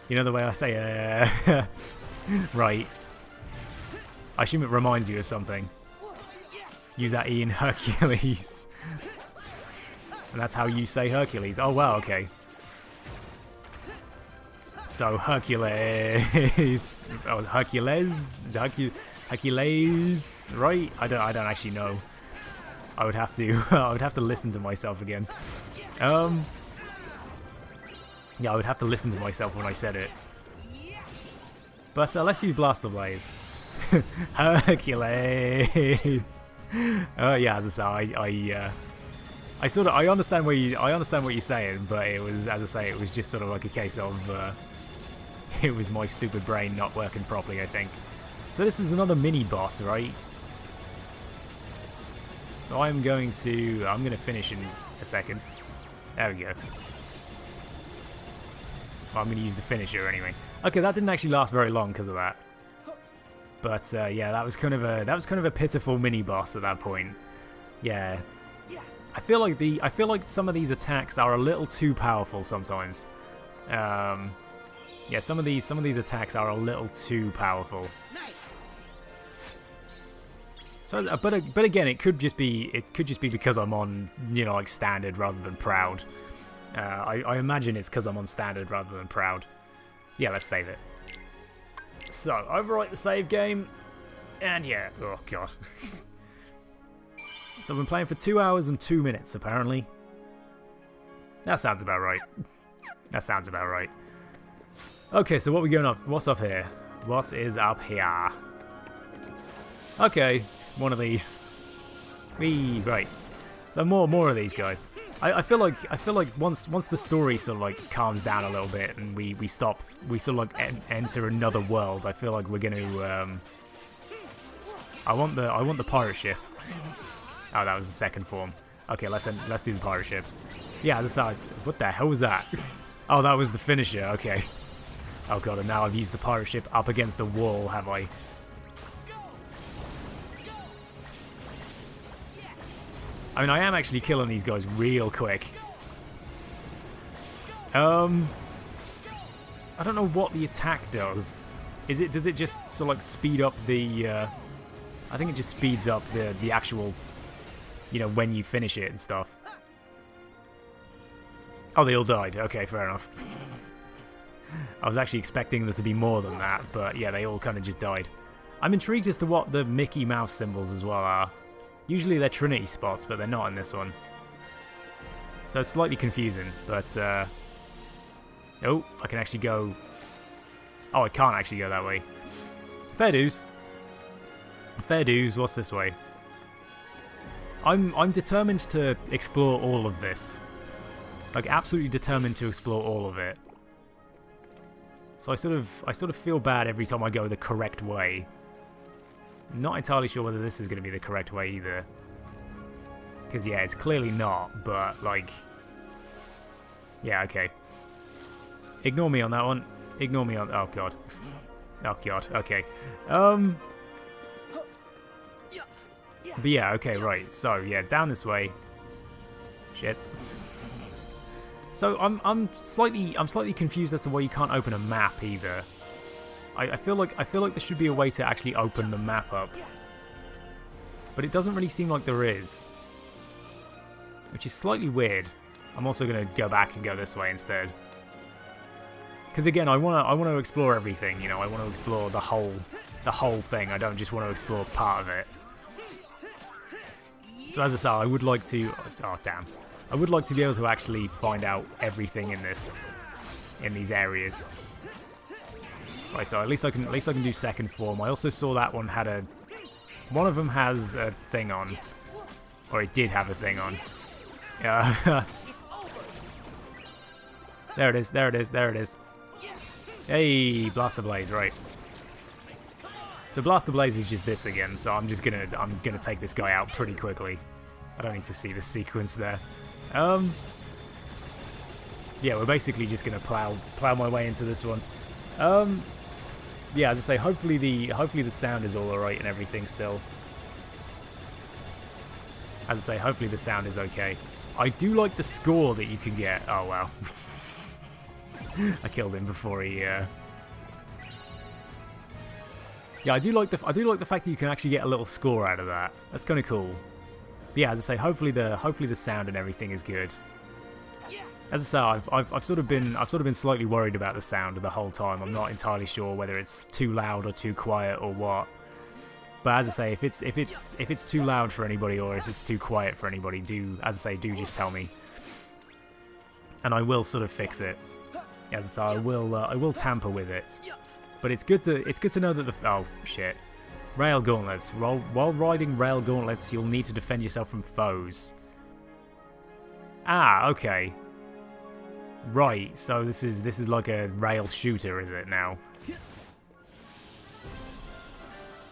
You know the way I say right. I assume it reminds you of something. Use that E in Hercules. And that's how you say Hercules. Oh wow, okay. So Hercules. Oh, Hercules? Hercules, right? I don't actually know. I would have to listen to myself again. Yeah, I would have to listen to myself when I said it. But let's use Blaster Blaze. Hercules. Yeah, as I say, I understand what you're saying, but it was, as I say, it was just sort of like a case of it was my stupid brain not working properly, I think. So this is another mini boss, right? So I'm gonna finish in a second. There we go. Well, I'm gonna use the finisher anyway. Okay, that didn't actually last very long because of that. But yeah, that was kind of a pitiful mini boss at that point. Yeah. I feel like some of these attacks are a little too powerful sometimes. Yeah, some of these attacks are a little too powerful. So, but again, it could just be because I'm on, you know, like standard rather than proud. I imagine it's because I'm on standard rather than proud. Yeah, let's save it. So, overwrite the save game, and yeah, oh god. So I've been playing for 2 hours and 2 minutes, apparently. That sounds about right. That sounds about right. Okay, so what we going up? What's up here? What is up here? Okay, one of these. Right. So more of these guys. I feel like once the story sort of like calms down a little bit and we sort of like enter another world, I feel like we're gonna I want the pirate ship. Oh, that was the second form. Okay, let's do the pirate ship. Yeah, what the hell was that? Oh, that was the finisher. Okay. Oh god, and now I've used the pirate ship up against the wall, have I? I mean, I am actually killing these guys real quick. I don't know what the attack does. Does it just sort of like speed up the? I think it just speeds up the actual, you know, when you finish it and stuff. Oh, they all died. Okay, fair enough. I was actually expecting there to be more than that, but yeah, they all kind of just died. I'm intrigued as to what the Mickey Mouse symbols as well are. Usually they're Trinity spots, but they're not in this one. So it's slightly confusing, but oh, I can actually go. Oh, I can't actually go that way. Fair dues. Fair dues. What's this way? I'm determined to explore all of this. Like, absolutely determined to explore all of it. So I sort of feel bad every time I go the correct way. Not entirely sure whether this is going to be the correct way either. Because, yeah, it's clearly not, but, like... Yeah, okay. Ignore me on that one. Ignore me on... Oh, God. Oh, God. Okay. But, yeah, okay, right. So, yeah, down this way. Shit. So, I'm slightly confused as to why you can't open a map either. I feel like there should be a way to actually open the map up. But it doesn't really seem like there is. Which is slightly weird. I'm also going to go back and go this way instead. Because again, I want to explore everything, you know. I want to explore the whole thing. I don't just want to explore part of it. So as I say, I would like to... Oh, damn. I would like to be able to actually find out everything in these areas. Right, so at least I can do second form. I also saw that one had a... One of them has a thing on. Or it did have a thing on. Yeah. There it is, there it is, there it is. Hey, Blaster Blaze, right. So Blaster Blaze is just this again, so I'm gonna take this guy out pretty quickly. I don't need to see the sequence there. Yeah, we're basically just gonna plow my way into this one. Yeah, as I say, hopefully the sound is all alright and everything still. As I say, hopefully the sound is okay. I do like the score that you can get. Oh wow. I killed him before he yeah, I do like the fact that you can actually get a little score out of that. That's kind of cool. But yeah, as I say, hopefully the sound and everything is good. As I say, I've sort of been slightly worried about the sound the whole time. I'm not entirely sure whether it's too loud or too quiet or what. But as I say, if it's too loud for anybody or if it's too quiet for anybody, do just tell me, and I will sort of fix it. As I say, I will tamper with it. But it's good to know that oh shit, rail gauntlets. While riding rail gauntlets, you'll need to defend yourself from foes. Ah, okay. Right, so this is like a rail shooter, is it now?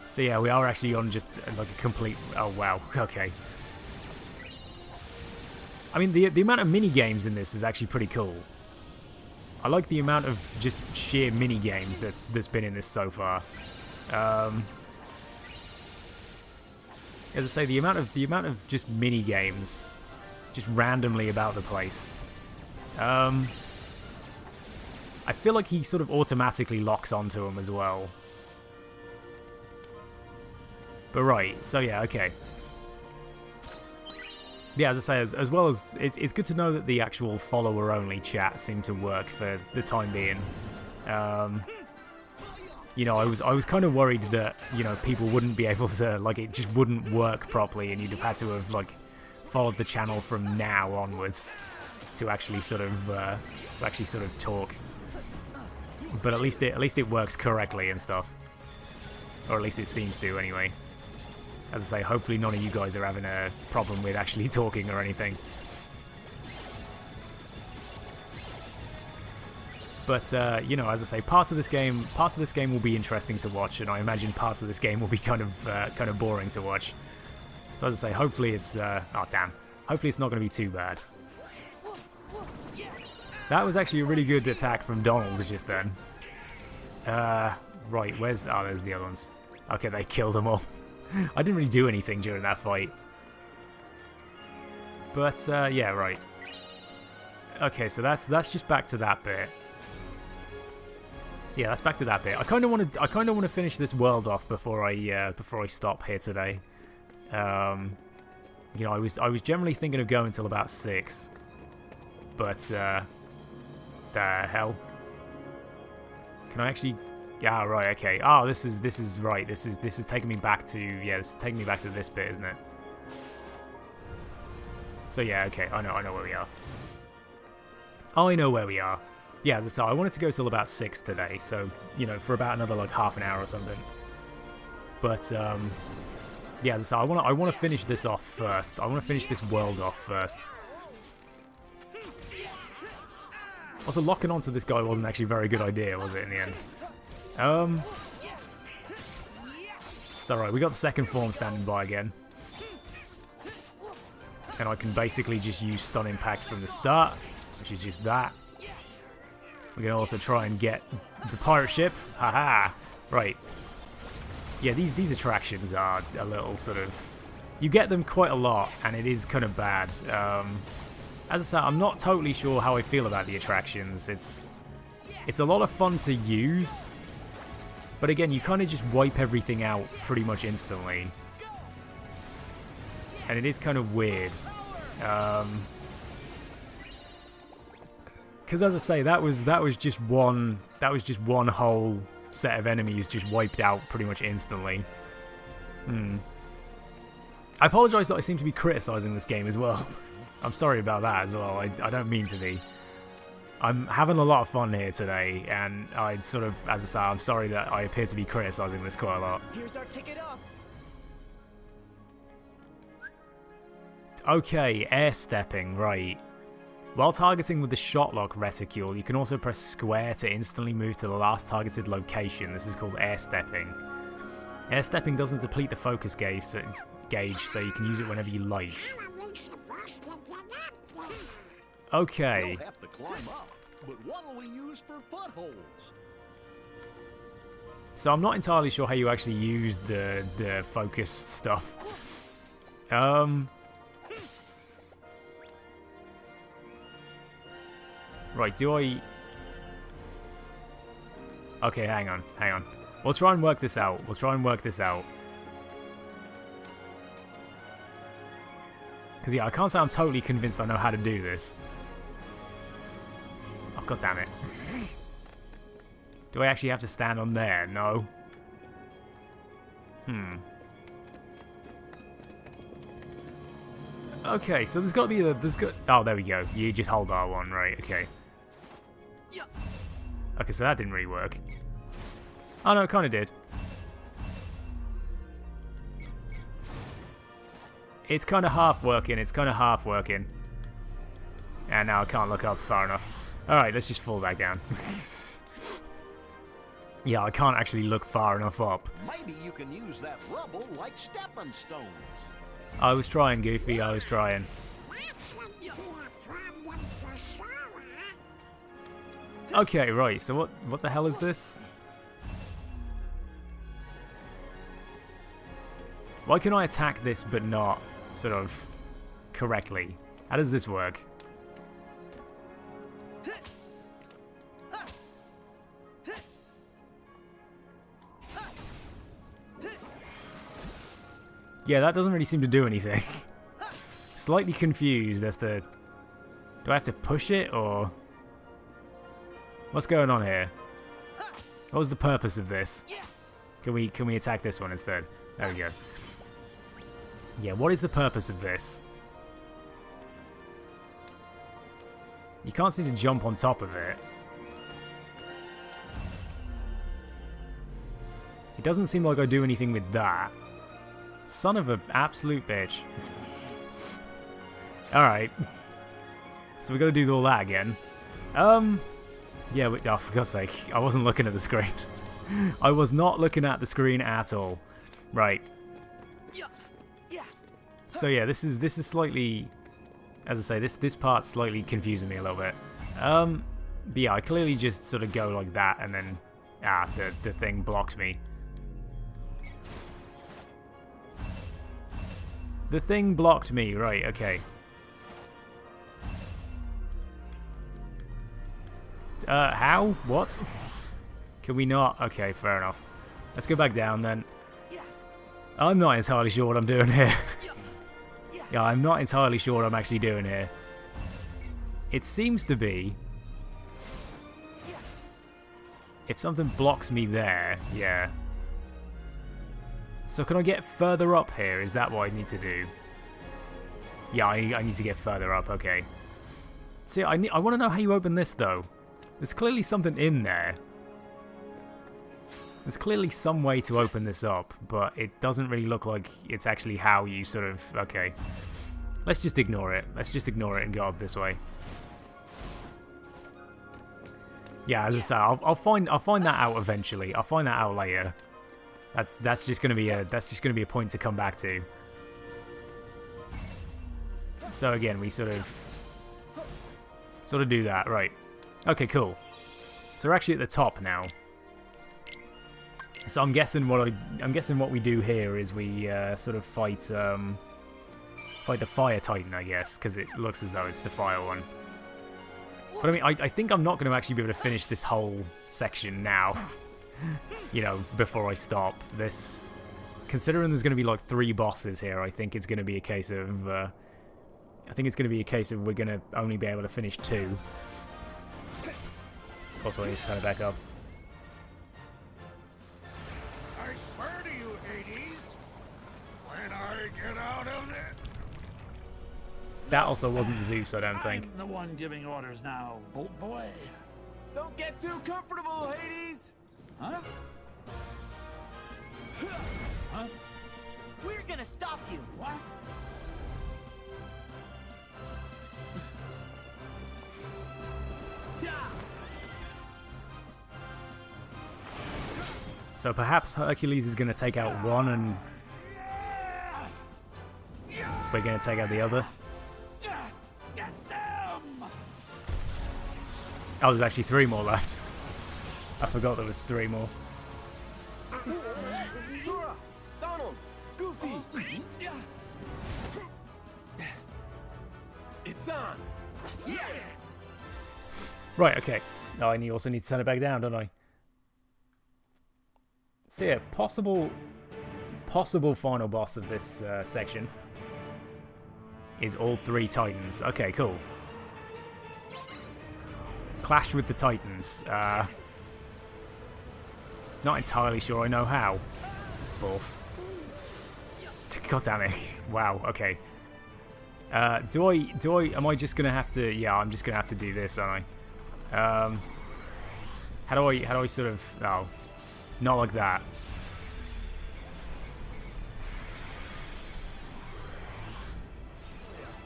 So yeah, we are actually on just like a complete... Oh wow, okay. I mean, the amount of mini-games in this is actually pretty cool. I like the amount of just sheer mini-games that's been in this so far. As I say, the amount of just mini-games just randomly about the place. I feel like he sort of automatically locks onto him as well. But right, so yeah, okay. Yeah, as I say, as well as it's good to know that the actual follower-only chat seemed to work for the time being. You know, I was kind of worried that, you know, people wouldn't be able to, like, it just wouldn't work properly, and you'd have had to have like followed the channel from now onwards to actually sort of talk. But at least it works correctly and stuff, or at least it seems to anyway. As I say, hopefully none of you guys are having a problem with actually talking or anything. But you know, as I say, parts of this game will be interesting to watch, and I imagine parts of this game will be kind of boring to watch. So as I say, hopefully it's oh damn, hopefully it's not going to be too bad. That was actually a really good attack from Donald just then. Right, where's... Oh, there's the other ones. Okay, they killed them all. I didn't really do anything during that fight. But, yeah, right. Okay, so that's just back to that bit. So yeah, that's back to that bit. I kind of want to finish this world off before I stop here today. You know, I was generally thinking of going until about 6. But, the hell? Can I actually... Yeah, right, okay. Oh, this is right. This is taking me back to... Yeah, this is taking me back to this bit, isn't it? So yeah, okay. I know where we are. I know where we are. Yeah, as I said, I wanted to go till about 6 today, so, you know, for about another, like, half an hour or something. But, yeah, as I said, I want to finish this off first. I want to finish this world off first. Also, locking onto this guy wasn't actually a very good idea, was it, in the end? It's alright, we got the second form standing by again. And I can basically just use Stun Impact from the start, which is just that. We can also try and get the pirate ship. Haha! Right. Yeah, these attractions are a little sort of... You get them quite a lot, and it is kind of bad. As I said, I'm not totally sure how I feel about the attractions. It's a lot of fun to use, but again, you kind of just wipe everything out pretty much instantly, and it is kind of weird. Because as I say, that was just one whole set of enemies just wiped out pretty much instantly. I apologise that I seem to be criticising this game as well. I'm sorry about that as well. I don't mean to be. I'm having a lot of fun here today, and I sort of, as I say, I'm sorry that I appear to be criticising this quite a lot. Here's our ticket up. Okay, air stepping, right. While targeting with the shotlock reticule, you can also press square to instantly move to the last targeted location. This is called air stepping. Air stepping doesn't deplete the focus gauge, so you can use it whenever you like. Okay. We'll have to climb up, but what'll we use for footholds? So I'm not entirely sure how you actually use the focus stuff. Right, do I... Okay, hang on. We'll try and work this out. Because, yeah, I can't say I'm totally convinced I know how to do this. Oh, god damn it. Do I actually have to stand on there? No. Okay, so there's got to be oh, there we go. You just hold R1, right? Okay. Okay, so that didn't really work. Oh no, it kind of did. It's kind of half working. And now I can't look up far enough. Alright, let's just fall back down. Yeah, I can't actually look far enough up. Maybe you can use that rubble like stepping stones. I was trying, Goofy, I was trying. Okay, right, so what the hell is this? Why can I attack this but not sort of correctly? How does this work? Yeah, that doesn't really seem to do anything. Slightly confused as to... Do I have to push it, or... What's going on here? What was the purpose of this? Can we attack this one instead? There we go. Yeah, what is the purpose of this? You can't seem to jump on top of it. It doesn't seem like I do anything with that. Son of an absolute bitch. Alright. So we gotta do all that again. Yeah, oh, for God's sake. I wasn't looking at the screen. I was not looking at the screen at all. Right. So yeah, this is slightly... As I say, this part's slightly confusing me a little bit. But yeah, I clearly just sort of go like that and then... the thing blocks me. The thing blocked me, right, okay. How? What? Can we not? Okay, fair enough. Let's go back down then. I'm not entirely sure what I'm doing here. Yeah, I'm not entirely sure what I'm actually doing here. It seems to be... If something blocks me there, yeah. So can I get further up here? Is that what I need to do? Yeah, I need to get further up, okay. See, I want to know how you open this, though. There's clearly something in there. There's clearly some way to open this up, but it doesn't really look like it's actually how you sort of... Okay. Let's just ignore it. Let's just ignore it and go up this way. Yeah, as I say, I'll find that out eventually. I'll find that out later. That's just gonna be a point to come back to. So again, we sort of do that, right? Okay, cool. So we're actually at the top now. So I'm guessing what we do here is we sort of fight the Fire Titan, I guess, because it looks as though it's the fire one. But I mean, I think I'm not going to actually be able to finish this whole section now. You know, before I stop this. Considering there's going to be like 3 bosses here, I think it's going to be a case of we're going to only be able to finish 2. Also, I need to turn it back up. I swear to you, Hades, when I get out of it. That also wasn't Zeus, I don't think. I'm the one giving orders now, Bolt Boy. Don't get too comfortable, Hades! Huh? Huh? We're gonna stop you. What? So perhaps Hercules is going to take out one and we're going to take out the other. Oh, there's actually 3 more left. I forgot there was 3 more. Sora, Donald, Goofy. It's on. Right, okay. Oh, I also need to turn it back down, don't I? So yeah, possible final boss of this section is all 3 Titans. Okay, cool. Clash with the Titans. Not entirely sure I know how. Balls. God damn it. Wow, okay. Am I just gonna have to, yeah, I'm just gonna have to do this, aren't I? How do I sort of, oh, not like that.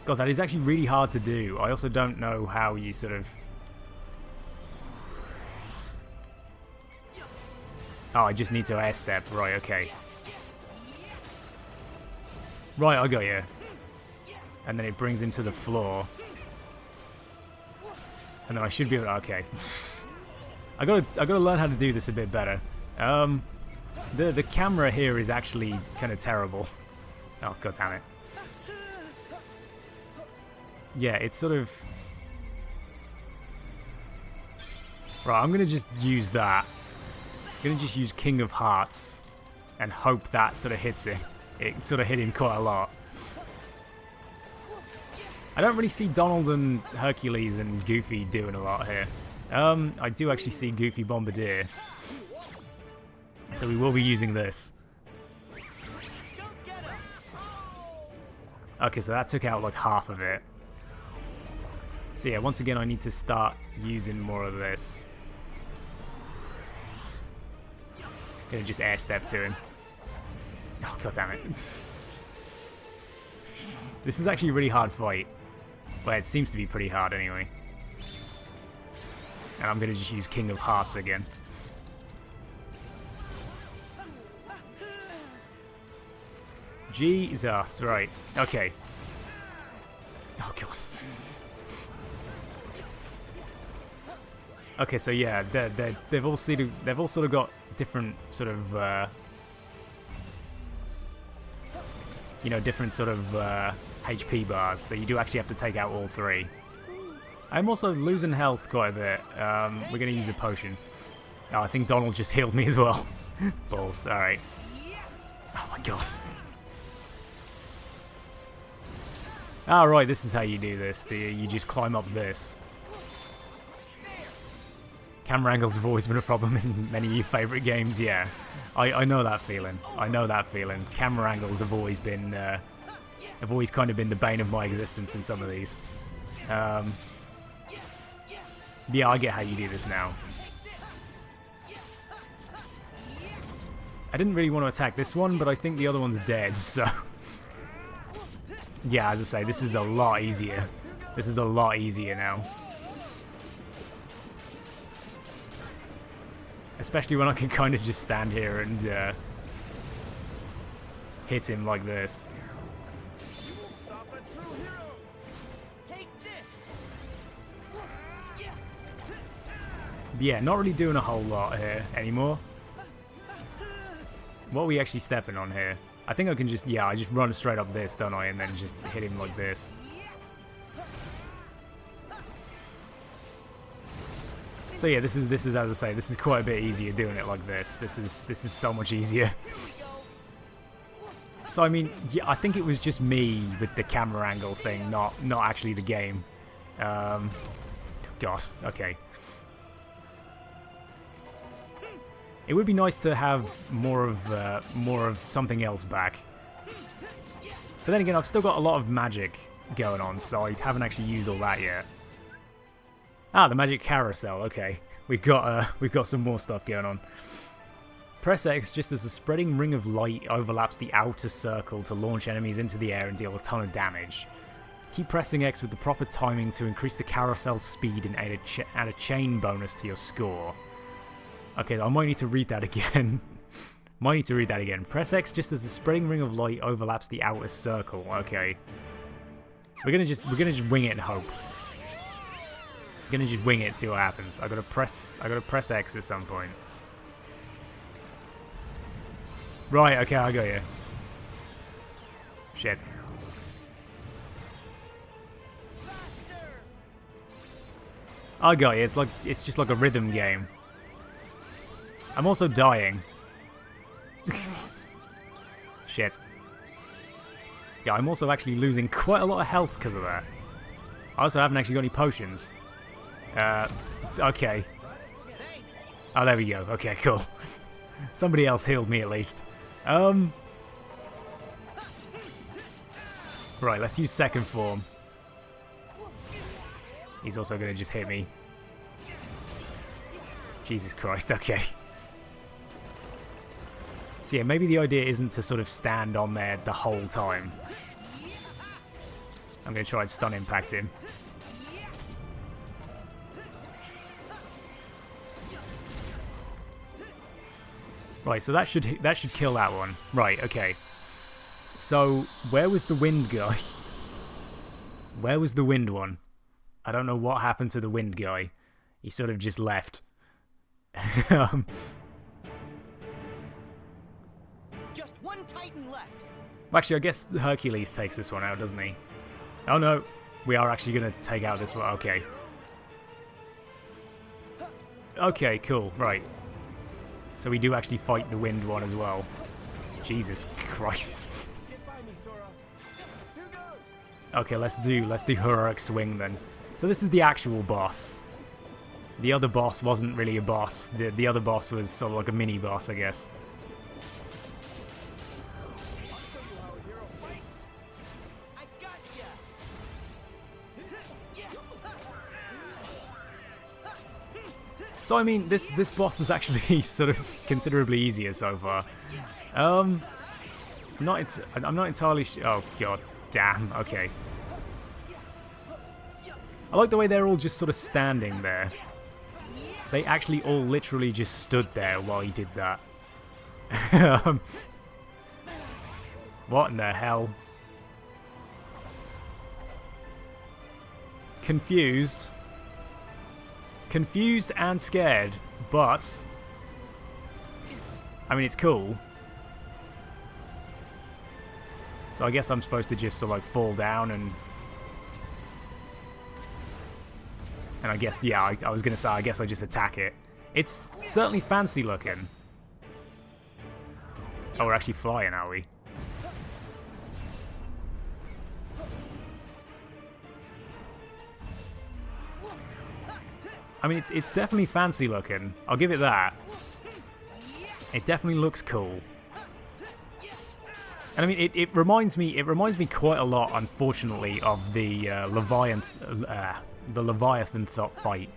God, that is actually really hard to do. I also don't know how you sort of... Oh, I just need to air step. Right, okay. Right, I got you. And then it brings him to the floor. And then I should be able to... Okay. I gotta learn how to do this a bit better. The camera here is actually kind of terrible. Oh, god damn it. Yeah, it's sort of... Right, I'm gonna just use that. I'm gonna just use King of Hearts and hope that sort of hits him. It sort of hit him quite a lot. I don't really see Donald and Hercules and Goofy doing a lot here. I do actually see Goofy Bombardier. So we will be using this. Okay, so that took out like half of it. So yeah, once again I need to start using more of this. Gonna just air step to him. Oh god damn it. This is actually a really hard fight. Well, it seems to be pretty hard anyway. And I'm gonna just use King of Hearts again. Jesus, right. Okay. Oh god. Okay, so yeah, they've all sort of got different sort of you know, different sort of HP bars, so you do actually have to take out all 3. I'm also losing health quite a bit. We're gonna use a potion. Oh, I think Donald just healed me as well. Balls. All right. Oh my god. Ah, right. This is how you do this. You just climb up this. Camera angles have always been a problem in many of your favourite games, yeah. I know that feeling. I know that feeling. Camera angles have always been, have always kind of been the bane of my existence in some of these. Yeah, I get how you do this now. I didn't really want to attack this one, but I think the other one's dead, so... Yeah, as I say, this is a lot easier. This is a lot easier now. Especially when I can kind of just stand here and hit him like this. Yeah, not really doing a whole lot here anymore. What are we actually stepping on here? I think I can just, yeah, I just run straight up this, don't I? And then just hit him like this. So yeah, this is as I say, this is quite a bit easier doing it like this. This is so much easier. So I mean, yeah, I think it was just me with the camera angle thing, not actually the game. Gosh, okay. It would be nice to have more of something else back. But then again, I've still got a lot of magic going on, so I haven't actually used all that yet. Ah, the magic carousel. Okay, we've got some more stuff going on. Press X just as the spreading ring of light overlaps the outer circle to launch enemies into the air and deal a ton of damage. Keep pressing X with the proper timing to increase the carousel's speed and add a chain bonus to your score. Okay, I might need to read that again. Might need to read that again. Press X just as the spreading ring of light overlaps the outer circle. Okay. We're gonna just wing it and hope. We're gonna just wing it and see what happens. I gotta press X at some point. Right, okay, I got you. Shit. I got you. It's just like a rhythm game. I'm also dying. Shit. Yeah, I'm also actually losing quite a lot of health because of that. I also haven't actually got any potions. Okay. Oh, there we go. Okay, cool. Somebody else healed me at least. Right, let's use second form. He's also going to just hit me. Jesus Christ, okay. So yeah, maybe the idea isn't to sort of stand on there the whole time. I'm going to try and stun impact him. Right, so that should kill that one. Right, okay. So, where was the wind guy? Where was the wind one? I don't know what happened to the wind guy. He sort of just left. Just one Titan left. Actually, I guess Hercules takes this one out, doesn't he? Oh no, we are actually going to take out this one. Okay. Okay, cool. Right. So we do actually fight the wind one as well. Jesus Christ. Okay, let's do heroic swing then. So this is the actual boss. The other boss wasn't really a boss. The other boss was sort of like a mini boss, I guess. So I mean, this boss is actually sort of considerably easier so far. I'm not entirely sure. Oh god, damn. Okay. I like the way they're all just sort of standing there. They actually all literally just stood there while he did that. What in the hell? Confused. Confused and scared, but I mean, it's cool. So I guess I'm supposed to just sort of like fall down and I guess, yeah, I was going to say, I guess I just attack it. It's certainly fancy looking. Oh, we're actually flying, are we? I mean, it's definitely fancy looking. I'll give it that. It definitely looks cool. And I mean, it reminds me quite a lot, unfortunately, of the Leviathan fight.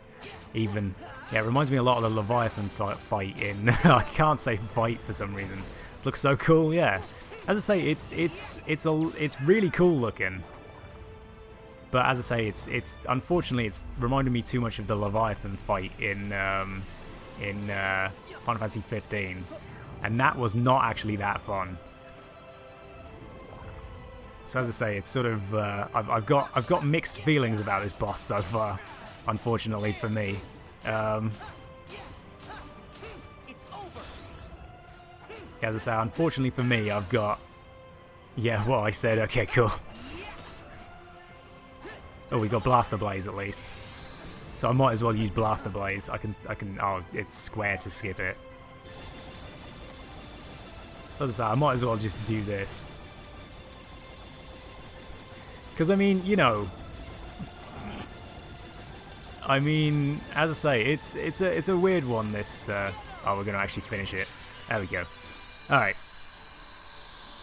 Even, yeah, it reminds me a lot of the Leviathan fight in. I can't say fight for some reason. It looks so cool, yeah. As I say, it's really cool looking. But as I say, it's unfortunately it's reminded me too much of the Leviathan fight in Final Fantasy 15, and that was not actually that fun. So as I say, it's sort of I've got mixed feelings about this boss so far, unfortunately for me. As I say, unfortunately for me, I've got well, I said okay, cool. Oh, we got Blaster Blaze at least. So I might as well use Blaster Blaze. I can, oh, it's square to skip it. So as I say, I might as well just do this. Because, I mean, you know... I mean, as I say, it's a weird one, this... oh, we're going to actually finish it. There we go. Alright.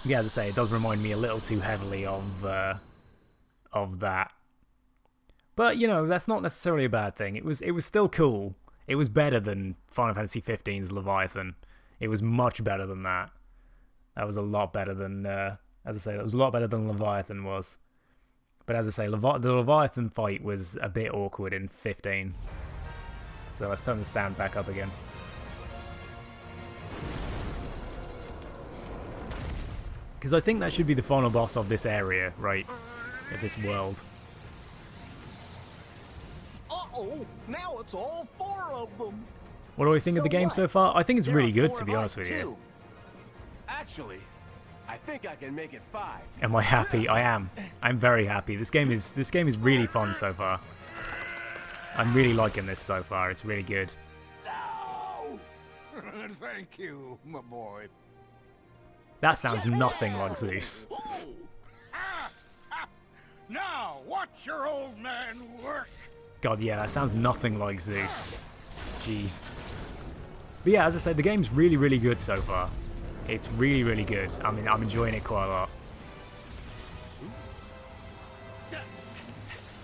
Yeah, as I say, it does remind me a little too heavily of that. But, you know, that's not necessarily a bad thing. It was still cool. It was better than Final Fantasy XV's Leviathan. It was much better than that. That was a lot better than, as I say, that was a lot better than Leviathan was. But as I say, the Leviathan fight was a bit awkward in 15. So let's turn the sound back up again. Because I think that should be the final boss of this area, right? Of this world. Uh-oh, now it's all 4 of them. What do I think of the game what? so far? I think it's There really are good, 4 to of be us, honest with you. too. Actually, I think I can make it 5. Am I happy? I am. I'm very happy. This game is really fun so far. I'm really liking this so far. It's really good. No! Thank you, my boy. That sounds nothing like Zeus. Now, watch your old man work. God, yeah, that sounds nothing like Zeus. Jeez. But yeah, as I said, the game's really, really good so far. It's really, really good. I mean, I'm enjoying it quite a lot.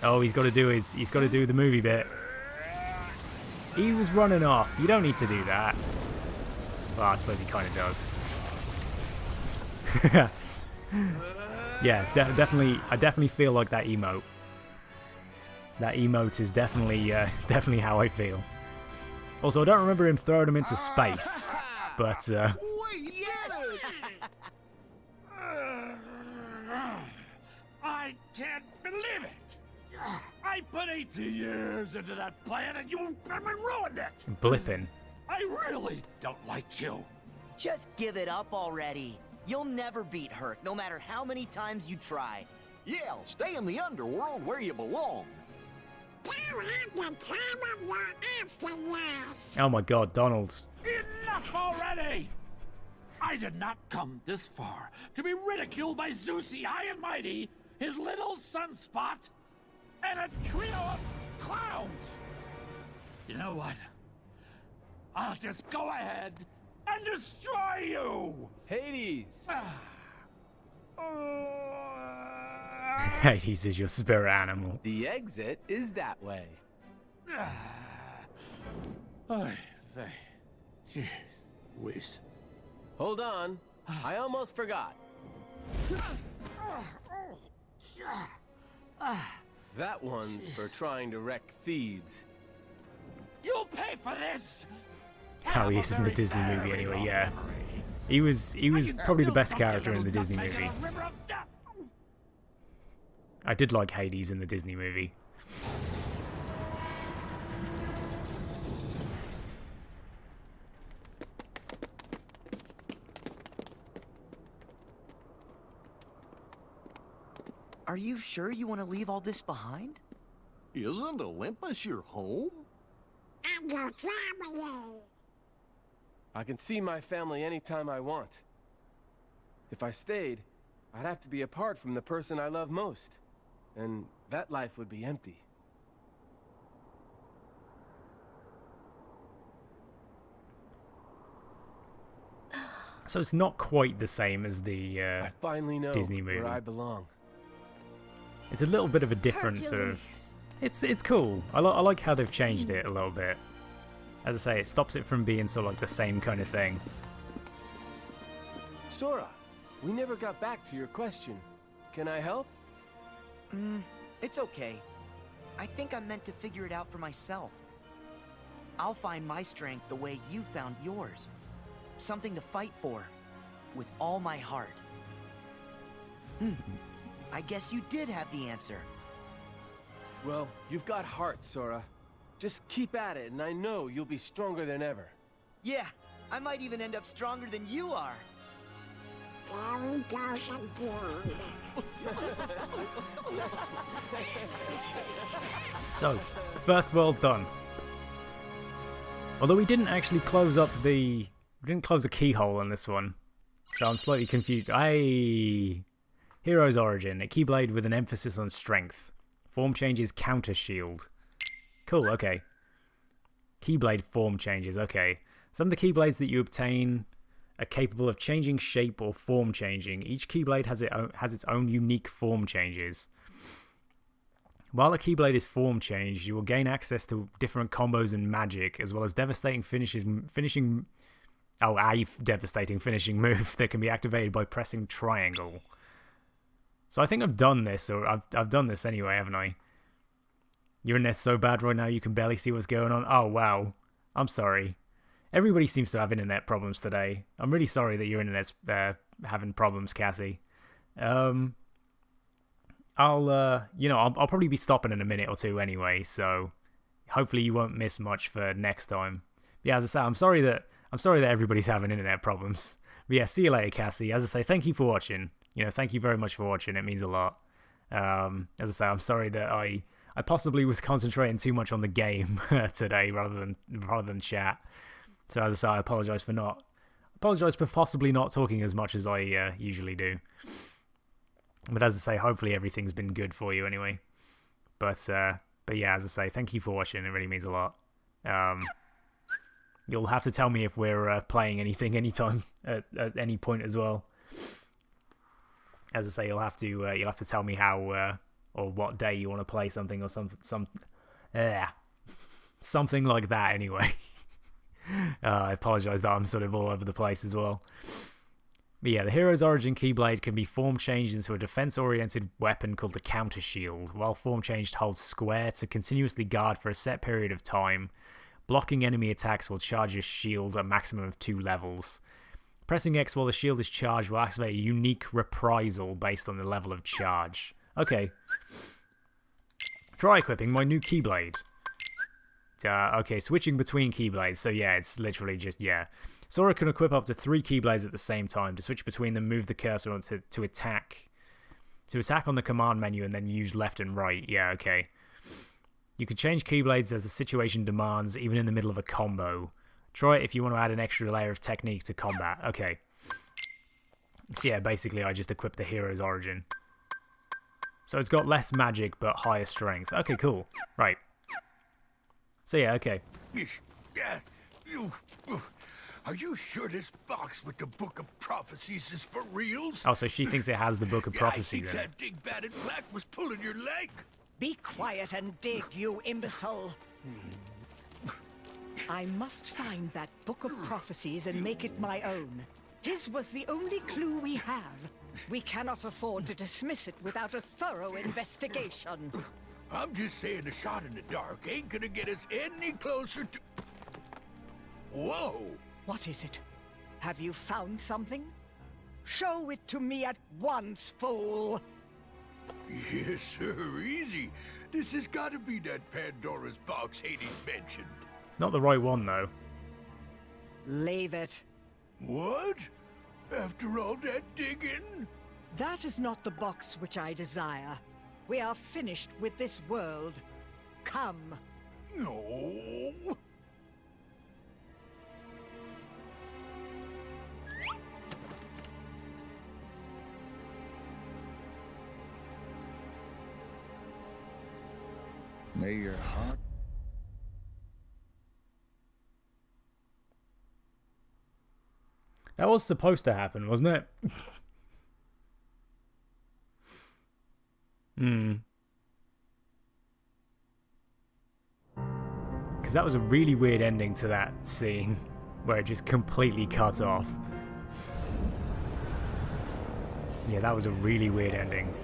Oh, he's got to do the movie bit. He was running off. You don't need to do that. Well, I suppose he kind of does. Yeah, definitely. I definitely feel like that emote. That emote is definitely how I feel. Also, I don't remember him throwing him into space, but I can't believe it! I put 18 years into that plan and you ruined it! blipping. I really don't like you. Just give it up already. You'll never beat Herc, no matter how many times you try. Yeah, stay in the underworld where you belong. You have the time of your afterlife. Oh my God, Donald. Enough already! I did not come this far to be ridiculed by Zeusy High and Mighty, his little sunspot, and a trio of clowns. You know what? I'll just go ahead and destroy you! Hades! Hades is your spirit animal. The exit is that way. Oy vey. Jeez whiz. Hold on. I almost forgot. That one's for trying to wreck Thebes. You'll pay for this! How he is in the Disney movie anyway, yeah. He was probably the best character in the Disney movie. I did like Hades in the Disney movie. Are you sure you want to leave all this behind? Isn't Olympus your home? And your family. I can see my family anytime I want. If I stayed, I'd have to be apart from the person I love most. And that life would be empty. So it's not quite the same as the I finally know Disney movie. where I belong. It's a little bit of a different sort of... It's cool. I like how they've changed it a little bit. As I say, it stops it from being sort of like the same kind of thing. Sora, we never got back to your question. Can I help? It's okay. I think I'm meant to figure it out for myself. I'll find my strength the way you found yours. Something to fight for. With all my heart. I guess you did have the answer. Well, you've got heart, Sora. Just keep at it, and I know you'll be stronger than ever. Yeah, I might even end up stronger than you are. There he goes again. So, first world done. Although we didn't actually close up the... We didn't close the keyhole on this one. So I'm slightly confused. Hero's Origin. A Keyblade with an emphasis on strength. Form changes counter shield. Cool, okay. Keyblade form changes, okay. Some of the Keyblades that you obtain are capable of changing shape or form changing. Each Keyblade has its own unique form changes. While a Keyblade is form changed, you will gain access to different combos and magic, as well as devastating a devastating finishing move that can be activated by pressing triangle. So I think I've done this, or I've done this anyway, haven't I? Your internet's so bad right now you can barely see what's going on. Oh, wow. I'm sorry. Everybody seems to have internet problems today. I'm really sorry that your internet's having problems, Cassie. I'll probably be stopping in a minute or two anyway, so hopefully you won't miss much for next time. Yeah, as I say, I'm sorry that everybody's having internet problems. But yeah, see you later, Cassie. As I say, thank you for watching. Thank you very much for watching. It means a lot. As I say, I'm sorry that I possibly was concentrating too much on the game today rather than chat. So as I say, I apologize for possibly not talking as much as I usually do. But as I say, hopefully everything's been good for you anyway. But yeah, as I say, thank you for watching. It really means a lot. You'll have to tell me if we're playing anything anytime at any point as well. As I say, you'll have to tell me how or what day you want to play something or something like that. Anyway, I apologize that I'm sort of all over the place as well. But yeah, the hero's origin Keyblade can be form changed into a defense-oriented weapon called the Counter Shield. While form changed, hold square to continuously guard for a set period of time. Blocking enemy attacks will charge your shield a maximum of 2 levels. Pressing X while the shield is charged will activate a unique reprisal based on the level of charge. Okay. Try equipping my new Keyblade. Okay, switching between Keyblades. So yeah, it's literally just, yeah. Sora can equip up to 3 Keyblades at the same time. To switch between them, move the cursor on to attack. To attack on the command menu and then use left and right. Yeah, okay. You can change Keyblades as the situation demands, even in the middle of a combo. Try it if you want to add an extra layer of technique to combat. Okay. So yeah, basically I just equipped the hero's origin. So it's got less magic, but higher strength. Okay, cool. Right. So yeah, okay. Are you sure this box with the Book of Prophecies is for reals? Oh, so she thinks it has the Book of Prophecies in it. I think that dig-batted black was pulling your leg. Be quiet and dig, you imbecile. I must find that Book of Prophecies and make it my own. His was the only clue we have. We cannot afford to dismiss it without a thorough investigation. I'm just saying a shot in the dark ain't gonna get us any closer to... Whoa! What is it? Have you found something? Show it to me at once, fool! Yes, sir, easy. This has got to be that Pandora's box Hades mentioned. It's not the right one, though. Leave it. What? After all that digging? That is not the box which I desire. We are finished with this world. Come. No. May your heart... That was supposed to happen, wasn't it? Because that was a really weird ending to that scene, where it just completely cut off. Yeah, that was a really weird ending.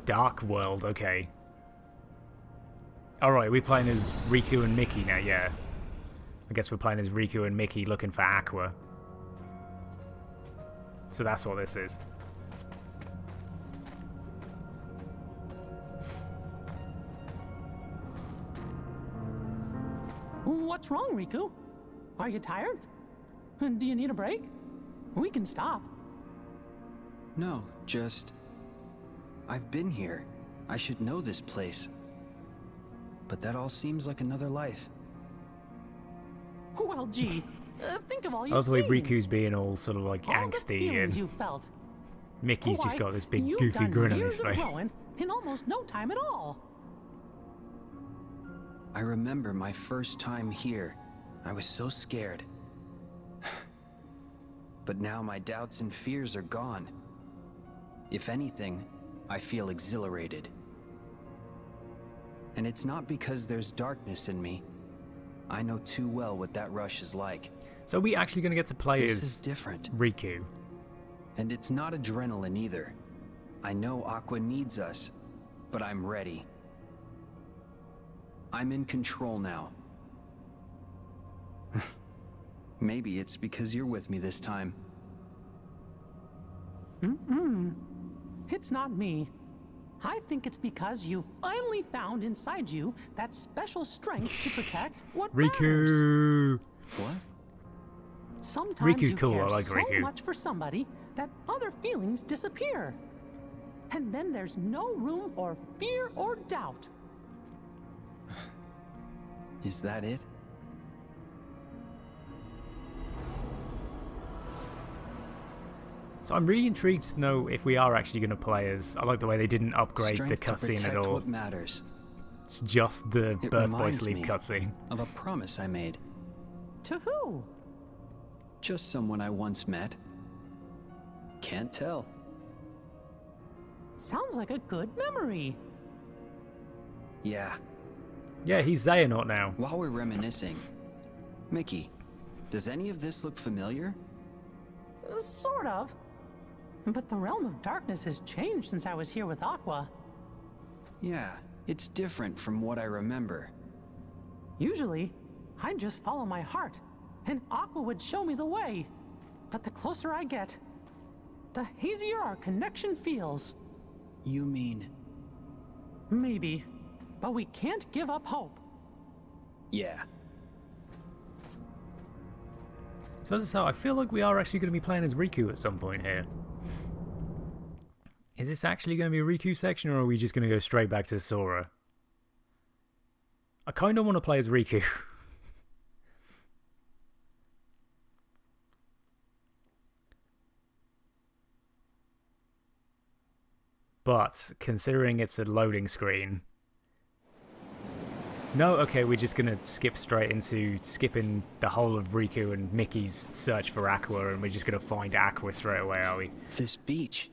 Dark World, okay. Alright, we're playing as Riku and Mickey now, yeah. I guess we're playing as Riku and Mickey looking for Aqua. So that's what this is. What's wrong, Riku? Are you tired? Do you need a break? We can stop. No, just... I've been here. I should know this place. But that all seems like another life. Well, gee, think of all I you've love the way seen. Riku's being all sort of like All the angsty feelings and you felt. Mickey's just Why, got this big you've goofy done grin on years his of face. growing in almost no time at all. I remember my first time here. I was so scared. But now my doubts and fears are gone. If anything, I feel exhilarated. And it's not because there's darkness in me. I know too well what that rush is like. So are we actually going to get to play This as is different. Riku? And it's not adrenaline either. I know Aqua needs us, but I'm ready. I'm in control now. Maybe it's because you're with me this time. It's not me. I think it's because you finally found inside you that special strength to protect what matters. Riku. What? Sometimes Riku's you cool, care I like so Riku. much for somebody that other feelings disappear. And then there's no room for fear or doubt. Is that it? So I'm really intrigued to know if we are actually going to play as... I like the way they didn't upgrade Strength the cutscene to at protect all. what matters. It's just the It Birth by reminds Sleep me cutscene. of a promise I made. To who? Just someone I once met. Can't tell. Sounds like a good memory. Yeah. Yeah, he's Xehanort now. While we're reminiscing, Mickey, does any of this look familiar? Sort of. But the realm of darkness has changed since I was here with Aqua. Yeah, it's different from what I remember. Usually, I'd just follow my heart, and Aqua would show me the way. But the closer I get, the hazier our connection feels. You mean? Maybe, but we can't give up hope. Yeah. So I feel like we are actually going to be playing as Riku at some point here. Is this actually going to be a Riku section, or are we just going to go straight back to Sora? I kind of want to play as Riku. But, considering it's a loading screen... No, okay, we're just going to skip straight into skipping the whole of Riku and Mickey's search for Aqua, and we're just going to find Aqua straight away, are we? This beach.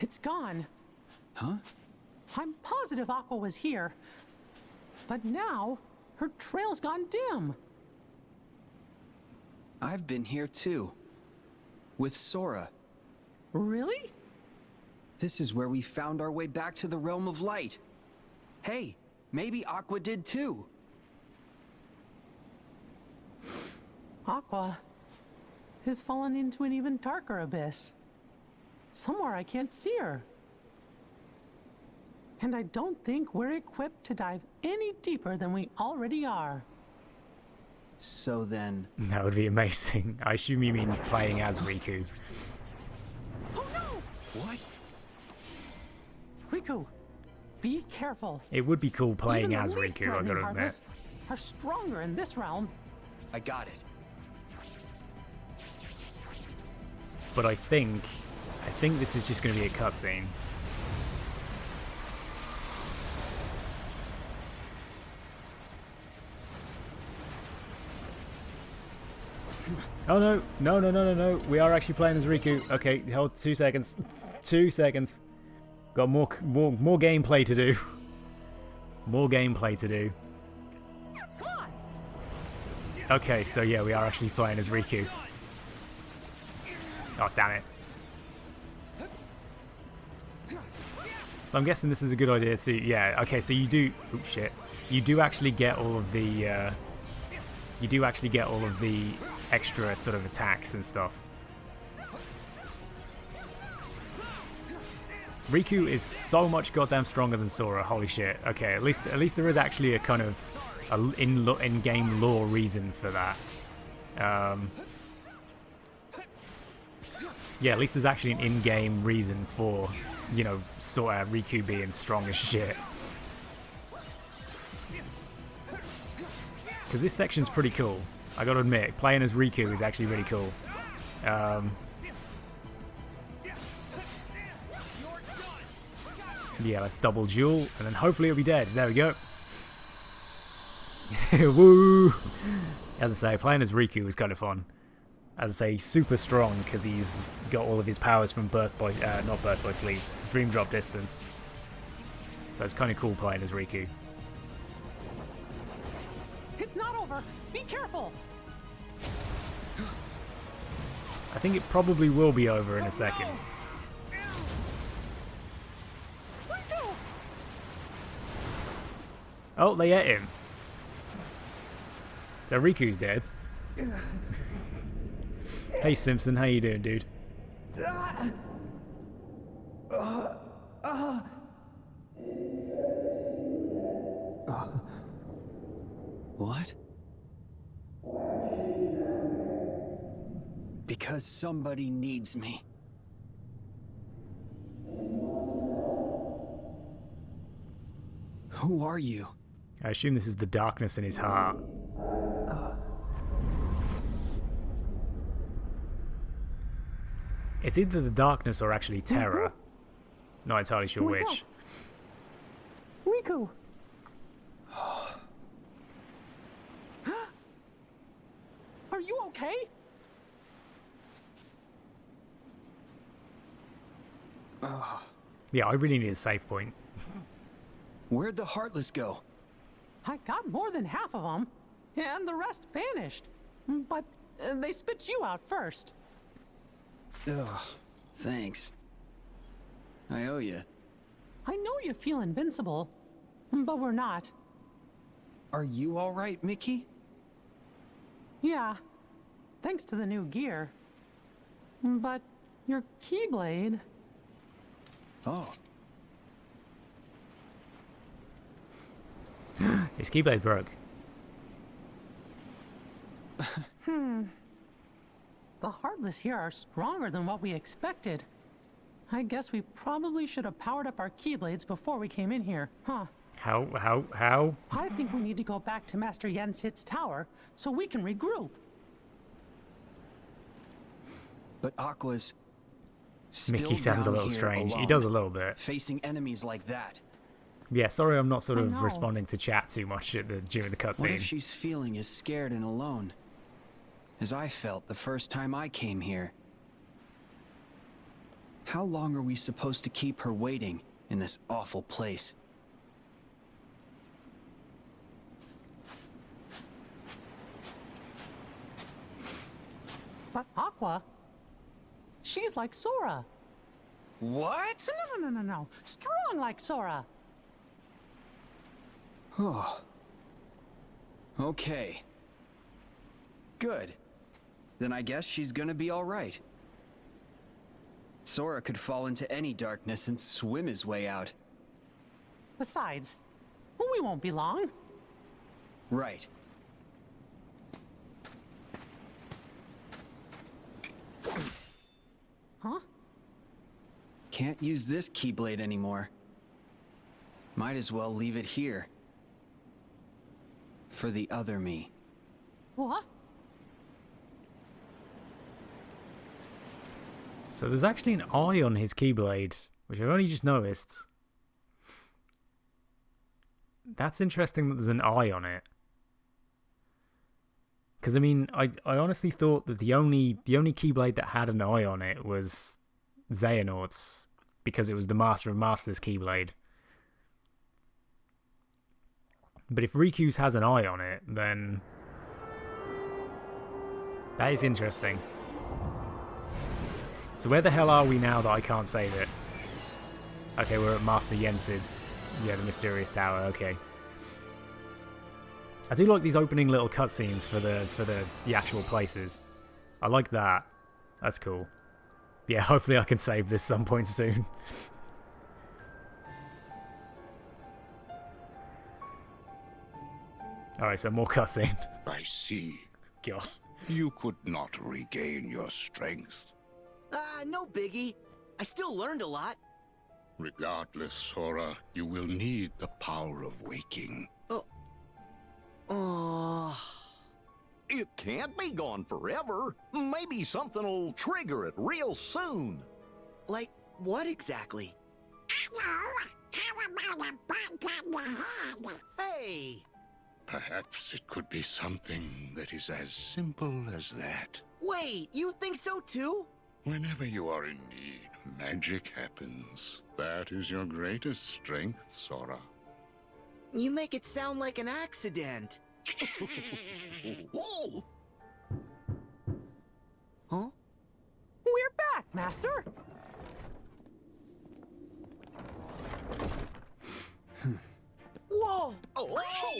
It's gone. Huh? I'm positive Aqua was here. But now, her trail's gone dim. I've been here too. With Sora. Really? This is where we found our way back to the Realm of Light. Hey, maybe Aqua did too. Aqua has fallen into an even darker abyss. Somewhere I can't see her. And I don't think we're equipped to dive any deeper than we already are. So then... That would be amazing. I assume you mean playing as Riku. Oh no! What? Riku, be careful. It would be cool playing Even as the least Riku, I threatening gotta admit. Heartless are stronger in this realm. I got it. But I think this is just going to be a cutscene. Oh no, no. We are actually playing as Riku. Okay, hold 2 seconds. 2 seconds. Got more gameplay to do. More gameplay to do. Okay, so yeah, we are actually playing as Riku. Oh, damn it. So I'm guessing this is a good idea to... Yeah, okay, so you do... Oops, shit. You do actually get all of the... you do actually get all of the extra sort of attacks and stuff. Riku is so much goddamn stronger than Sora. Holy shit. Okay, at least there is actually a kind of in-game lore reason for that. Yeah, at least there's actually an in-game reason for, you know, Riku being strong as shit. Because this section's pretty cool. I gotta admit, playing as Riku is actually really cool. Yeah, let's double duel, and then hopefully it'll be dead. There we go. Woo! As I say, playing as Riku is kind of fun. As I say, he's super strong because he's got all of his powers from not Birth by Sleep, Dream Drop Distance. So it's kind of cool playing as Riku. It's not over. Be careful. I think it probably will be over in a second. Oh, they ate him. So Riku's dead. Hey Simpson, how you doing, dude? What? Because somebody needs me. Who are you? I assume this is the darkness in his heart. It's either the darkness or actually terror. Not entirely sure which. Riku! Are you okay? Yeah, I really need a save point. Where'd the Heartless go? I got more than half of them, and the rest vanished. But they spit you out first. Ugh, thanks. I owe you. I know you feel invincible, but we're not. Are you all right, Mickey? Yeah, thanks to the new gear. But your Keyblade... Oh. His Keyblade broke. The Heartless here are stronger than what we expected. I guess we probably should have powered up our Keyblades before we came in here, huh? How? I think we need to go back to Master Yensid's tower so we can regroup. But Aqua's still Mickey sounds a down little here strange. alone, He does a little bit. facing enemies like that. Yeah, sorry I'm not sort I of know. responding to chat too much during the What if cutscene. she's feeling as scared and alone as I felt the first time I came here? How long are we supposed to keep her waiting in this awful place? But Aqua, she's like Sora. What? No. Strong like Sora. Oh. Okay. Good. Then I guess she's gonna be all right. Sora could fall into any darkness and swim his way out. Besides, we won't be long. Right. Huh? Can't use this Keyblade anymore. Might as well leave it here. For the other me. What? So there's actually an eye on his Keyblade, which I've only just noticed. That's interesting that there's an eye on it. Because I mean, I honestly thought that the only Keyblade that had an eye on it was Xehanort's, because it was the Master of Masters Keyblade. But if Riku's has an eye on it, then that is interesting. So where the hell are we now that I can't save it? Okay, we're at Master Yensid's. Yeah, the mysterious tower. Okay. I do like these opening little cutscenes for the actual places. I like that. That's cool. Yeah, hopefully I can save this some point soon. Alright, so more cutscene. I see. God. You could not regain your strength. No biggie. I still learned a lot. Regardless, Sora, you will need the power of waking. It can't be gone forever. Maybe something'll trigger it real soon. Like what exactly? How about a bite on the head? Hey! Perhaps it could be something that is as simple as that. Wait, you think so too? Whenever you are in need, magic happens. That is your greatest strength, Sora. You make it sound like an accident. Whoa! Huh? We're back, Master. Whoa! Oh!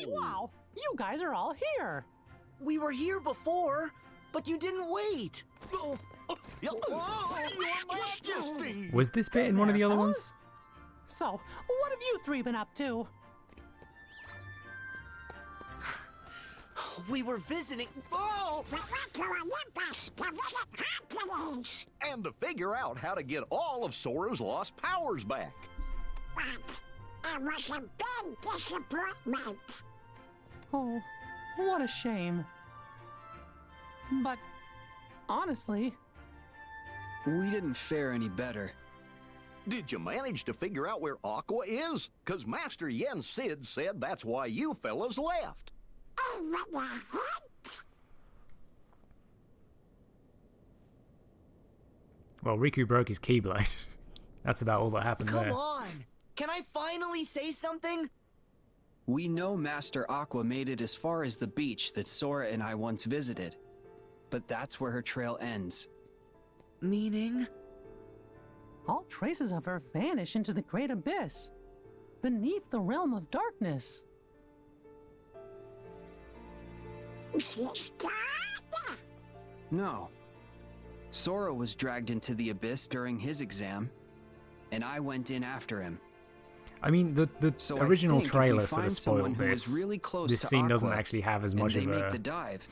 Wow, you guys are all here. We were here before, but you didn't wait. Oh, Your Majesty! Was this bit in one of the other ones? So, what have you three been up to? We were visiting. Oh! And to figure out how to get all of Sora's lost powers back. But it was a big disappointment. Oh, what a shame. But, honestly... We didn't fare any better. Did you manage to figure out where Aqua is? 'Cause Master Yen Sid said that's why you fellas left. Even a hint? Well, Riku broke his Keyblade. That's about all that happened there. Come on! Can I finally say something? We know Master Aqua made it as far as the beach that Sora and I once visited. But that's where her trail ends. Meaning? All traces of her vanish into the great abyss, beneath the realm of darkness. No. Sora was dragged into the abyss during his exam, and I went in after him. I mean, the So original I think trailer if we sort of find someone spoiled who was this. really close This to scene doesn't Aqua, actually have as and much they of make a... the dive,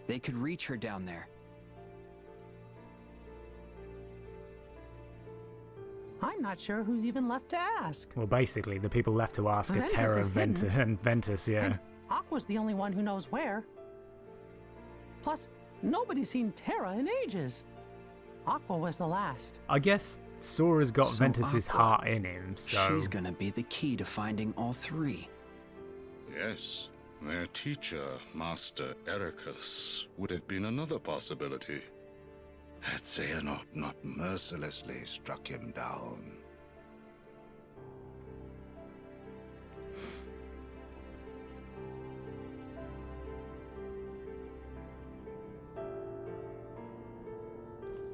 they could reach her down there. I'm not sure who's even left to ask. Well, basically, the people left to ask are Ventus Terra, is hidden. and Ventus, yeah. And Aqua's the only one who knows where. Plus, nobody's seen Terra in ages. Aqua was the last. I guess Sora's got So Ventus's Aqua, heart in him, so... She's gonna be the key to finding all three. Yes, their teacher, Master Ericus, would have been another possibility. Had Xehanort not mercilessly struck him down.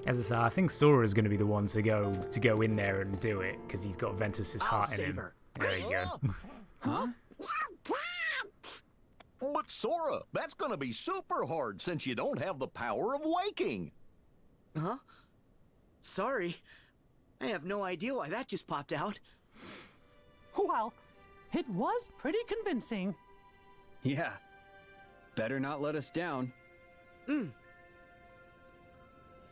As I say, I think Sora's going to be the one to go in there and do it, because he's got Ventus's heart in him. There you go. Huh? But Sora, that's gonna be super hard since you don't have the power of waking. Huh? Sorry. I have no idea why that just popped out. Well, it was pretty convincing. Yeah. Better not let us down.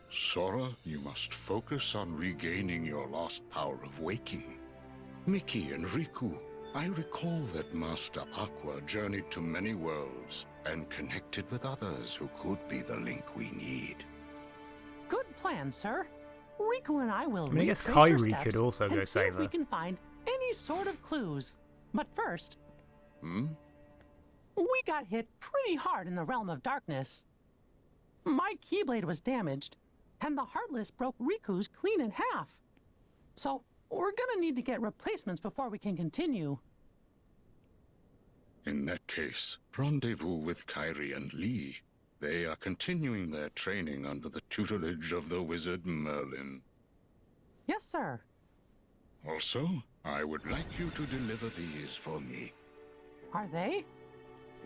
Sora, you must focus on regaining your lost power of waking. Mickey and Riku, I recall that Master Aqua journeyed to many worlds and connected with others who could be the link we need. Good plan, sir. Riku and I will I mean, I guess retrace her Kairi steps could also go and see save if we her. can find any sort of clues. But first, Hmm? we got hit pretty hard in the realm of darkness. My Keyblade was damaged, and the Heartless broke Riku's clean in half. So, we're gonna need to get replacements before we can continue. In that case, rendezvous with Kairi and Lee. They are continuing their training under the tutelage of the wizard Merlin. Yes, sir. Also, I would like you to deliver these for me. Are they?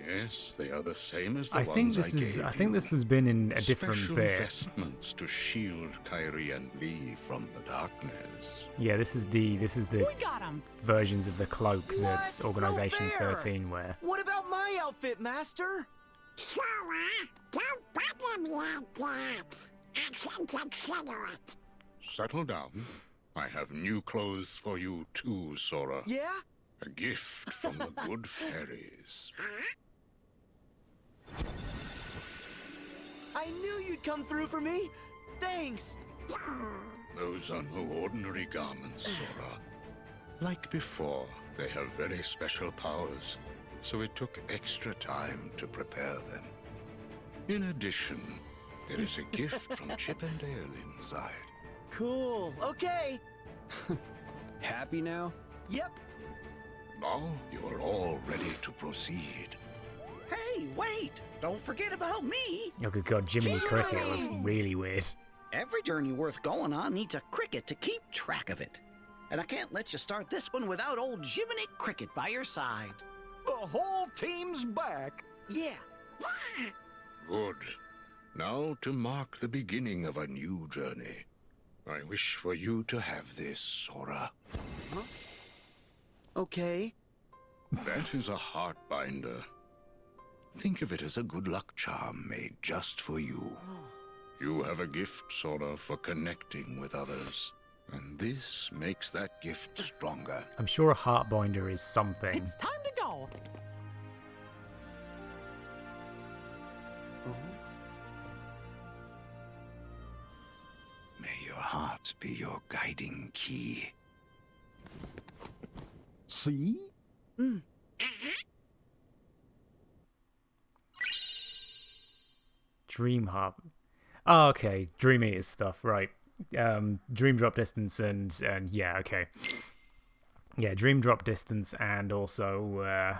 Yes, they are the same as the I think ones this is. gave I think you. this has been in a different Special bit. vestments to shield Kairi and Lee from the darkness. Yeah, this is the We got him. versions of the cloak that's What? Organization No fair. 13 wear. What about my outfit, Master? Sora, don't bother me like that. I can consider it. Settle down. I have new clothes for you too, Sora. Yeah? A gift from the good fairies. I knew you'd come through for me. Thanks. Those are no ordinary garments, Sora. Like before, they have very special powers, so it took extra time to prepare them. In addition, there is a gift from Chip and Dale inside. Cool. Okay. Happy now? Yep. Now you are all ready to proceed. Hey, wait! Don't forget about me! Oh good god, Jiminy Cricket looks really weird. Every journey worth going on needs a cricket to keep track of it. And I can't let you start this one without old Jiminy Cricket by your side. The whole team's back. Yeah. Good. Now to mark the beginning of a new journey. I wish for you to have this, Sora. Huh? Okay. That is a heart binder. Think of it as a good luck charm made just for you. You have a gift, Sora, for connecting with others. And this makes that gift stronger. I'm sure a heart binder is something. It's time to go. May your heart be your guiding key. See? Dream Heart. Oh, okay. Dream Eater stuff, right. Dream drop distance and yeah, okay. Yeah, dream drop distance and also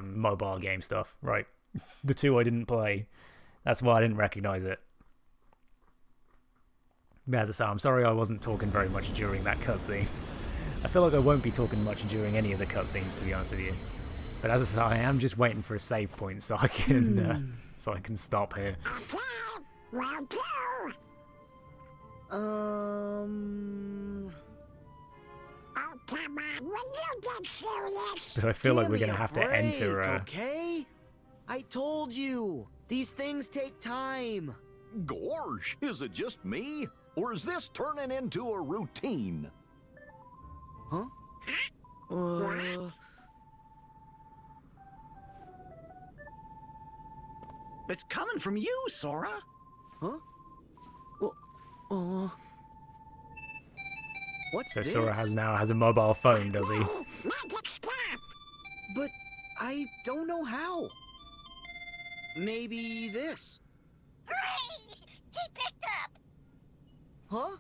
mobile game stuff, right. The two I didn't play. That's why I didn't recognize it. But as I say, I'm sorry I wasn't talking very much during that cutscene. I feel like I won't be talking much during any of the cutscenes, to be honest with you. But as I say, I am just waiting for a save point so I can stop here. Oh, come on, when you get serious. But I feel like we're gonna have to enter a... Okay? I told you! These things take time! Gorge, is it just me? Or is this turning into a routine? Huh? It's coming from you, Sora. Huh? What's So this? Sora has a mobile phone, does he? Magic stop! But I don't know how. Maybe this. Hooray! He picked up! Huh?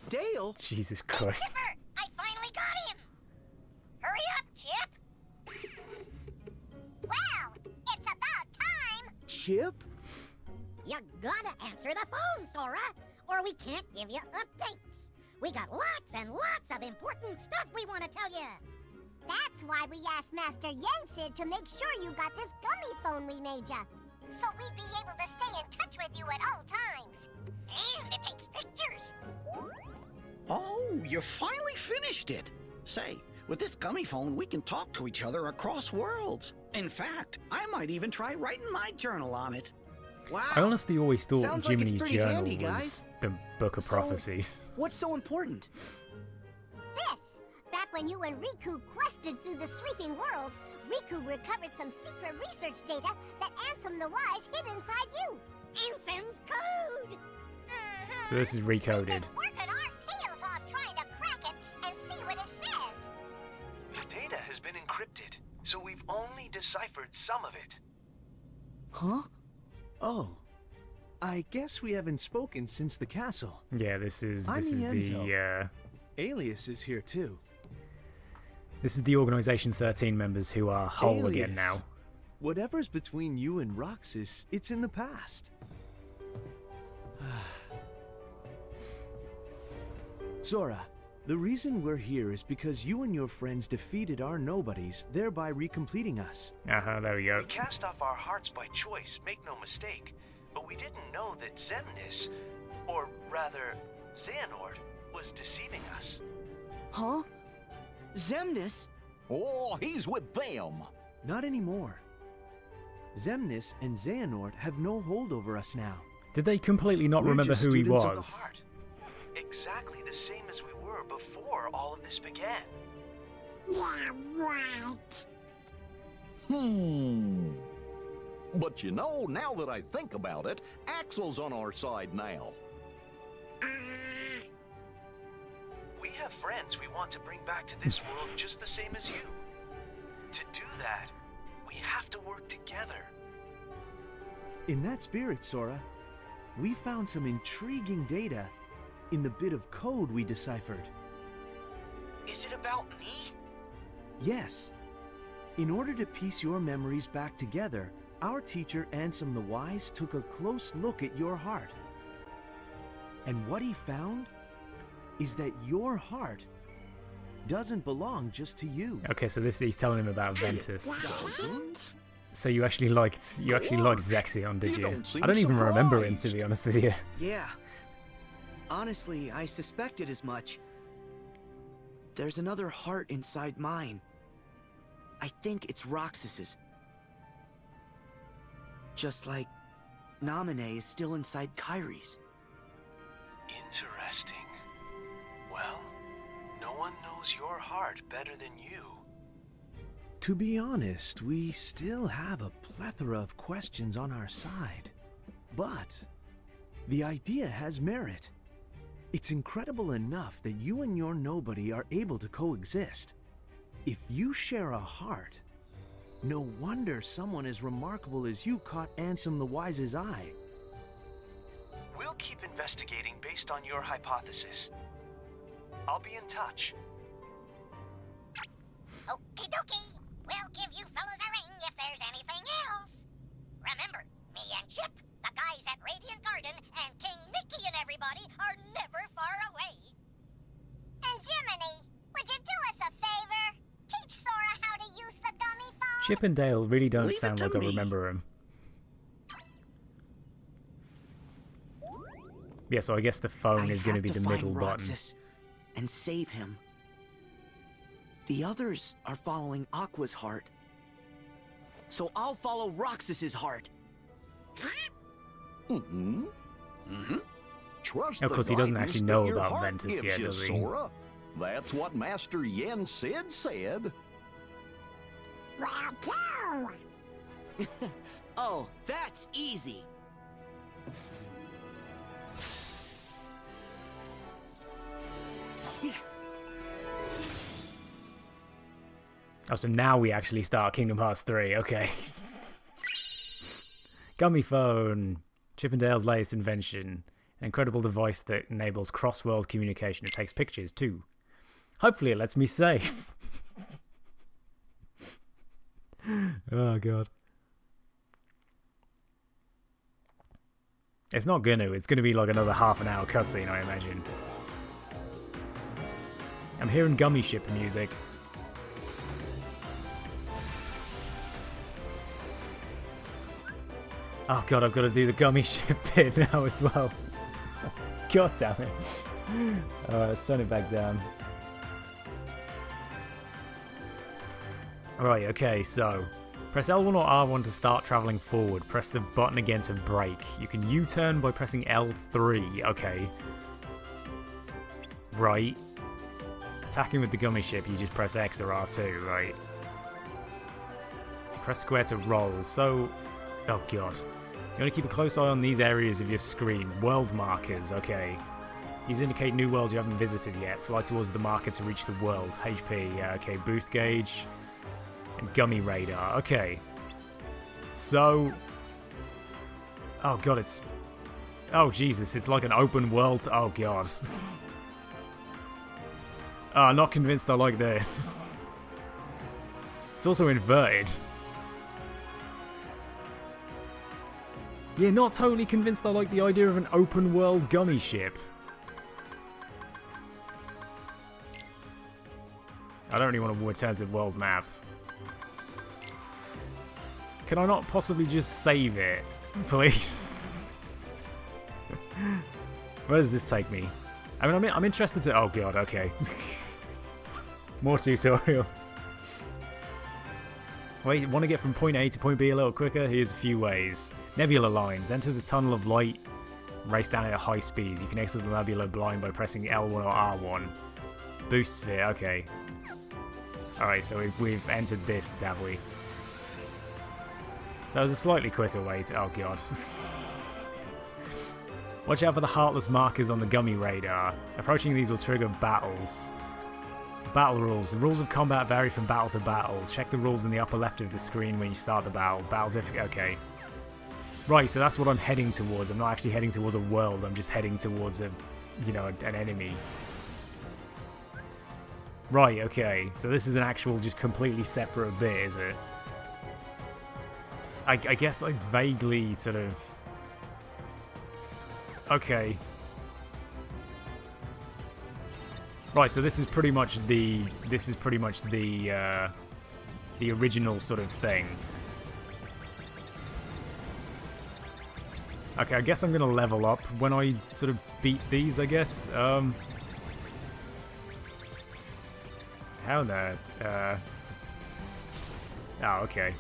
Dale? Jesus Christ. Chipper, I finally got him! Hurry up, Chip! Well, it's about time! Chip? You gotta answer the phone, Sora, or we can't give you updates. We got lots and lots of important stuff we want to tell you. That's why we asked Master Yensid to make sure you got this gummy phone we made ya. So we'd be able to stay in touch with you at all times. And it takes pictures. Oh, you finally finished it. Say, with this gummy phone, we can talk to each other across worlds. In fact, I might even try writing my journal on it. Wow. I honestly always thought Sounds like it's Jiminy's pretty journal handy, was guys. the Book of Prophecies. What's so important? This! Back when you and Riku quested through the sleeping worlds, Riku recovered some secret research data that Ansem the Wise hid inside you. Ansem's code! So this is recoded. Working our tails off trying to crack it and see what it says. The data has been encrypted, so we've only deciphered some of it. Huh? Oh. I guess we haven't spoken since the castle. Yeah, this is I'm the Alias is here too. This is the Organization 13 members who are whole again now. Whatever's between you and Roxas, it's in the past. Sora, the reason we're here is because you and your friends defeated our nobodies, thereby recompleting us. There we go. We cast off our hearts by choice, make no mistake. But we didn't know that Xemnas, or rather, Xehanort, was deceiving us. Huh? Xemnas? Oh, he's with them. Not anymore. Xemnas and Xehanort have no hold over us now. Did they completely not We're remember just who he students of the was? Exactly the same as we were before all of this began. Yeah, right. But you know, now that I think about it, Axel's on our side now. We have friends we want to bring back to this world just the same as you. To do that, we have to work together. In that spirit, Sora, we found some intriguing data in the bit of code we deciphered. Is it about me? Yes. In order to piece your memories back together, our teacher Ansem the Wise took a close look at your heart. And what he found is that your heart doesn't belong just to you. Okay, so he's telling him about Ventus. So you actually liked Zexion, did You you? don't seem I don't even remember him, to surprised. be honest with you. Yeah. Honestly, I suspected as much. There's another heart inside mine. I think it's Roxas's. Just like Naminé is still inside Kyrie's. Interesting. Well, no one knows your heart better than you. To be honest, we still have a plethora of questions on our side. But the idea has merit. It's incredible enough that you and your nobody are able to coexist. If you share a heart, no wonder someone as remarkable as you caught Ansem the Wise's eye. We'll keep investigating based on your hypothesis. I'll be in touch. Okie dokie. We'll give you fellas a ring if there's anything else. Remember, me and Chip, the guys at Radiant Garden, and King Mickey and everybody are never far away. And Jiminy, would you do us a favor? Teach Sora how to use the gummy phone. Chip and Dale really don't Leave it sound to like I me. remember him. Yeah, so I guess the phone is going to be the middle button. Roxas and save him. The others are following Aqua's heart. So I'll follow Roxas's heart. Mm-hmm. Mm-hmm. Trust Of course, the he doesn't guidance actually that know your about heart Ventus gives yet, you, does he? Sora. That's what Master Yen Sid said. Well, go. Oh, that's easy. Oh, so now we actually start Kingdom Hearts 3. Okay. Gummy phone. Chip and Dale's latest invention. An incredible device that enables cross-world communication. It takes pictures, too. Hopefully it lets me save. Oh, God. It's not gonna. It's gonna be like another half an hour cutscene, I imagine. I'm hearing gummy ship music. Oh god, I've got to do the gummy ship bit now as well. God damn it. Alright, let's turn it back down. Alright, okay, so press L1 or R1 to start traveling forward. Press the button again to brake. You can U-turn by pressing L3. Okay. Right. Attacking with the gummy ship, you just press X or R2, right? So press square to roll. So, oh god. You want to keep a close eye on these areas of your screen. World markers, okay. These indicate new worlds you haven't visited yet. Fly towards the marker to reach the world. HP, okay, boost gauge. And gummy radar, okay. So... oh god, it's... oh Jesus, it's like an open world... oh god. Oh, not convinced I like this. It's also inverted. Yeah, not totally convinced I like the idea of an open world gummy ship. I don't really want to return to the world map. Can I not possibly just save it? Please? Where does this take me? I mean, I'm interested to... oh god, okay. More tutorials. Wait, want to get from point A to point B a little quicker? Here's a few ways. Nebula lines. Enter the tunnel of light. Race down at high speeds. You can exit the nebula blind by pressing L1 or R1. Boost sphere, okay. Alright, so we've entered this, have we? So there's a slightly quicker way to... oh god. Watch out for the heartless markers on the gummy radar. Approaching these will trigger battles. Battle rules. The rules of combat vary from battle to battle. Check the rules in the upper left of the screen when you start the battle. Battle difficulty. Okay. Right, so that's what I'm heading towards. I'm not actually heading towards a world. I'm just heading towards a, you know, an enemy. Right, okay. So this is an actual, just completely separate bit, is it? I guess I vaguely sort of... okay. Right, so this is pretty much the original sort of thing. Okay, I guess I'm gonna level up when I sort of beat these, I guess. Hell no. Oh, okay.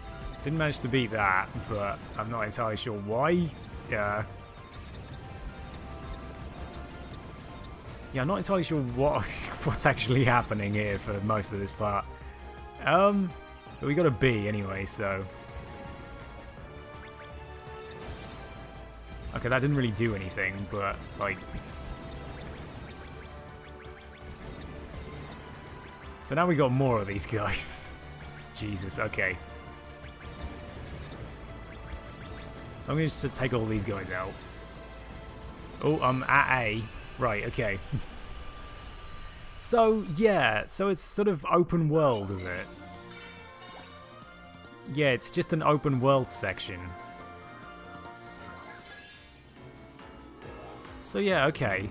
Didn't manage to beat that, but I'm not entirely sure why. Yeah, I'm not entirely sure what's actually happening here for most of this part. But we got a B anyway, so... Okay, that didn't really do anything, but, like... So now we got more of these guys. Jesus, okay. So I'm going to just take all these guys out. Oh, I'm at A. Right, okay. So, yeah, so it's sort of open world, is it? Yeah, it's just an open world section. So yeah, okay.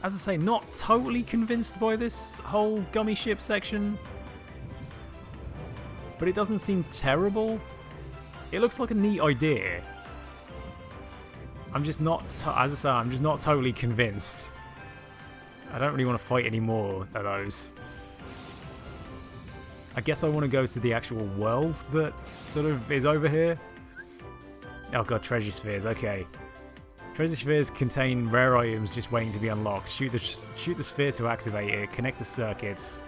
As I say, not totally convinced by this whole gummy ship section. But it doesn't seem terrible. It looks like a neat idea. I'm just not, as I say, I'm just not totally convinced. I don't really want to fight any more of those. I guess I want to go to the actual world that sort of is over here. Oh god, treasure spheres, okay. Treasure spheres contain rare items just waiting to be unlocked. Shoot the sphere to activate it, connect the circuits,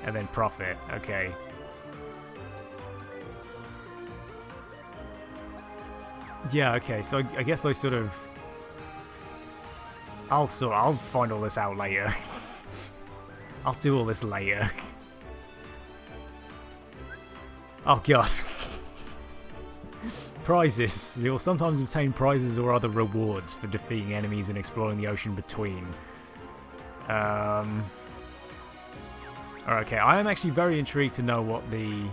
and then profit. Okay. Yeah, okay, so I guess I sort of... I'll find all this out later. I'll do all this later. Oh god. Prizes. You'll sometimes obtain prizes or other rewards for defeating enemies and exploring the ocean between. Okay, I am actually very intrigued to know what the...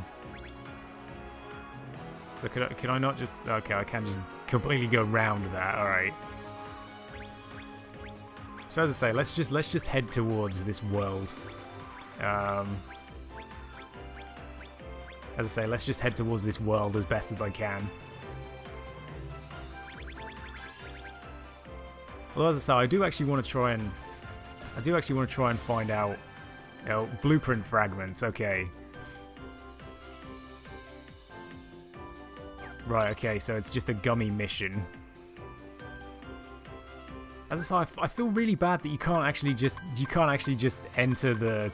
So can I not just... Okay, I can just completely go round that, alright. So as I say, let's just head towards this world. As I say, let's just head towards this world as best as I can. Well, as I say, I do actually want to try and find out, you know, blueprint fragments. Okay. Right. Okay. So it's just a gummy mission. As I say, I feel really bad that you can't actually just enter the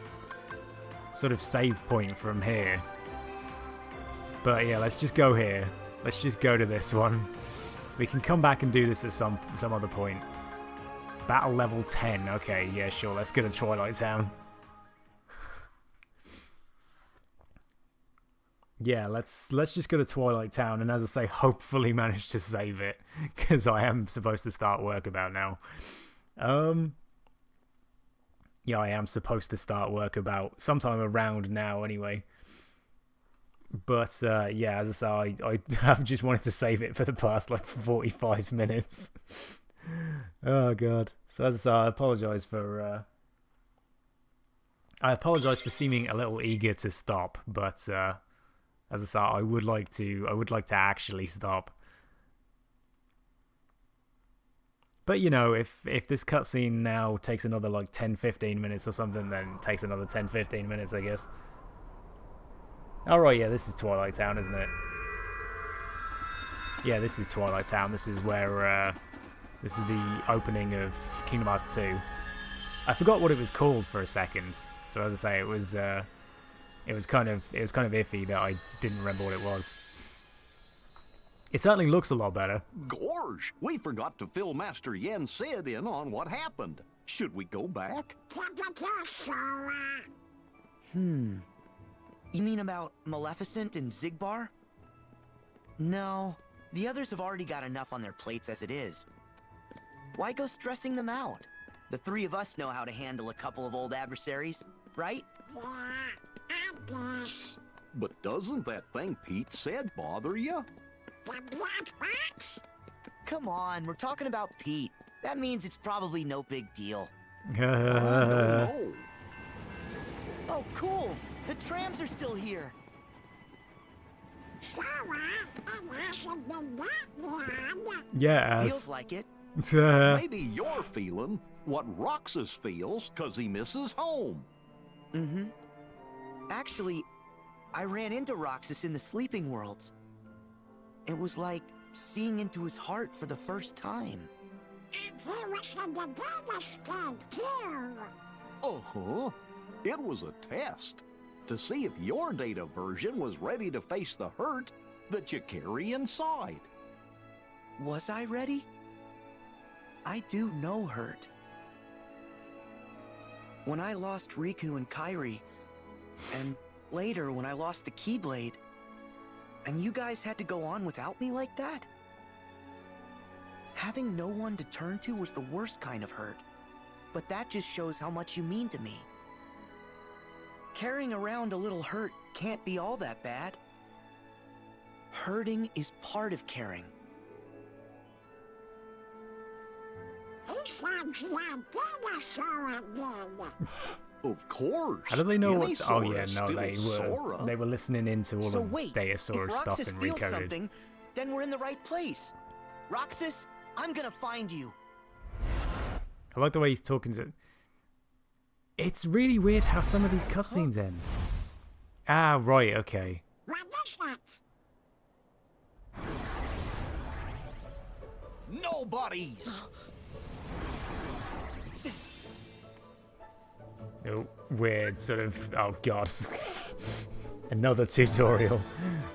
sort of save point from here. But yeah, let's just go here. Let's just go to this one. We can come back and do this at some other point. Battle level 10. Okay, yeah, sure. Let's go to Twilight Town. Yeah, let's just go to Twilight Town, and as I say, hopefully manage to save it, because I am supposed to start work about now. Yeah, I am supposed to start work about sometime around now, anyway. But yeah, as I say, I have just wanted to save it for the past like 45 minutes. Oh god. So as I say, I apologise for seeming a little eager to stop, but as I say, I would like to actually stop. But you know, if this cutscene now takes another like 10-15 minutes or something, then it takes another 10-15 minutes, I guess. Alright, yeah, this is Twilight Town, isn't it? Yeah, this is Twilight Town. This is where this is the opening of Kingdom Hearts 2. I forgot what it was called for a second. So as I say, it was kind of iffy that I didn't remember what it was. It certainly looks a lot better. Gorge, we forgot to fill Master Yen Sid in on what happened. Should we go back? You mean about Maleficent and Zigbar? No, the others have already got enough on their plates as it is. Why go stressing them out? The three of us know how to handle a couple of old adversaries, right? Yeah, I guess. But doesn't that thing Pete said bother you? The black box? Come on, we're talking about Pete. That means it's probably no big deal. No. Oh, cool! The trams are still here! Yeah, Feels like it. Maybe you're feeling what Roxas feels because he misses home. Mm-hmm. Actually, I ran into Roxas in the sleeping worlds. It was like seeing into his heart for the first time. And he was in the data scan too. Uh-huh. It was a test to see if your data version was ready to face the hurt that you carry inside. Was I ready? I do know hurt. When I lost Riku and Kairi, and later when I lost the Keyblade, and you guys had to go on without me like that? Having no one to turn to was the worst kind of hurt, but that just shows how much you mean to me. Carrying around a little hurt can't be all that bad. Hurting is part of caring. He sounds like dinosaur again. Of course. How do they know what? Oh Any yeah, Sora no, Sora. they were listening into all So of wait, Datasaur's if stuff Roxas and feels recoded. something, then we're in the right place. Roxas, I'm gonna find you. I like the way he's talking to. It's really weird how some of these cutscenes end. Ah, right, okay. What is that? Nobody's. Oh, weird sort of. Oh god. Another tutorial.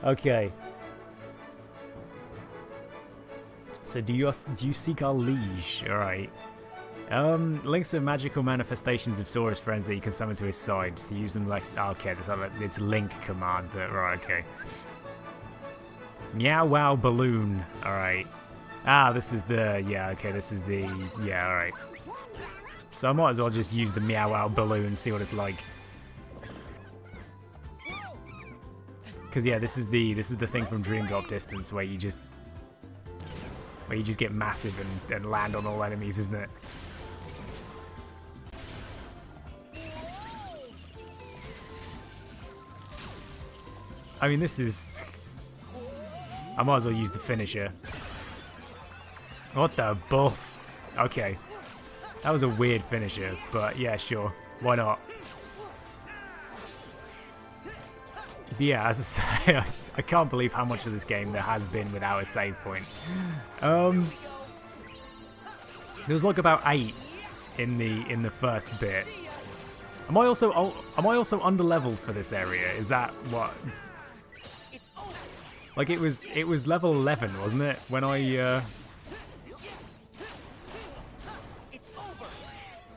Okay. So do you seek our liege? All right. Links are magical manifestations of Sora's friends that you can summon to his side. So use them like. Oh, okay, it's a link command. That right? Okay. Meow wow balloon. All right. Ah, this is the. Yeah. Okay. This is the. Yeah. All right. So I might as well just use the meow wow balloon and see what it's like. Because yeah, this is the thing from Dream Drop Distance where you just get massive and land on all enemies, isn't it? I mean, this is. I might as well use the finisher. What the balls? Okay. That was a weird finisher, but yeah, sure. Why not? But yeah, as I say, I can't believe how much of this game there has been without a save point. There was like about 8 in the first bit. Am I also underleveled for this area? Is that what? Like it was level 11, wasn't it? When I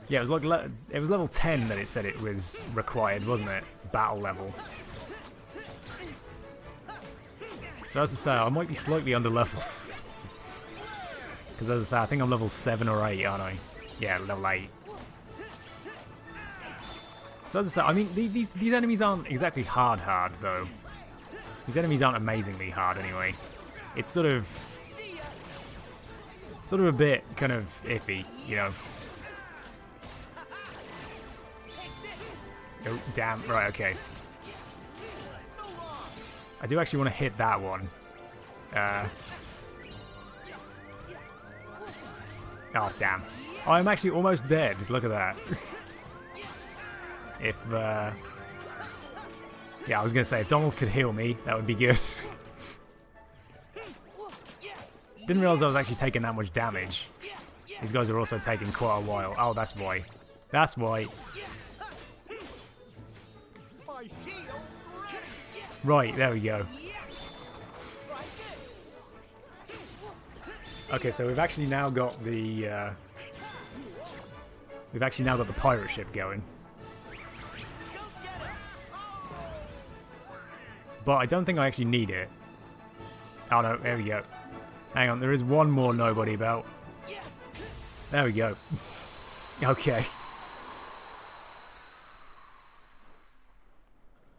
yeah, it was like it was level 10 that it said it was required, wasn't it? Battle level. So as I say, I might be slightly underleveled. Because as I say, I think I'm level 7 or 8, aren't I? Yeah, level 8. So as I say, I mean, these enemies aren't exactly hard though. These enemies aren't amazingly hard anyway. It's sort of a bit kind of iffy, you know. Oh, damn. Right, okay. I do actually want to hit that one. Oh, damn. Oh, I'm actually almost dead. Just look at that. If, yeah, I was going to say, if Donald could heal me, that would be good. Didn't realize I was actually taking that much damage. These guys are also taking quite a while. Oh, that's why. That's why. Right, there we go. Okay, so we've actually now got the pirate ship going. But I don't think I actually need it. Oh no, there we go. Hang on, there is one more nobody belt. There we go. Okay.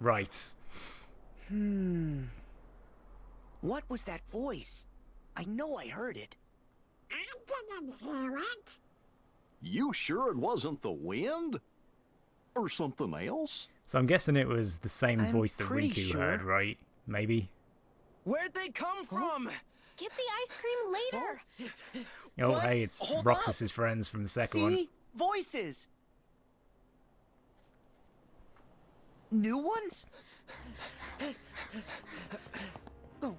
Right. What was that voice? I know I heard it. I didn't hear it. You sure it wasn't the wind? Or something else? So I'm guessing it was the same voice that pretty Riku sure. heard, right? Maybe? Where'd they come from? Get the ice cream later. Oh, What? hey, it's Hold Roxas's friends from the second one. See? Voices. New ones?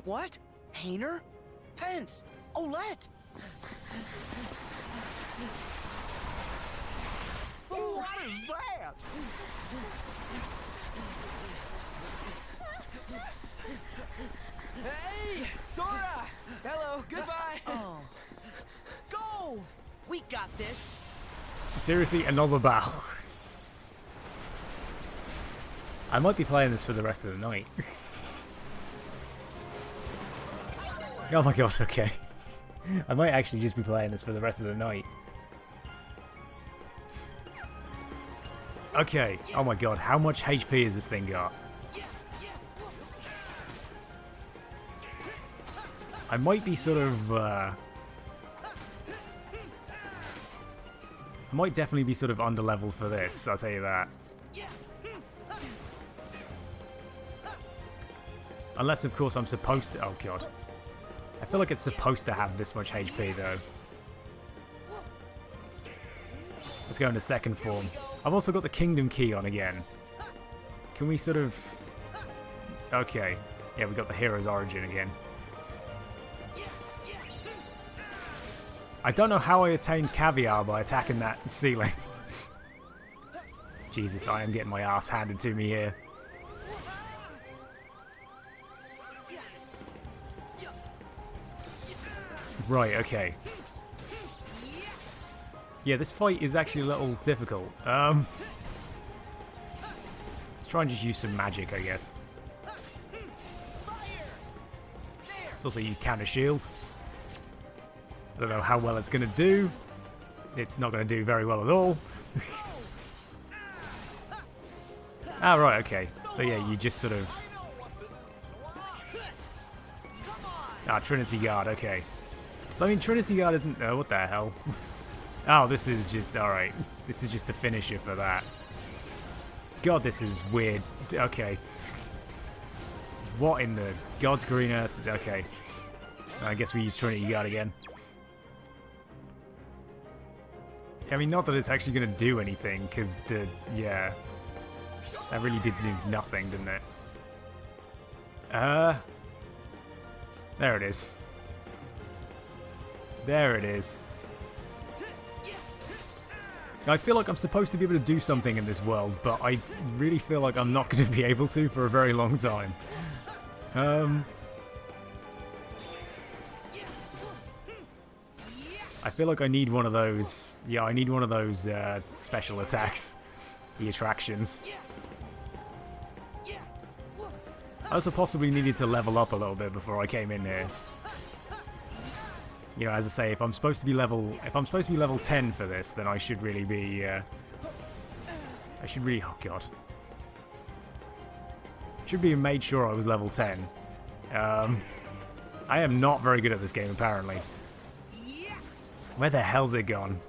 What? Hayner? Pence? Olette? What is that? Hey, Sora! Hello, goodbye. Oh. Go! We got this. Seriously, another battle. I might be playing this for the rest of the night. Oh my god, okay. I might actually just be playing this for the rest of the night. Okay, oh my god, how much HP has this thing got? I might be sort of, I might definitely be sort of under levels for this, I'll tell you that. Unless, of course, I'm supposed to... Oh, God. I feel like it's supposed to have this much HP, though. Let's go into second form. I've also got the Kingdom Key on again. Can we sort of... Okay. Yeah, we got the hero's origin again. I don't know how I attained caviar by attacking that ceiling. Jesus, I am getting my ass handed to me here. Right, okay. Yeah, this fight is actually a little difficult. Let's try and just use some magic, I guess. It's also you counter shield. I don't know how well it's going to do. It's not going to do very well at all. Ah, right, okay. So yeah, you just sort of... Ah, Trinity Guard, okay. So I mean, Trinity Guard isn't... Oh, what the hell? Oh, this is just... Alright. This is just a finisher for that. God, this is weird. Okay. What in the God's green earth? Okay. I guess we use Trinity Guard again. I mean, not that it's actually going to do anything, because the... Yeah. That really did do nothing, didn't it? There it is. There it is. I feel like I'm supposed to be able to do something in this world, but I really feel like I'm not going to be able to for a very long time. I feel like I need one of those... Yeah, I need one of those special attacks. The attractions. I also possibly needed to level up a little bit before I came in here. You know, as I say, if I'm supposed to be level 10 for this, then I should really be, oh god. Should be made sure I was level 10. I am not very good at this game, apparently. Where the hell's it gone?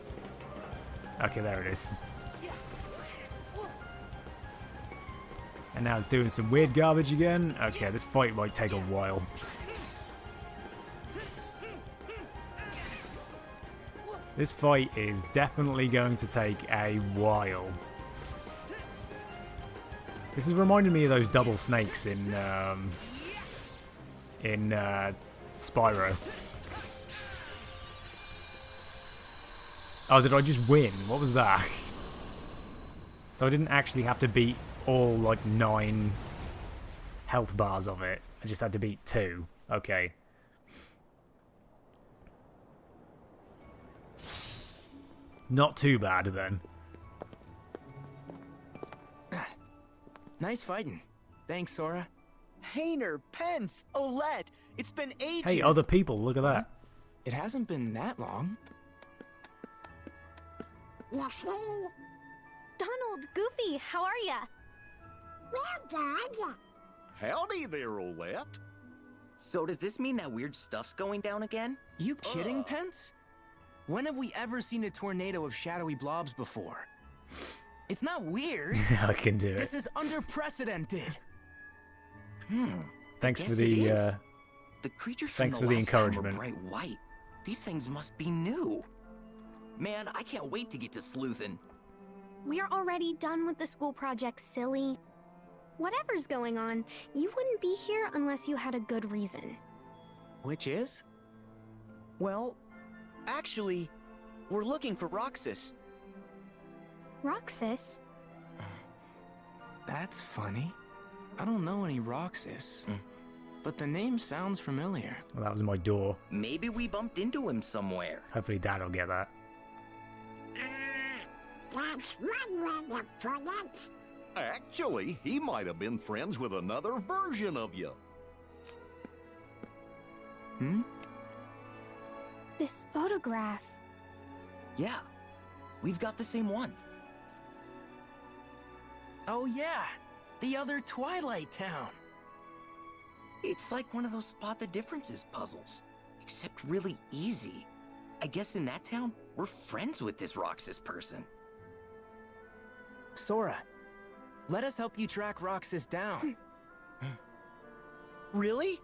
Okay, there it is. And now it's doing some weird garbage again. Okay, this fight might take a while. This fight is definitely going to take a while. This is reminding me of those double snakes in Spyro. Oh, did I just win? What was that? So I didn't actually have to beat all, like, 9 health bars of it. I just had to beat 2. Okay. Not too bad, then. Nice fighting. Thanks, Sora. Hayner, Pence, Olette. It's been ages. Hey, other people, look at that. It hasn't been that long. Donald, Goofy, how are ya? Well, good. Howdy there, Olette. So does this mean that weird stuff's going down again? You kidding, Pence? When have we ever seen a tornado of shadowy blobs before? It's not weird. I can do it. This is unprecedented. Thanks for the the creatures Thanks from for the last time were encouragement. bright white. These things must be new. Man, I can't wait to get to sleuthin'. We're already done with the school project, silly. Whatever's going on, you wouldn't be here unless you had a good reason. Which is? Well, actually, we're looking for Roxas. Roxas? That's funny. I don't know any Roxas, but the name sounds familiar. Well, that was my door. Maybe we bumped into him somewhere. Hopefully Dad'll get that. That's one way to put it. Actually, he might have been friends with another version of you. Hmm? This photograph. Yeah, we've got the same one. Oh yeah, the other Twilight Town. It's like one of those spot the differences puzzles, except really easy. I guess in that town, we're friends with this Roxas person. Sora, let us help you track Roxas down. Really?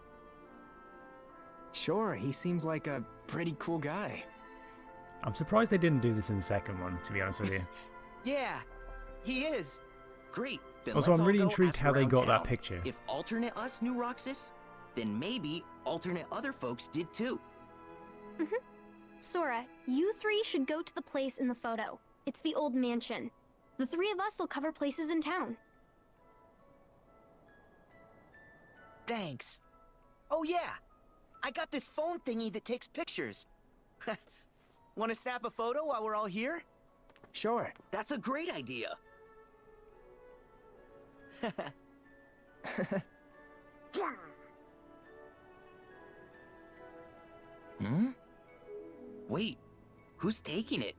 Sure, he seems like a pretty cool guy. I'm surprised they didn't do this in the second one, to be honest with you. Yeah, he is. Great. Then Also, let's I'm really all go intrigued ask how they around got that town. picture. If alternate us knew Roxas, then maybe alternate other folks did too. Sora, you three should go to the place in the photo. It's the old mansion. The three of us will cover places in town. Thanks. Oh yeah, I got this phone thingy that takes pictures. Want to snap a photo while we're all here? Sure. That's a great idea. Hmm? Wait, who's taking it?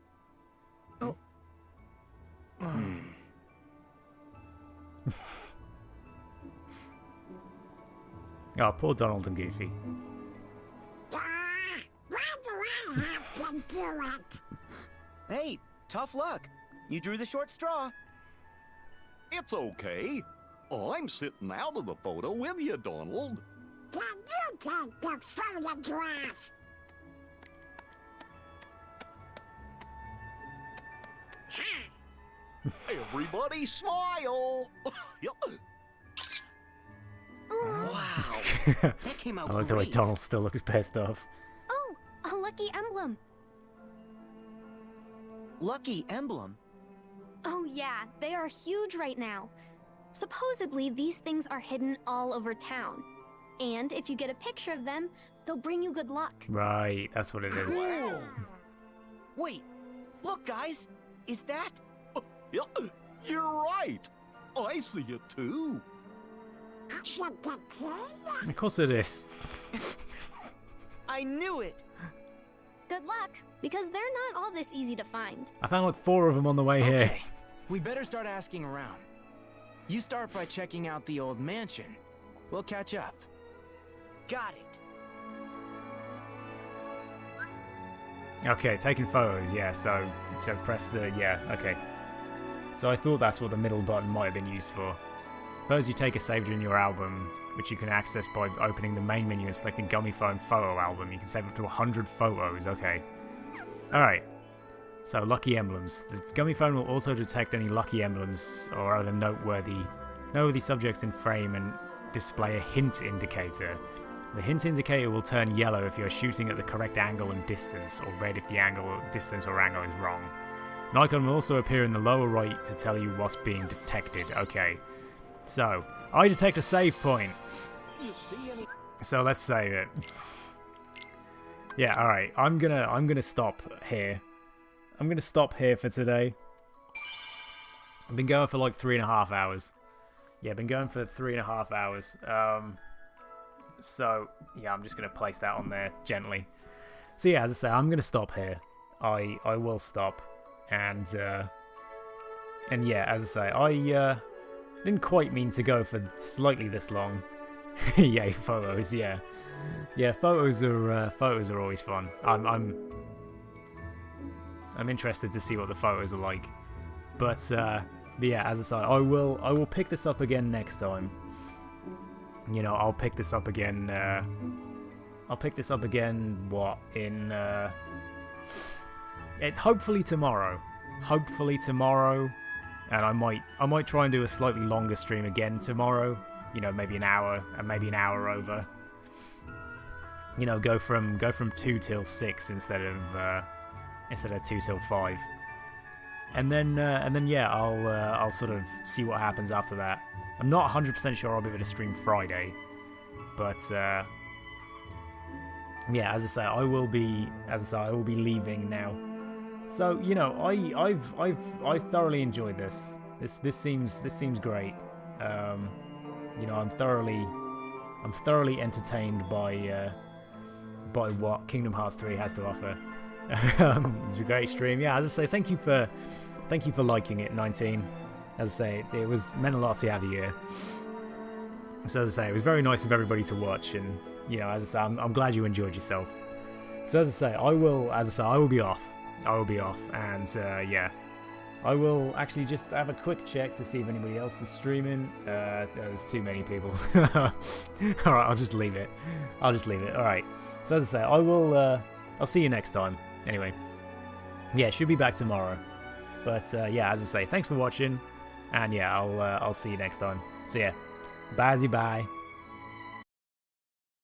Oh. Oh, poor Donald and Goofy. Why do I have to do it? Hey, tough luck. You drew the short straw. It's okay. I'm sitting out of the photo with you, Donald. Can you take the photograph? Everybody smile. Wow, that came out I like the way great. Donald still looks pissed off. Oh, a lucky emblem. Lucky emblem? Oh yeah, they are huge right now. Supposedly, these things are hidden all over town. And if you get a picture of them, they'll bring you good luck. Right, that's what it is. Whoa. Wait, look guys, is that? Yeah, you're right. I see it too. Of course it is. I knew it. Good luck, because they're not all this easy to find. I found like 4 of them on the way here. Okay, we better start asking around. You start by checking out the old mansion. We'll catch up. Got it. Okay, taking photos, yeah, so press the, yeah, okay. So I thought that's what the middle button might have been used for. Suppose you take a saved in your album, which you can access by opening the main menu and selecting Gummy Phone Photo Album. You can save up to 100 photos, okay. Alright, so lucky emblems. The Gummy Phone will also detect any lucky emblems or other noteworthy subjects in frame and display a hint indicator. The hint indicator will turn yellow if you're shooting at the correct angle and distance, or red if the angle, distance or angle is wrong. An icon will also appear in the lower right to tell you what's being detected. Okay, so I detect a save point. So let's save it. Yeah, all right. I'm gonna stop here. I'm gonna stop here for today. I've been going for like 3.5 hours. Yeah, I've been going for 3.5 hours. So yeah, I'm just gonna place that on there gently. So yeah, as I say, I'm gonna stop here. I will stop, and yeah, as I say, I didn't quite mean to go for slightly this long. Yay, photos, yeah, photos are always fun. I'm interested to see what the photos are like, but yeah, as I say, I will pick this up again next time. You know, I'll pick this up again I'll pick this up again. What in? Hopefully tomorrow. Hopefully tomorrow, and I might try and do a slightly longer stream again tomorrow. You know, maybe an hour and maybe an hour over. You know, go from 2 till 6 instead of 2 till 5. And then yeah, I'll sort of see what happens after that. I'm not 100% sure I'll be able to stream Friday, but yeah, as I say, I will be leaving now. So you know, I thoroughly enjoyed this. This seems great. You know, I'm thoroughly entertained by what Kingdom Hearts 3 has to offer. It's a great stream. Yeah, as I say, thank you for liking it, 19. As I say, it meant a lot to have you here. So as I say, it was very nice of everybody to watch, and you know, as I say, I'm glad you enjoyed yourself. So as I say, I will be off. And yeah, I will actually just have a quick check to see if anybody else is streaming. There's too many people. All right, I'll just leave it. All right. So as I say, I'll see you next time. Anyway, yeah, should be back tomorrow. But yeah, as I say, thanks for watching, and yeah, I'll see you next time. So yeah, bye.